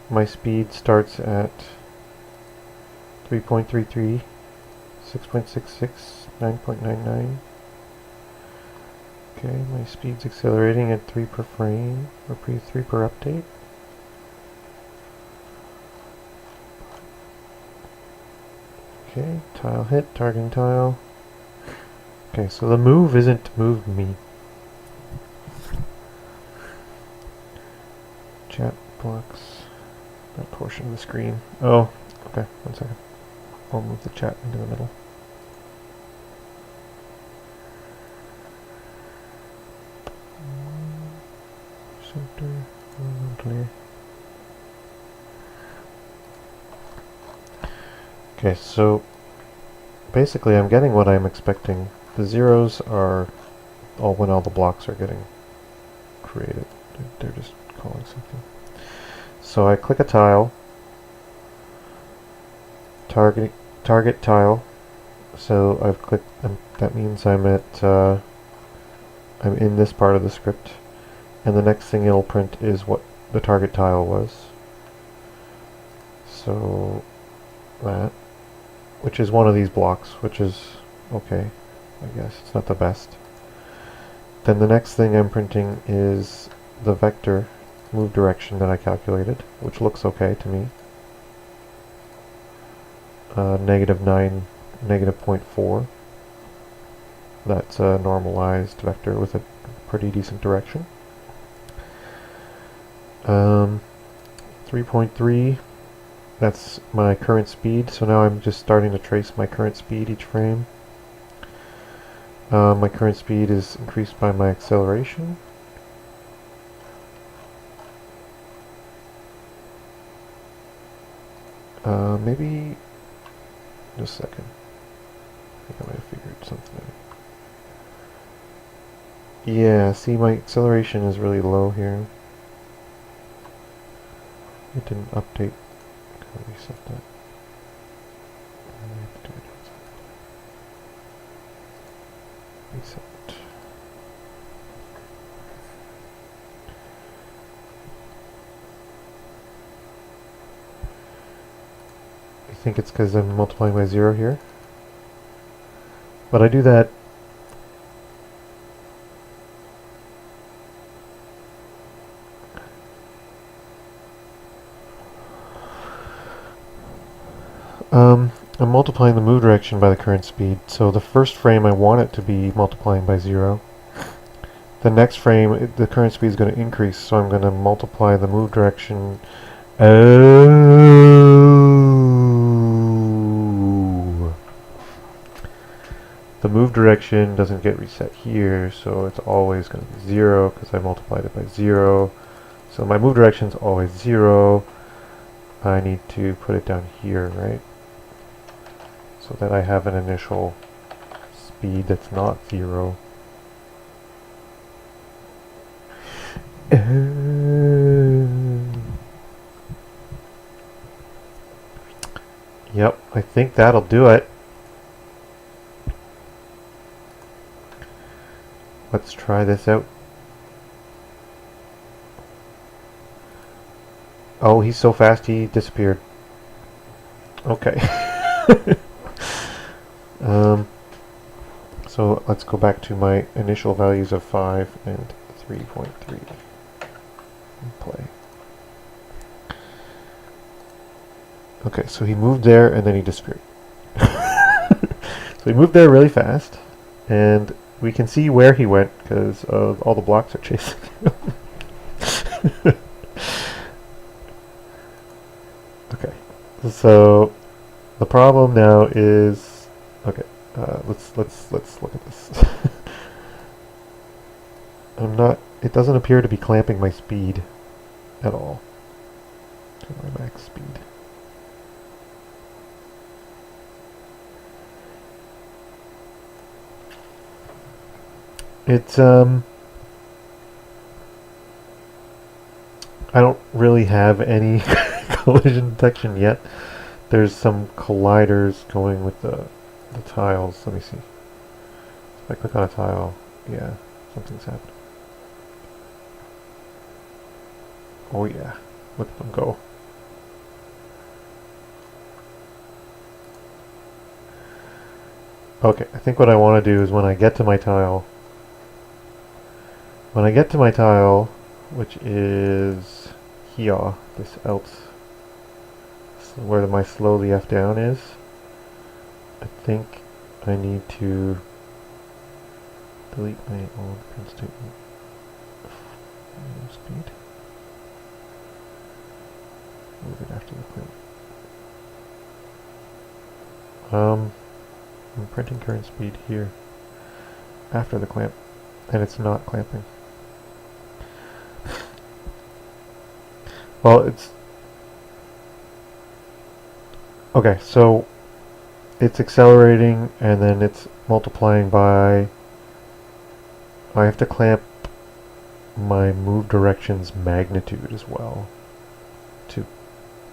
My speed starts at 3.33, 6.66, 9.99. Okay, my speed's accelerating at 3 per frame, or 3 per update. Okay, tile hit, targeting tile. Okay, so the move isn't move me. Chat blocks that portion of the screen. Oh, okay, 1 second. I'll move the chat into the middle. Center, clear. Okay, so basically I'm getting what I'm expecting. The zeros are all when all the blocks are getting created. They're just calling something. So I click a tile, target tile. So I've clicked, that means I'm at, I'm in this part of the script. And the next thing it'll print is what the target tile was. So that, which is one of these blocks, which is okay, I guess. It's not the best. Then the next thing I'm printing is the vector move direction that I calculated, which looks okay to me. -9, -0.4. That's a normalized vector with a pretty decent direction. 3.3, that's my current speed, so now I'm just starting to trace my current speed each frame. My current speed is increased by my acceleration. Maybe, just a second. I think I might have figured something out. Yeah, see, my acceleration is really low here. It didn't update. Gotta reset that. I have to do it outside. Reset. I think it's because I'm multiplying by 0 here. But I do that I'm multiplying the move direction by the current speed. So the first frame I want it to be multiplying by 0. The next frame, the current speed is going to increase, so I'm going to multiply the move direction. Oh! The move direction doesn't get reset here, so it's always going to be 0 because I multiplied it by 0. So my move direction is always 0. I need to put it down here, right? So that I have an initial speed that's not 0. Yep, I think that'll do it. Let's try this out. Oh, he's so fast he disappeared. Okay. So let's go back to my initial values of 5 and 3.3 and play. Okay, so he moved there and then he disappeared. So he moved there really fast, and we can see where he went because all the blocks are chasing him. Okay, so the problem now is okay. Let's look at this. I'm not. It doesn't appear to be clamping my speed at all to my max speed. It's I don't really have any collision detection yet. There's some colliders going with the tiles. Let me see. If I click on a tile, yeah, something's happening. Oh yeah, look at them go. Okay, I think what I want to do is when I get to my tile, which is here, this else, where my slowly F down is, I think I need to delete my old print statement. Speed. Move it after the clamp. I'm printing current speed here after the clamp, and it's not clamping. Well, it's okay, so it's accelerating and then it's multiplying by, I have to clamp my move direction's magnitude as well.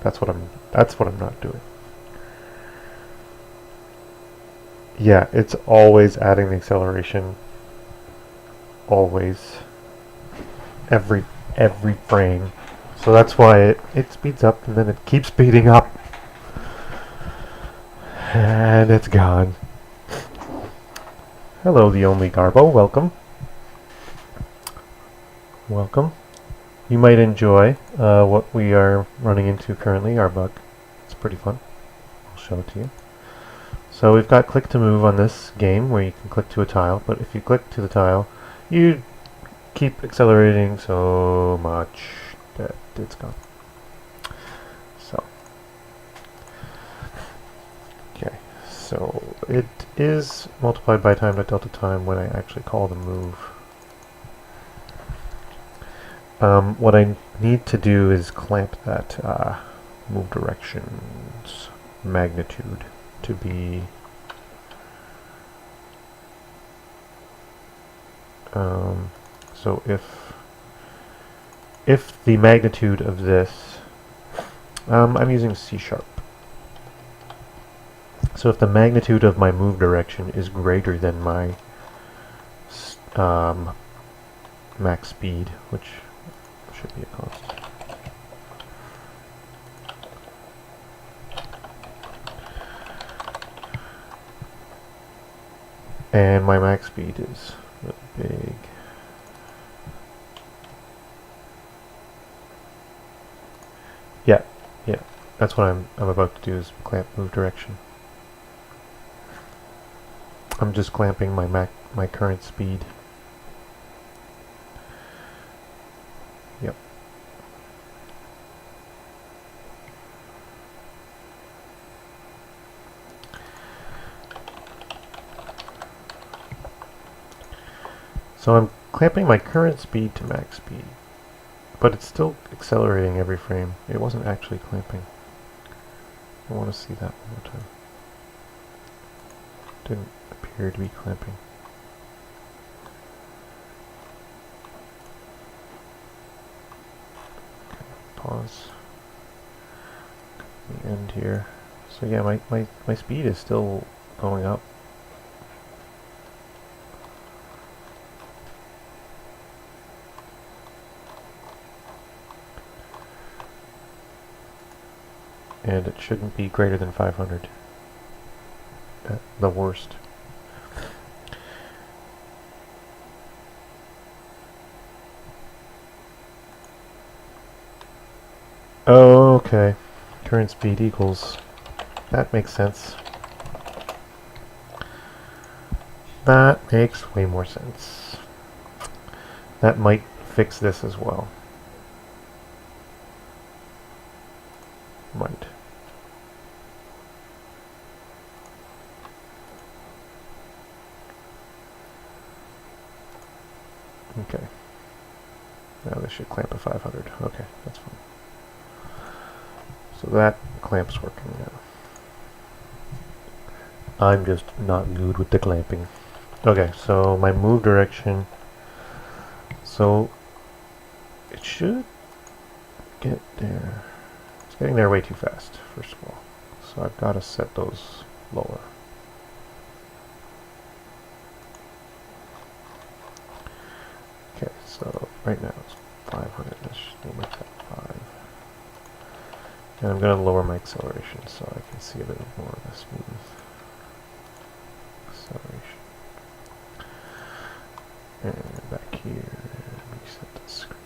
That's what I'm not doing. Yeah, it's always adding the acceleration. Always. Every frame. So that's why it speeds up and then it keeps speeding up. And it's gone. Hello, the only Garbo. Welcome. Welcome. You might enjoy what we are running into currently, our bug. It's pretty fun. I'll show it to you. So we've got click to move on this game where you can click to a tile, but if you click to the tile, you keep accelerating so much that it's gone. So, okay, so it is multiplied by time.delta time when I actually call the move. What I need to do is clamp that move direction's magnitude to be so if the magnitude of this I'm using C#. So if the magnitude of my move direction is greater than my max speed, which should be a constant. And my max speed is really big. Yeah, that's what I'm about to do, is clamp move direction. I'm just clamping my current speed. Yep. So I'm clamping my current speed to max speed, but it's still accelerating every frame. It wasn't actually clamping. I want to see that one more time. Didn't appear to be clamping. Okay, pause. The end here. So yeah, my speed is still going up. And it shouldn't be greater than 500 at the worst. Okay, current speed equals, that makes sense. That makes way more sense. That might fix this as well. Might. Okay. Now this should clamp at 500. Okay, that's fine. So that clamp's working now. I'm just not good with the clamping. Okay, so my move direction. So it should get there. It's getting there way too fast, first of all. So I've got to set those lower. Okay, so right now it's 500. Let's make that 5. And I'm going to lower my acceleration so I can see a bit more of a smooth acceleration. And back here, reset the script.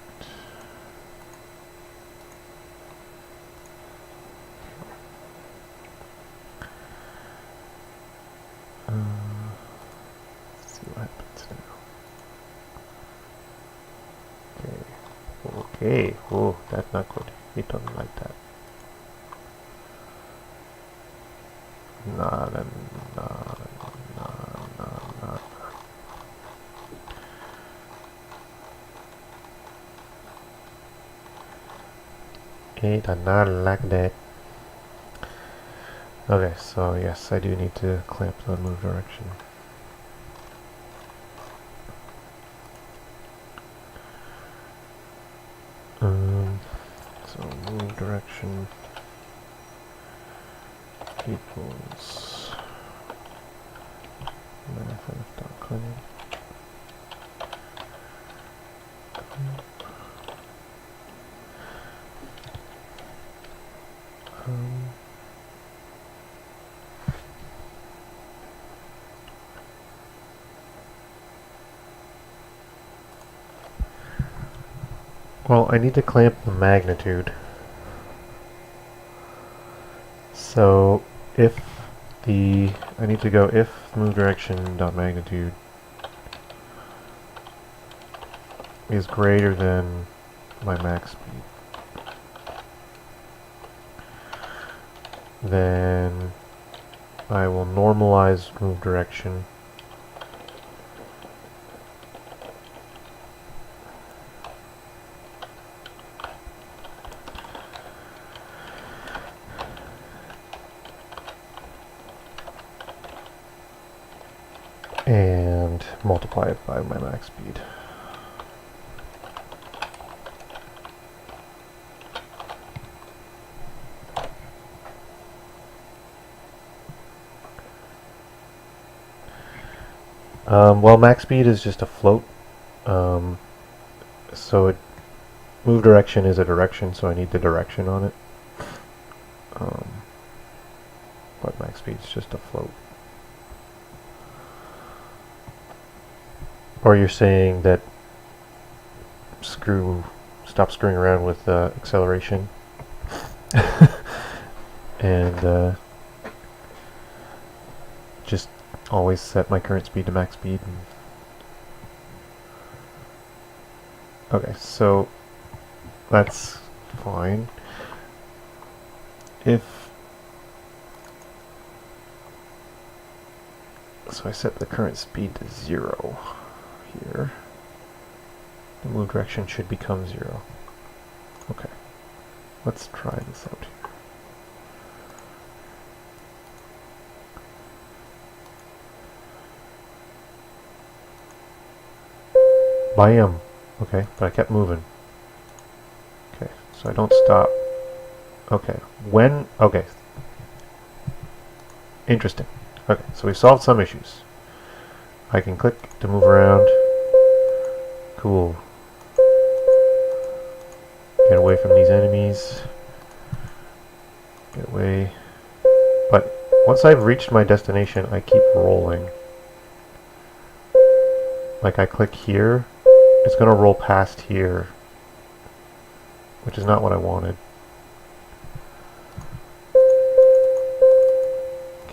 Let's see what happens now. Okay. Oh, that's not good. We don't like that. Nah. Okay, not like that. Okay, so yes, I do need to clamp the move direction. So move direction equals math.clamp. Well, I need to clamp the magnitude. So if I need to go if move direction dot magnitude is greater than my max speed, then I will normalize move direction and multiply it by my max speed. Well, max speed is just a float. So move direction is a direction, so I need the direction on it. But max speed is just a float. Or you're saying that stop screwing around with acceleration and just always set my current speed to max speed. Okay, so that's fine. So I set the current speed to 0 here. The move direction should become 0. Okay, let's try this out here. Bam! Okay, but I kept moving. Okay, so I don't stop. Okay, okay. Interesting. Okay, so we solved some issues. I can click to move around. Cool. Get away from these enemies. Get away. But once I've reached my destination, I keep rolling. Like I click here, it's going to roll past here, which is not what I wanted.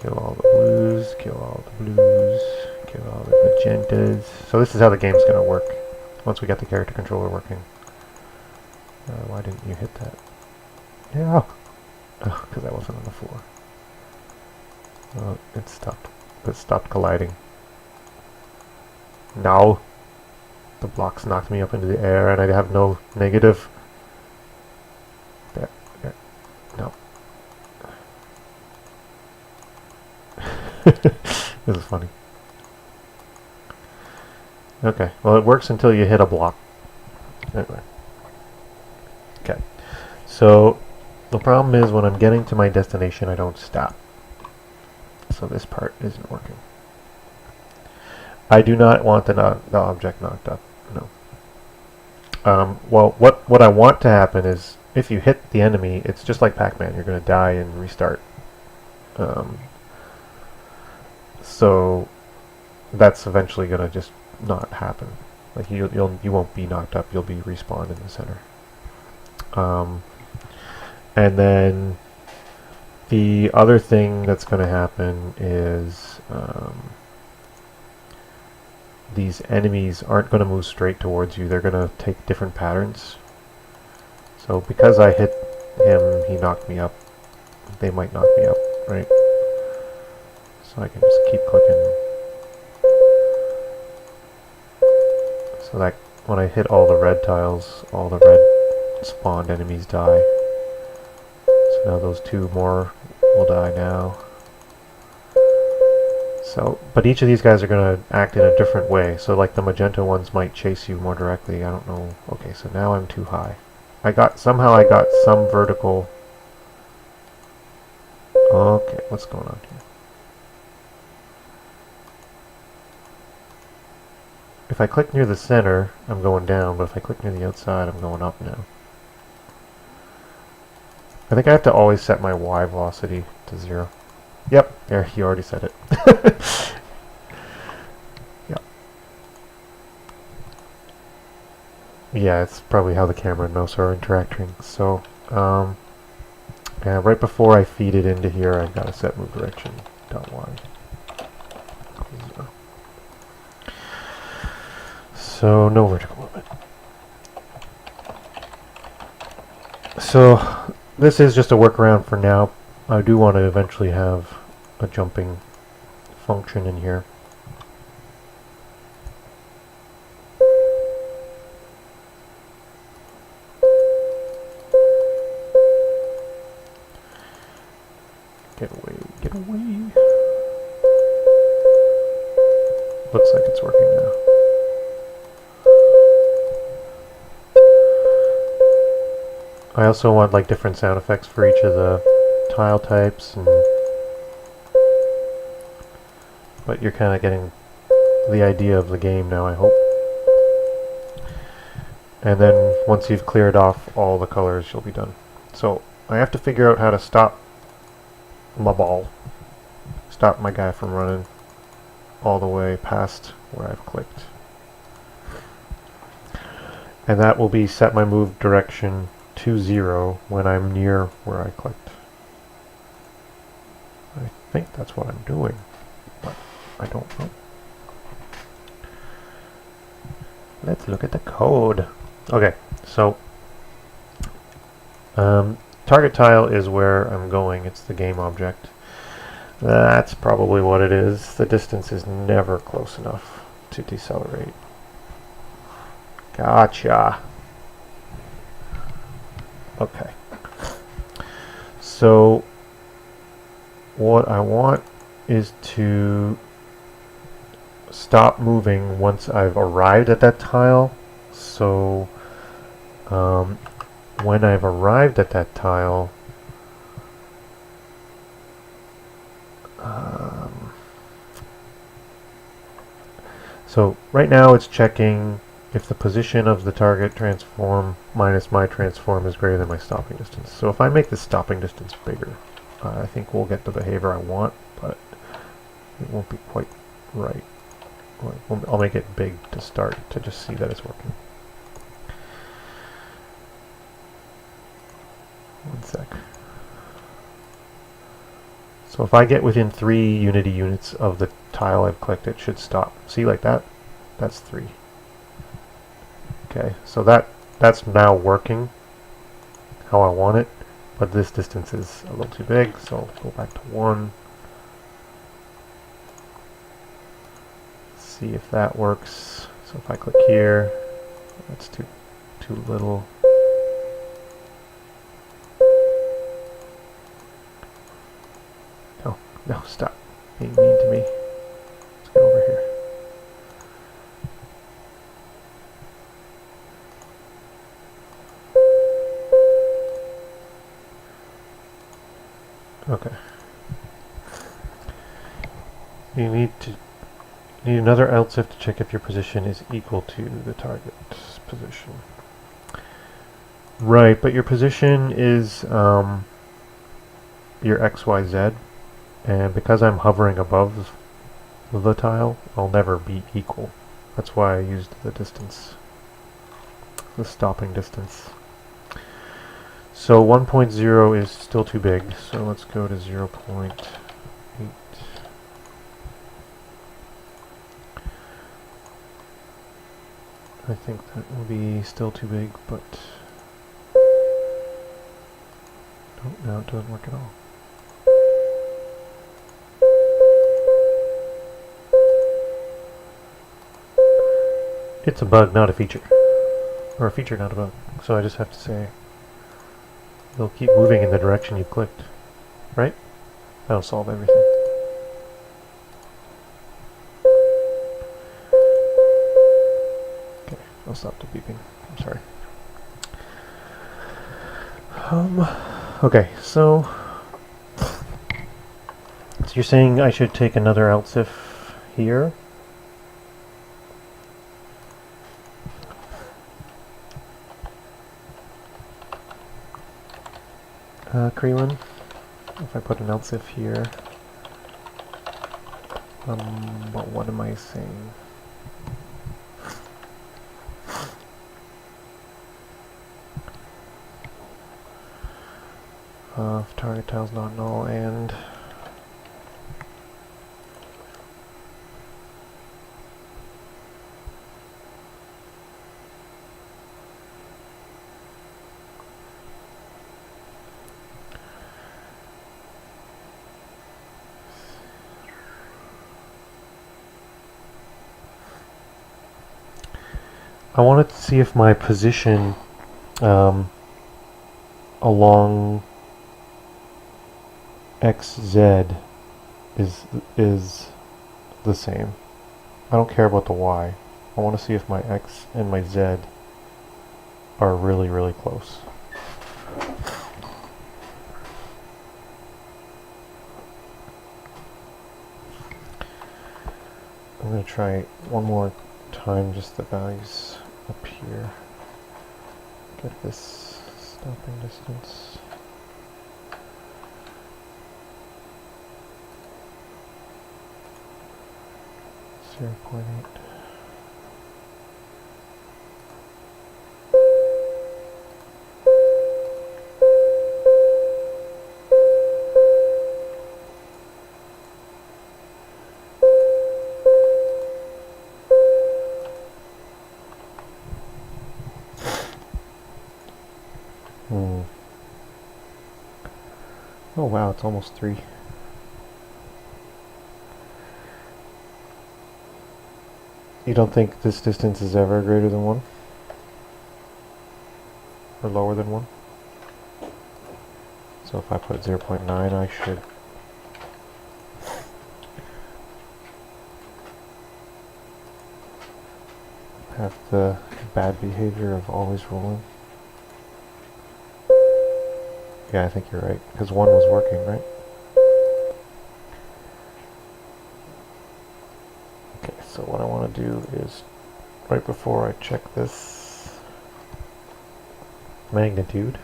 Kill all the blues, kill all the blues, kill all the magentas. So this is how the game's going to work once we get the character controller working. Why didn't you hit that? Yeah. Oh, because I wasn't on the floor. Oh, it stopped colliding. No. The blocks knocked me up into the air and I have no negative. There. No. This is funny. Okay, well it works until you hit a block. Anyway. Okay. So the problem is when I'm getting to my destination I don't stop. So this part isn't working. I do not want the object knocked up. No. Well, what I want to happen is if you hit the enemy, it's just like Pacman. You're going to die and restart. So that's eventually going to just not happen. Like you won't be knocked up. You'll be respawned in the center. And then the other thing that's going to happen is these enemies aren't going to move straight towards you. They're going to take different patterns. So because I hit him, he knocked me up. They might knock me up, right? So I can just keep clicking. So that when I hit all the red tiles, all the red spawned enemies die. So now those two more will die now. So, but each of these guys are going to act in a different way. So like the magenta ones might chase you more directly. I don't know. Okay, so now I'm too high. Somehow I got some vertical. Okay, what's going on here? If I click near the center, I'm going down, but if I click near the outside, I'm going up now. I think I have to always set my Y velocity to 0. Yep, there, you already said it. Yep. Yeah, it's probably how the camera and mouse are interacting. So, right before I feed it into here, I've got to set move direction .y. 0. So, no vertical movement. So, this is just a workaround for now. I do want to eventually have a jumping function in here. Get away, get away. Looks like it's working now. I also want like different sound effects for each of the tile types, but you're kind of getting the idea of the game now, I hope. And then once you've cleared off all the colors, you'll be done. So I have to figure out how to stop my ball. Stop my guy from running all the way past where I've clicked. And that will be set my move direction to 0 when I'm near where I clicked. I think that's what I'm doing, but I don't know. Let's look at the code. Okay, so target tile is where I'm going. It's the game object. That's probably what it is. The distance is never close enough to decelerate. Gotcha. Okay. So what I want is to stop moving once I've arrived at that tile. So when I've arrived at that tile, so right now it's checking if the position of the target transform minus my transform is greater than my stopping distance. So if I make the stopping distance bigger, I think we'll get the behavior I want, but it won't be quite right. I'll make it big to start to just see that it's working. One sec. So if I get within 3 Unity units of the tile I've clicked, it should stop. See, like that? That's 3. Okay, so that's now working how I want it, but this distance is a little too big, so I'll go back to 1. See if that works. So if I click here, that's too little. No, stop being mean to me. Let's get over here. Okay. You need another else if to check if your position is equal to the target's position. Right, but your position is your XYZ. And because I'm hovering above the tile, I'll never be equal. That's why I used the distance, the stopping distance. So 1.0 is still too big, so let's go to 0.8. I think that will be still too big, but no, it doesn't work at all. It's a bug, not a feature. Or a feature, not a bug. So I just have to say, you'll keep moving in the direction you clicked. Right? That'll solve everything. Okay, I'll stop the beeping. I'm sorry. Okay, so you're saying I should take another else if here? Krillin, if I put an else if here, but what am I saying? If target tile's not null and I wanted to see if my position along XZ is the same. I don't care about the Y. I want to see if my X and my Z are really, really close. going to try one more time, just the values up here. Get this stopping distance. Zero 0.8. Oh wow, it's almost 3. You don't think this distance is ever greater than 1? Or lower than 1? So if I put 0.9, I should have the bad behavior of always rolling. Yeah, I think you're right, because 1 was working, right? Okay, so what I want to do is, right before I check this magnitude,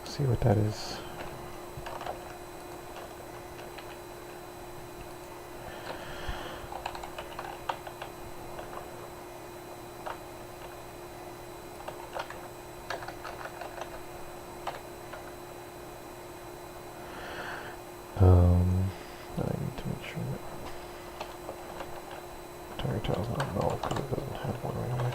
see what that is. I need to make sure that tire tile's not null because it doesn't have one right away.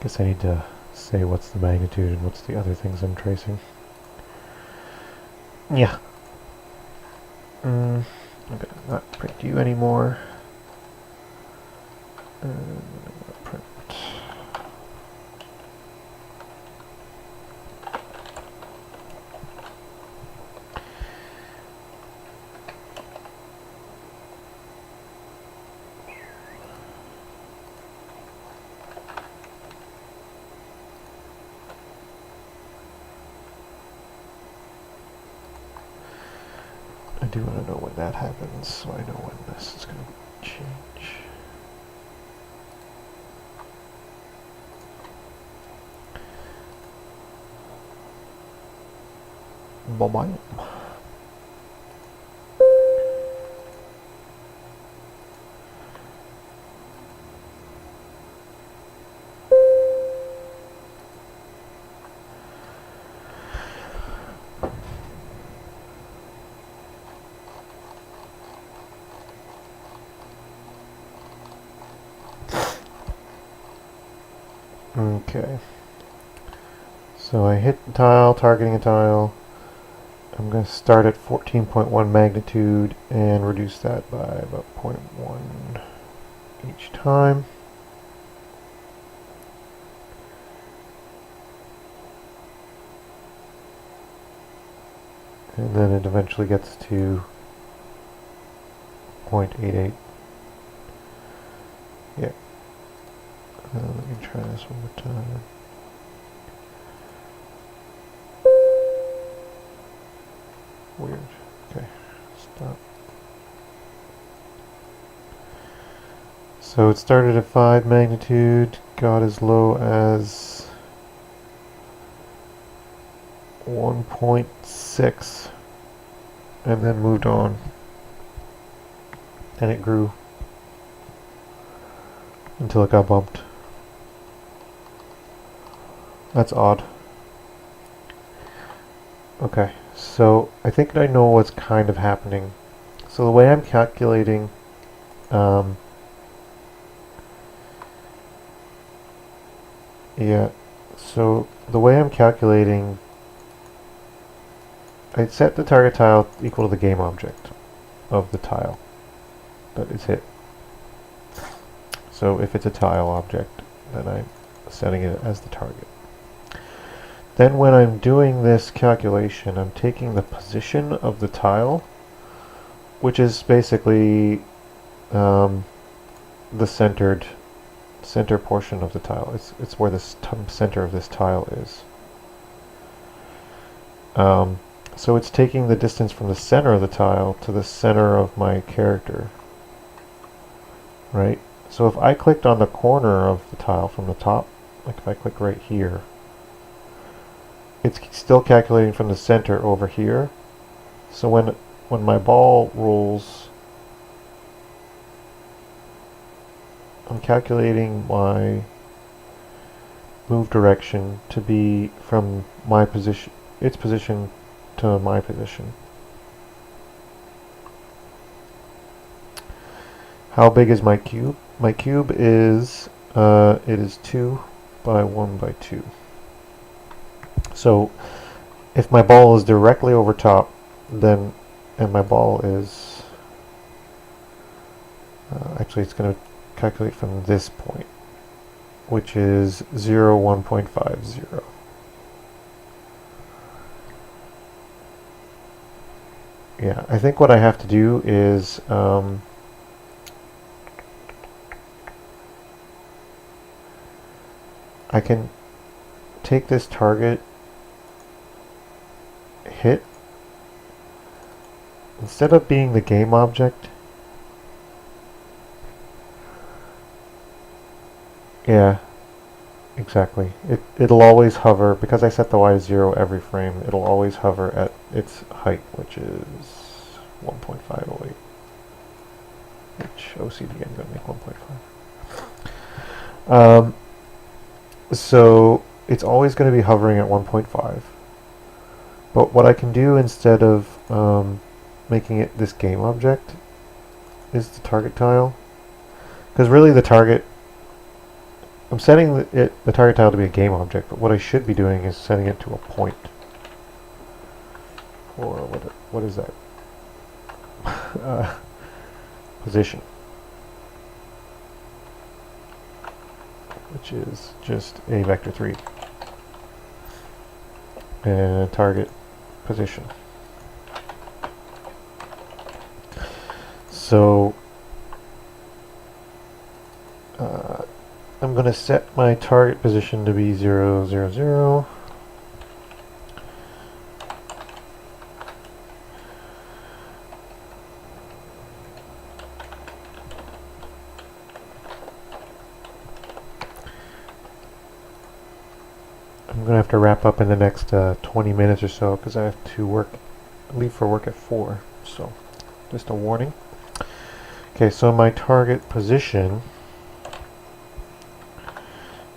Guess I need to say what's the magnitude and what's the other things I'm tracing. Yeah. Okay, not print you anymore. Print. I do want to know when that happens, so I know when this is going to change. Bye-bye. Okay. So I hit the tile, targeting a tile. I'm going to start at 14.1 magnitude and reduce that by about 0.1 each time. And then it eventually gets to 0.88. Yeah. Let me try this one more time. Weird. Okay, stop. So it started at 5 magnitude, got as low as 1.6, and then moved on. And it grew until it got bumped. That's odd. Okay, so I think I know what's kind of happening. So the way I'm calculating Yeah, so the way I'm calculating, I set the target tile equal to the game object of the tile that is hit. So if it's a tile object, then I'm setting it as the target. Then when I'm doing this calculation, I'm taking the position of the tile, which is basically the center portion of the tile. It's where the center of this tile is. So it's taking the distance from the center of the tile to the center of my character, right? So if I clicked on the corner of the tile from the top, like if I click right here, it's still calculating from the center over here. So when my ball rolls, I'm calculating my move direction to be from my position, its position to my position. How big is my cube? My cube is it is 2 by 1 by 2. So if my ball is directly over top, then and my ball is actually it's going to calculate from this point, which is 0, 1.50. Yeah, I think what I have to do is I can take this target hit, instead of being the game object, yeah, exactly. It'll always hover, because I set the Y to 0 every frame, it'll always hover at its height, which is 1.508. Which OCD I'm going to make 1.5. So it's always going to be hovering at 1.5. But what I can do instead of making it this game object is the target tile. Because really the target, I'm setting the target tile to be a game object, but what I should be doing is setting it to a point. Or what is that? Position. Which is just a vector 3. And target position. So I'm going to set my target position to be 0, 0, 0. I'm going to have to wrap up in the next 20 minutes or so because I have to leave for work at 4. So just a warning. Okay, so my target position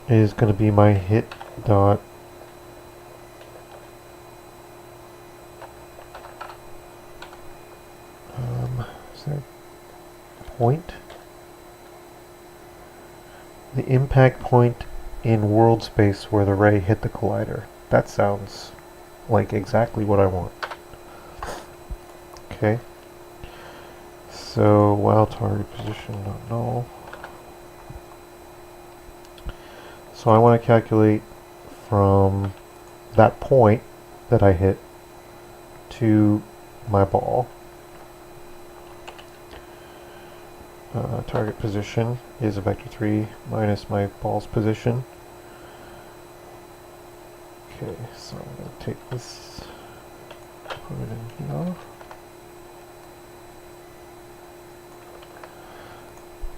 is going to be my hit dot is there point? The impact point in world space where the ray hit the collider. That sounds like exactly what I want. Okay. So while target position not null. So I want to calculate from that point that I hit to my ball. Target position is a vector 3 minus my ball's position. Okay, so I'm going to take this, put it in here.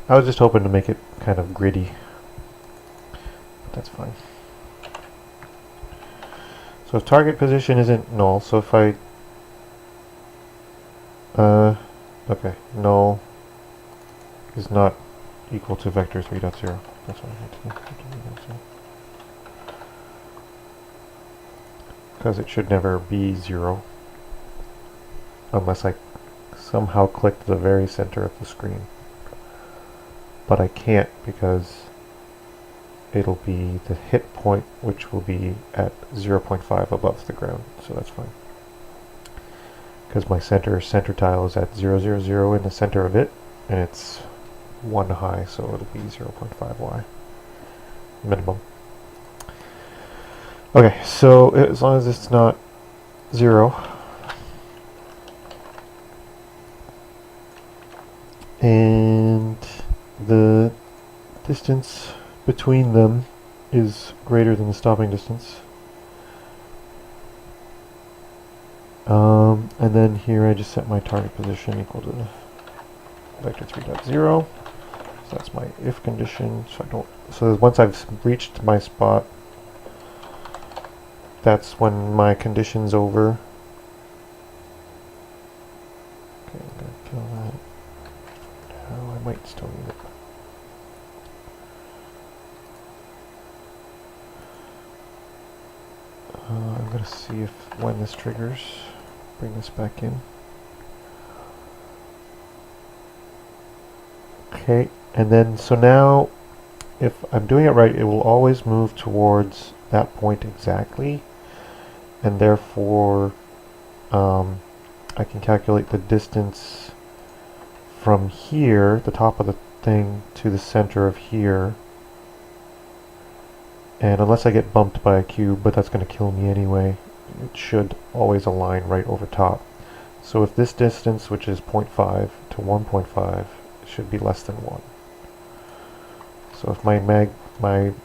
I was just hoping to make it kind of gritty, but that's fine. So if target position isn't null, so if I, okay, null is not equal to vector 3.0. That's what I need to do. Because it should never be 0 unless I somehow click to the very center of the screen. But I can't because it'll be the hit point, which will be at 0.5 above the ground, so that's fine. Because my center tile is at 0, 0, 0 in the center of it, and it's 1 high, so it'll be 0.5 y minimum. Okay, so as long as it's not 0, and the distance between them is greater than the stopping distance. And then here I just set my target position equal to vector 3.0. So that's my if condition. So once I've reached my spot, that's when my condition's over. Okay, I'm gonna kill that. Now I might still need it. I'm going to see if when this triggers, bring this back in. Okay, and then so now if I'm doing it right, it will always move towards that point exactly, and therefore I can calculate the distance from here, the top of the thing, to the center of here. And unless I get bumped by a cube, but that's going to kill me anyway, it should always align right over top. So if this distance, which is 0.5 to 1.5, should be less than 1. So if my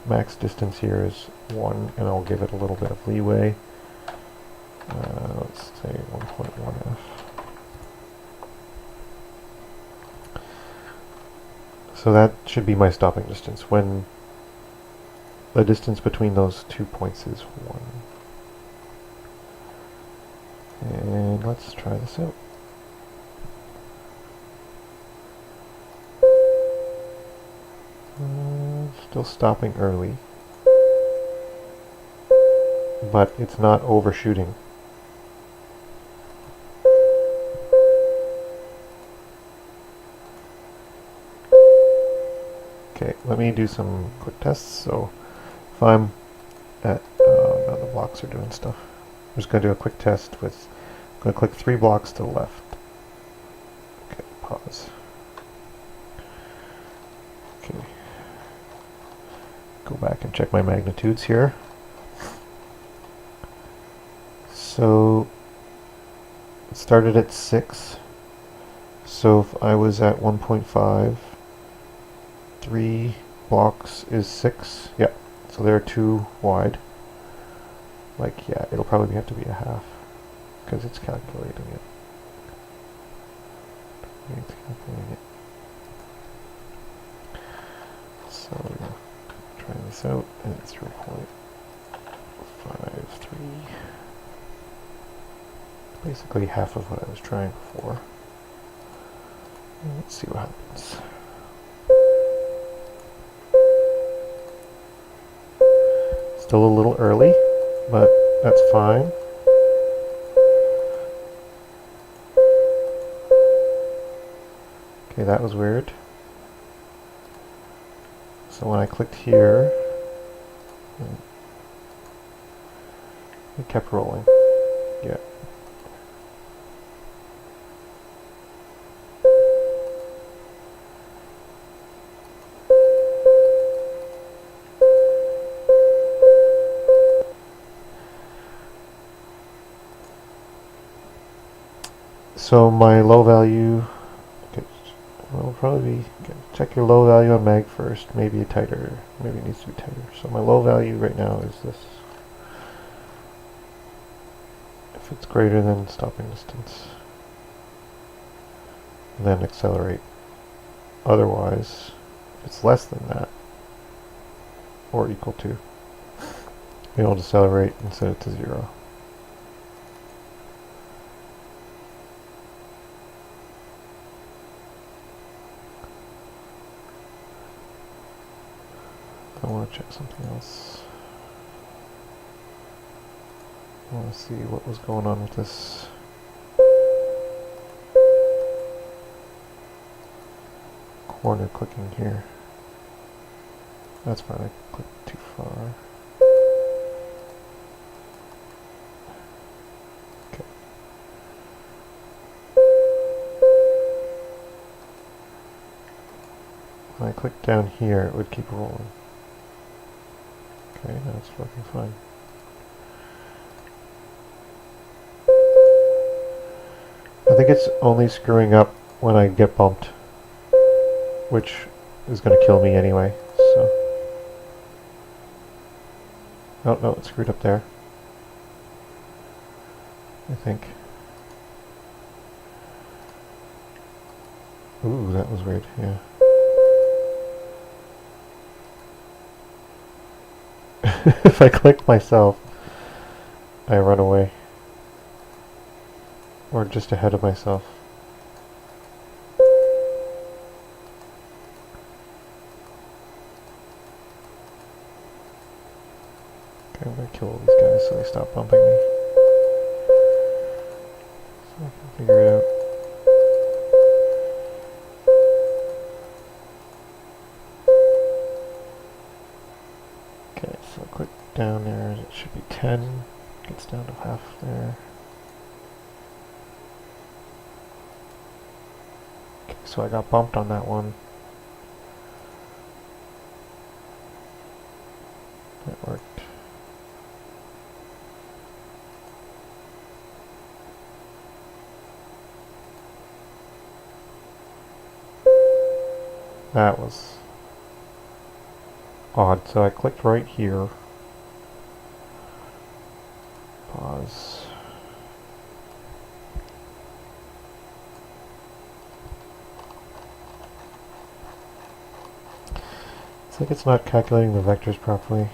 max distance here is 1, and I'll give it a little bit of leeway, let's say 1.1f. So that should be my stopping distance when the distance between those 2 points is 1. And let's try this out. Still stopping early, but it's not overshooting. Okay, let me do some quick tests. So if I'm at, now the blocks are doing stuff. I'm just going to do a quick test with, I'm going to click 3 blocks to the left. Okay, pause. Okay. Go back and check my magnitudes here. So it started at 6. So if I was at 1.5, 3 blocks is 6. Yeah. So they're 2 wide. Like, yeah, it'll probably have to be a half because it's calculating it. It's calculating it. So yeah, try this out, and it's 0.53. Basically half of what I was trying before. And let's see what happens. Still a little early, but that's fine. Okay, that was weird. So when I clicked here, it kept rolling. Yeah. So my low value, okay, will probably be, okay, check your low value on mag first, maybe tighter, maybe it needs to be tighter. So my low value right now is this. If it's greater than stopping distance, then accelerate. Otherwise, if it's less than that, or equal to, it'll decelerate and set it to 0. I want to check something else. I want to see what was going on with this. Corner clicking here. That's fine, I clicked too far. Okay. When I click down here, it would keep rolling. Okay, now it's working fine. I think it's only screwing up when I get bumped, which is going to kill me anyway, so... Oh, no, it screwed up there. I think. Ooh, that was weird, yeah. If I click myself, I run away. Or just ahead of myself. Okay, I'm gonna kill all these guys so they stop bumping me. So I can figure it out. Okay, so click down there, it should be 10. Gets down to half there. Okay, so I got bumped on that one. That worked. That was odd. So I clicked right here. Pause. It's like it's not calculating the vectors properly.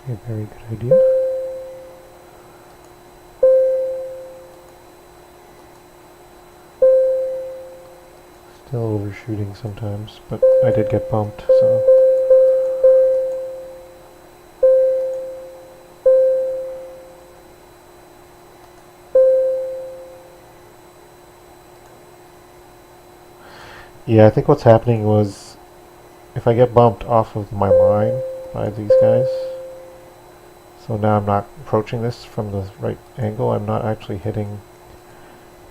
A very good idea. Still overshooting sometimes, but I did get bumped, so... Yeah, I think what's happening was if I get bumped off of my line by these guys, so now I'm not approaching this from the right angle, I'm not actually hitting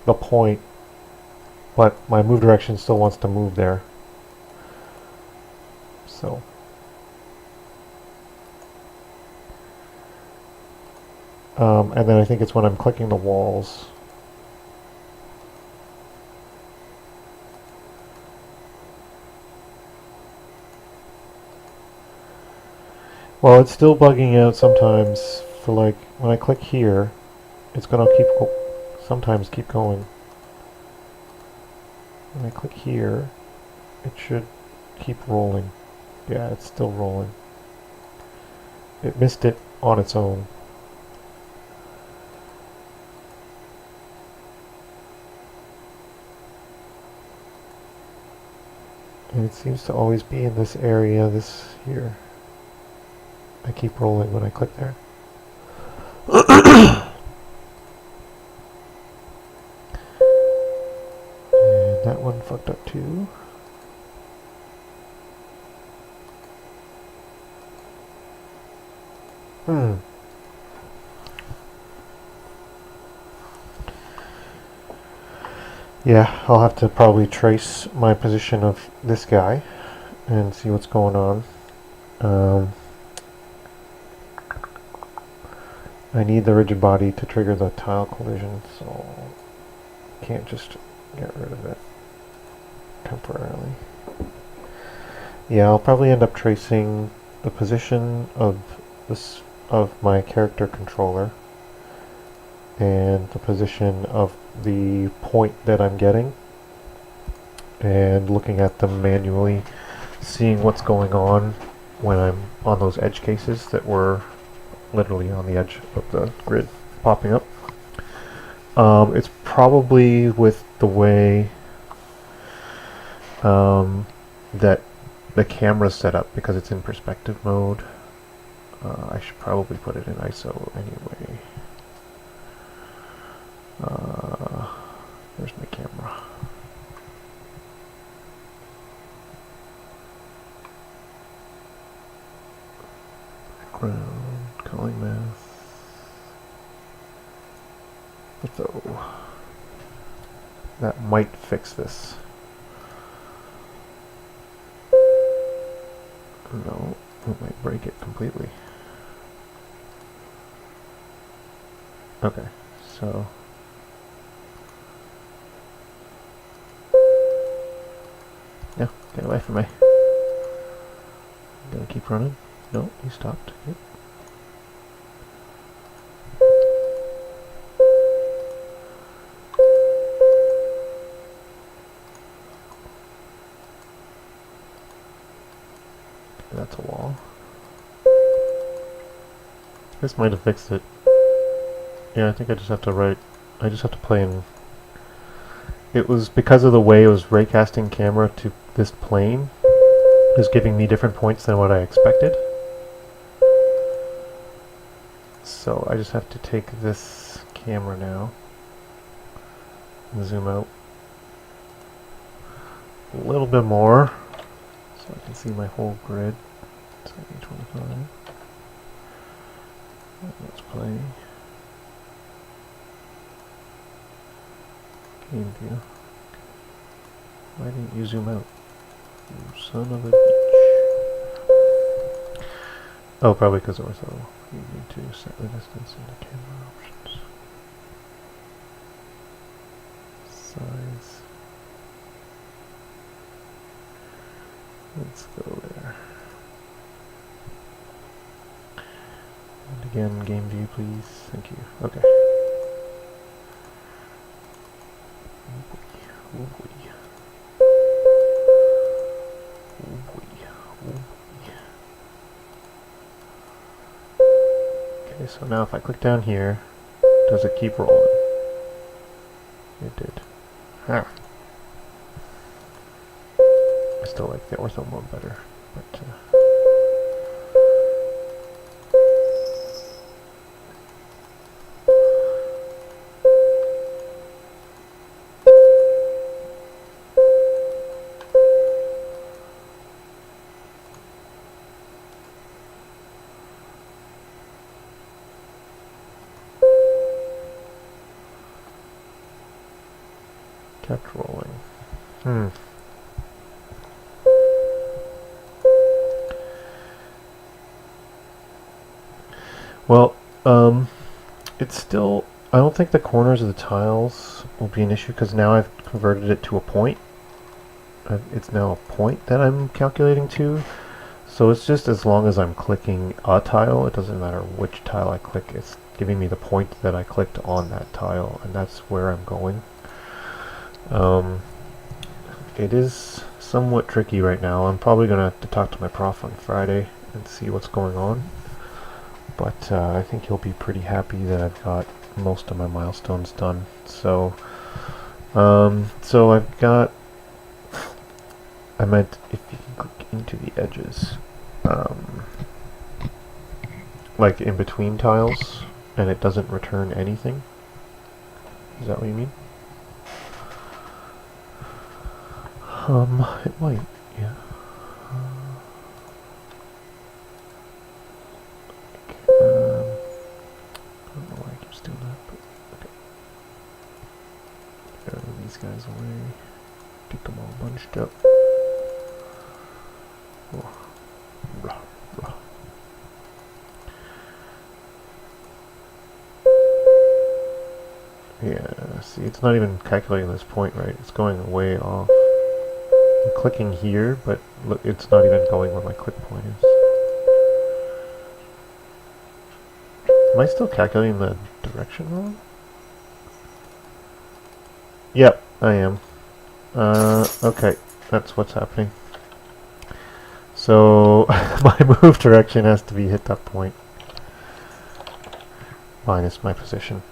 the point, but my move direction still wants to move there. So and then I think it's when I'm clicking the walls. Well, it's still bugging out sometimes for like when I click here, it's gonna sometimes keep going. When I click here, it should keep rolling. Yeah, it's still rolling. It missed it on its own. And it seems to always be in this area, this here. I keep rolling when I click there. And that one fucked up too. Yeah, I'll have to probably trace my position of this guy and see what's going on. I need the rigid body to trigger the tile collision, so can't just get rid of it temporarily. Yeah, I'll probably end up tracing the position of my character controller and the position of the point that I'm getting, and looking at them manually, seeing what's going on when I'm on those edge cases that were literally on the edge of the grid popping up. It's probably with the way that the camera's set up because it's in perspective mode. I should probably put it in ISO anyway. There's my camera. Background, calling math. So that might fix this. No, it might break it completely. Okay, so yeah, get away from me. Gonna keep running. No, he stopped. Yep. That's a wall. This might have fixed it. Yeah, I think I just have to I just have to play in. It was because of the way it was raycasting camera to this plane. It was giving me different points than what I expected. So I just have to take this camera now and zoom out a little bit more so I can see my whole grid. So 25. Let's play. Game view. Why didn't you zoom out? You son of a bitch. Oh, probably because ortho. You need to set the distance in the camera options. Size. Let's go there. And again, game view, please. Thank you. Okay. Oh boy. Okay, so now if I click down here, does it keep rolling? It did. Ah. I still like the ortho mode better, but kept rolling. Well, it's still, I don't think the corners of the tiles will be an issue because now I've converted it to a point. It's now a point that I'm calculating to. So it's just as long as I'm clicking a tile, it doesn't matter which tile I click, it's giving me the point that I clicked on that tile, and that's where I'm going. It is somewhat tricky right now. I'm probably going to have to talk to my prof on Friday and see what's going on. But I think he'll be pretty happy that I've got most of my milestones done. So, so I've got, I meant if you can click into the edges, like in between tiles, and it doesn't return anything. Is that what you mean? It might, yeah. I don't know why I keep doing that, but okay. Gotta move these guys away. Get them all bunched up. Oh. Blah, blah. Yeah, see, it's not even calculating this point right. It's going way off. I'm clicking here, but look, it's not even going where my click point is. Am I still calculating the direction wrong? Yep, I am. Okay, that's what's happening. So, my move direction has to be hit that point. Minus my position.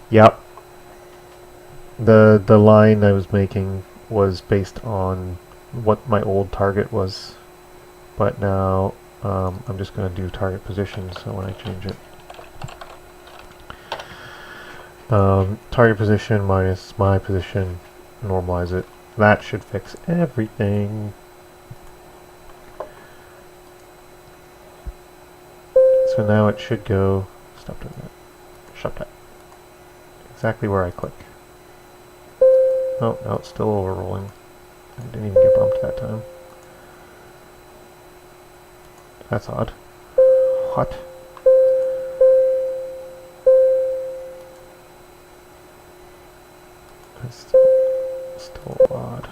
Yep. The line I was making was based on what my old target was, but now I'm just going to do target position. So when I change it, target position minus my position, normalize it. That should fix everything. So now it should go. Stop doing that. Shut that. Exactly where I click. Oh, no, it's still overrolling. I didn't even get bumped that time. That's odd. What? That's still odd.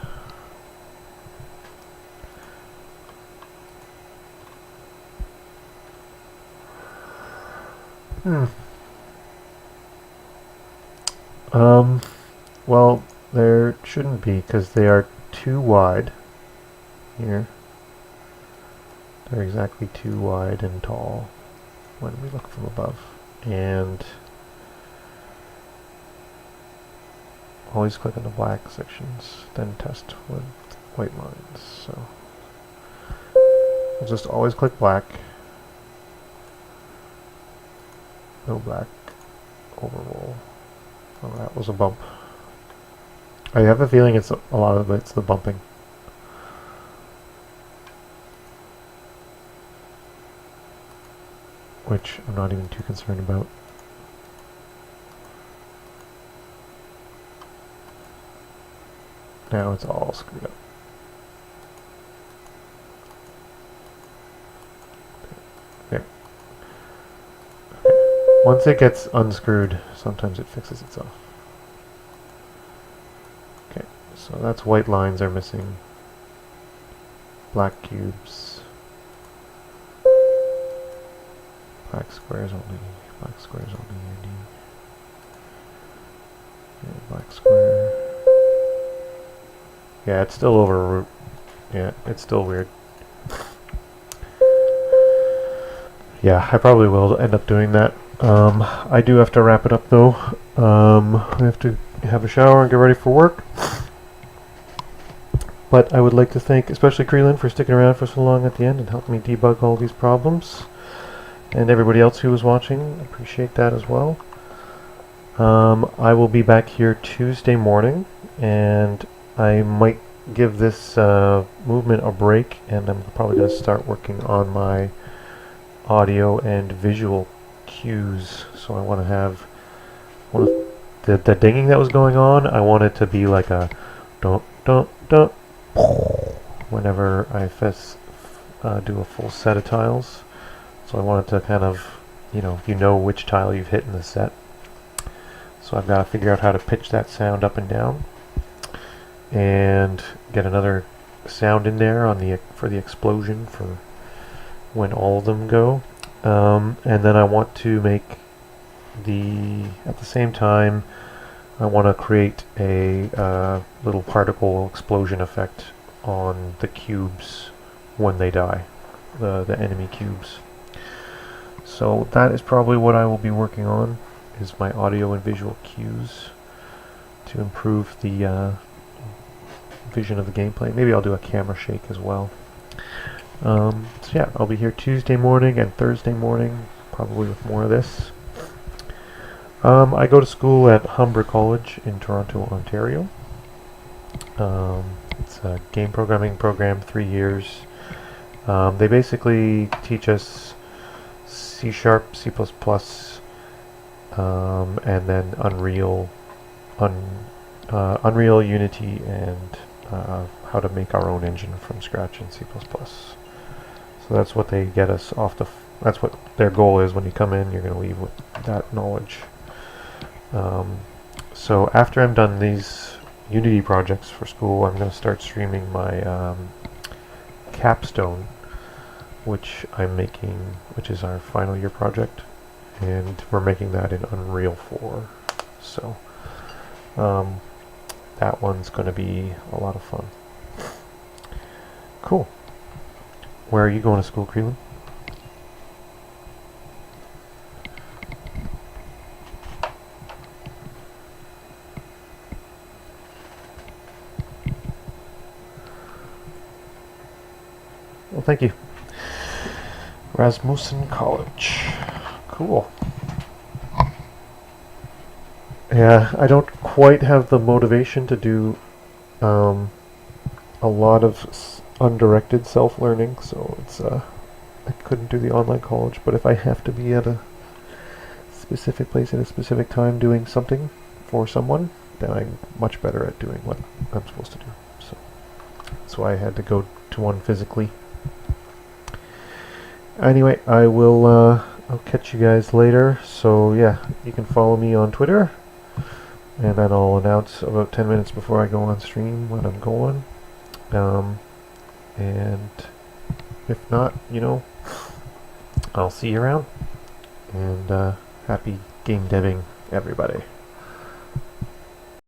Well, there shouldn't be, because they are too wide here. They're exactly too wide and tall when we look from above. And always click on the black sections, then test with white lines. So we'll just always click black. No black. Overroll. Oh, that was a bump. I have a feeling it's a lot of it's the bumping. Which I'm not even too concerned about. Now it's all screwed up. There. Okay. Once it gets unscrewed, sometimes it fixes itself. Okay, so that's white lines are missing. Black cubes. Black squares only. Black squares only. Yeah, black square. Yeah, it's still over. Yeah, it's still weird. Yeah, I probably will end up doing that. I do have to wrap it up though. I have to have a shower and get ready for work. But I would like to thank especially Creelan for sticking around for so long at the end and helping me debug all these problems. And everybody else who was watching, appreciate that as well. I will be back here Tuesday morning, and I might give this movement a break, and I'm probably going to start working on my audio and visual cues. So I want to have one of the dinging that was going on. I want it to be like a don't whenever I do a full set of tiles. So I want it to kind of, you know which tile you've hit in the set. So I've got to figure out how to pitch that sound up and down, and get another sound in there on for the explosion for when all of them go. And then I want to make at the same time, I want to create a little particle explosion effect on the cubes when they die, the enemy cubes. So that is probably what I will be working on, is my audio and visual cues to improve the vision of the gameplay. Maybe I'll do a camera shake as well. So yeah, I'll be here Tuesday morning and Thursday morning, probably with more of this. I go to school at Humber College in Toronto, Ontario. It's a game programming program, 3 years. They basically teach us C#, C++, and then Unreal, Unity, and how to make our own engine from scratch in C++. So that's what they get us off that's what their goal is. When you come in, you're going to leave with that knowledge. So after I'm done these Unity projects for school, I'm going to start streaming my capstone, which I'm making, which is our final year project, and we're making that in Unreal 4. So that one's going to be a lot of fun. Cool. Where are you going to school, Creelan? Well, thank you. Rasmussen College. Cool. Yeah, I don't quite have the motivation to do a lot of undirected self-learning, so it's I couldn't do the online college. But if I have to be at a specific place at a specific time doing something for someone, then I'm much better at doing what I'm supposed to do. So that's why I had to go to one physically. Anyway, I'll catch you guys later. So yeah, you can follow me on Twitter, and then I'll announce about 10 minutes before I go on stream when I'm going. And if not, I'll see you around. And happy game deving, everybody.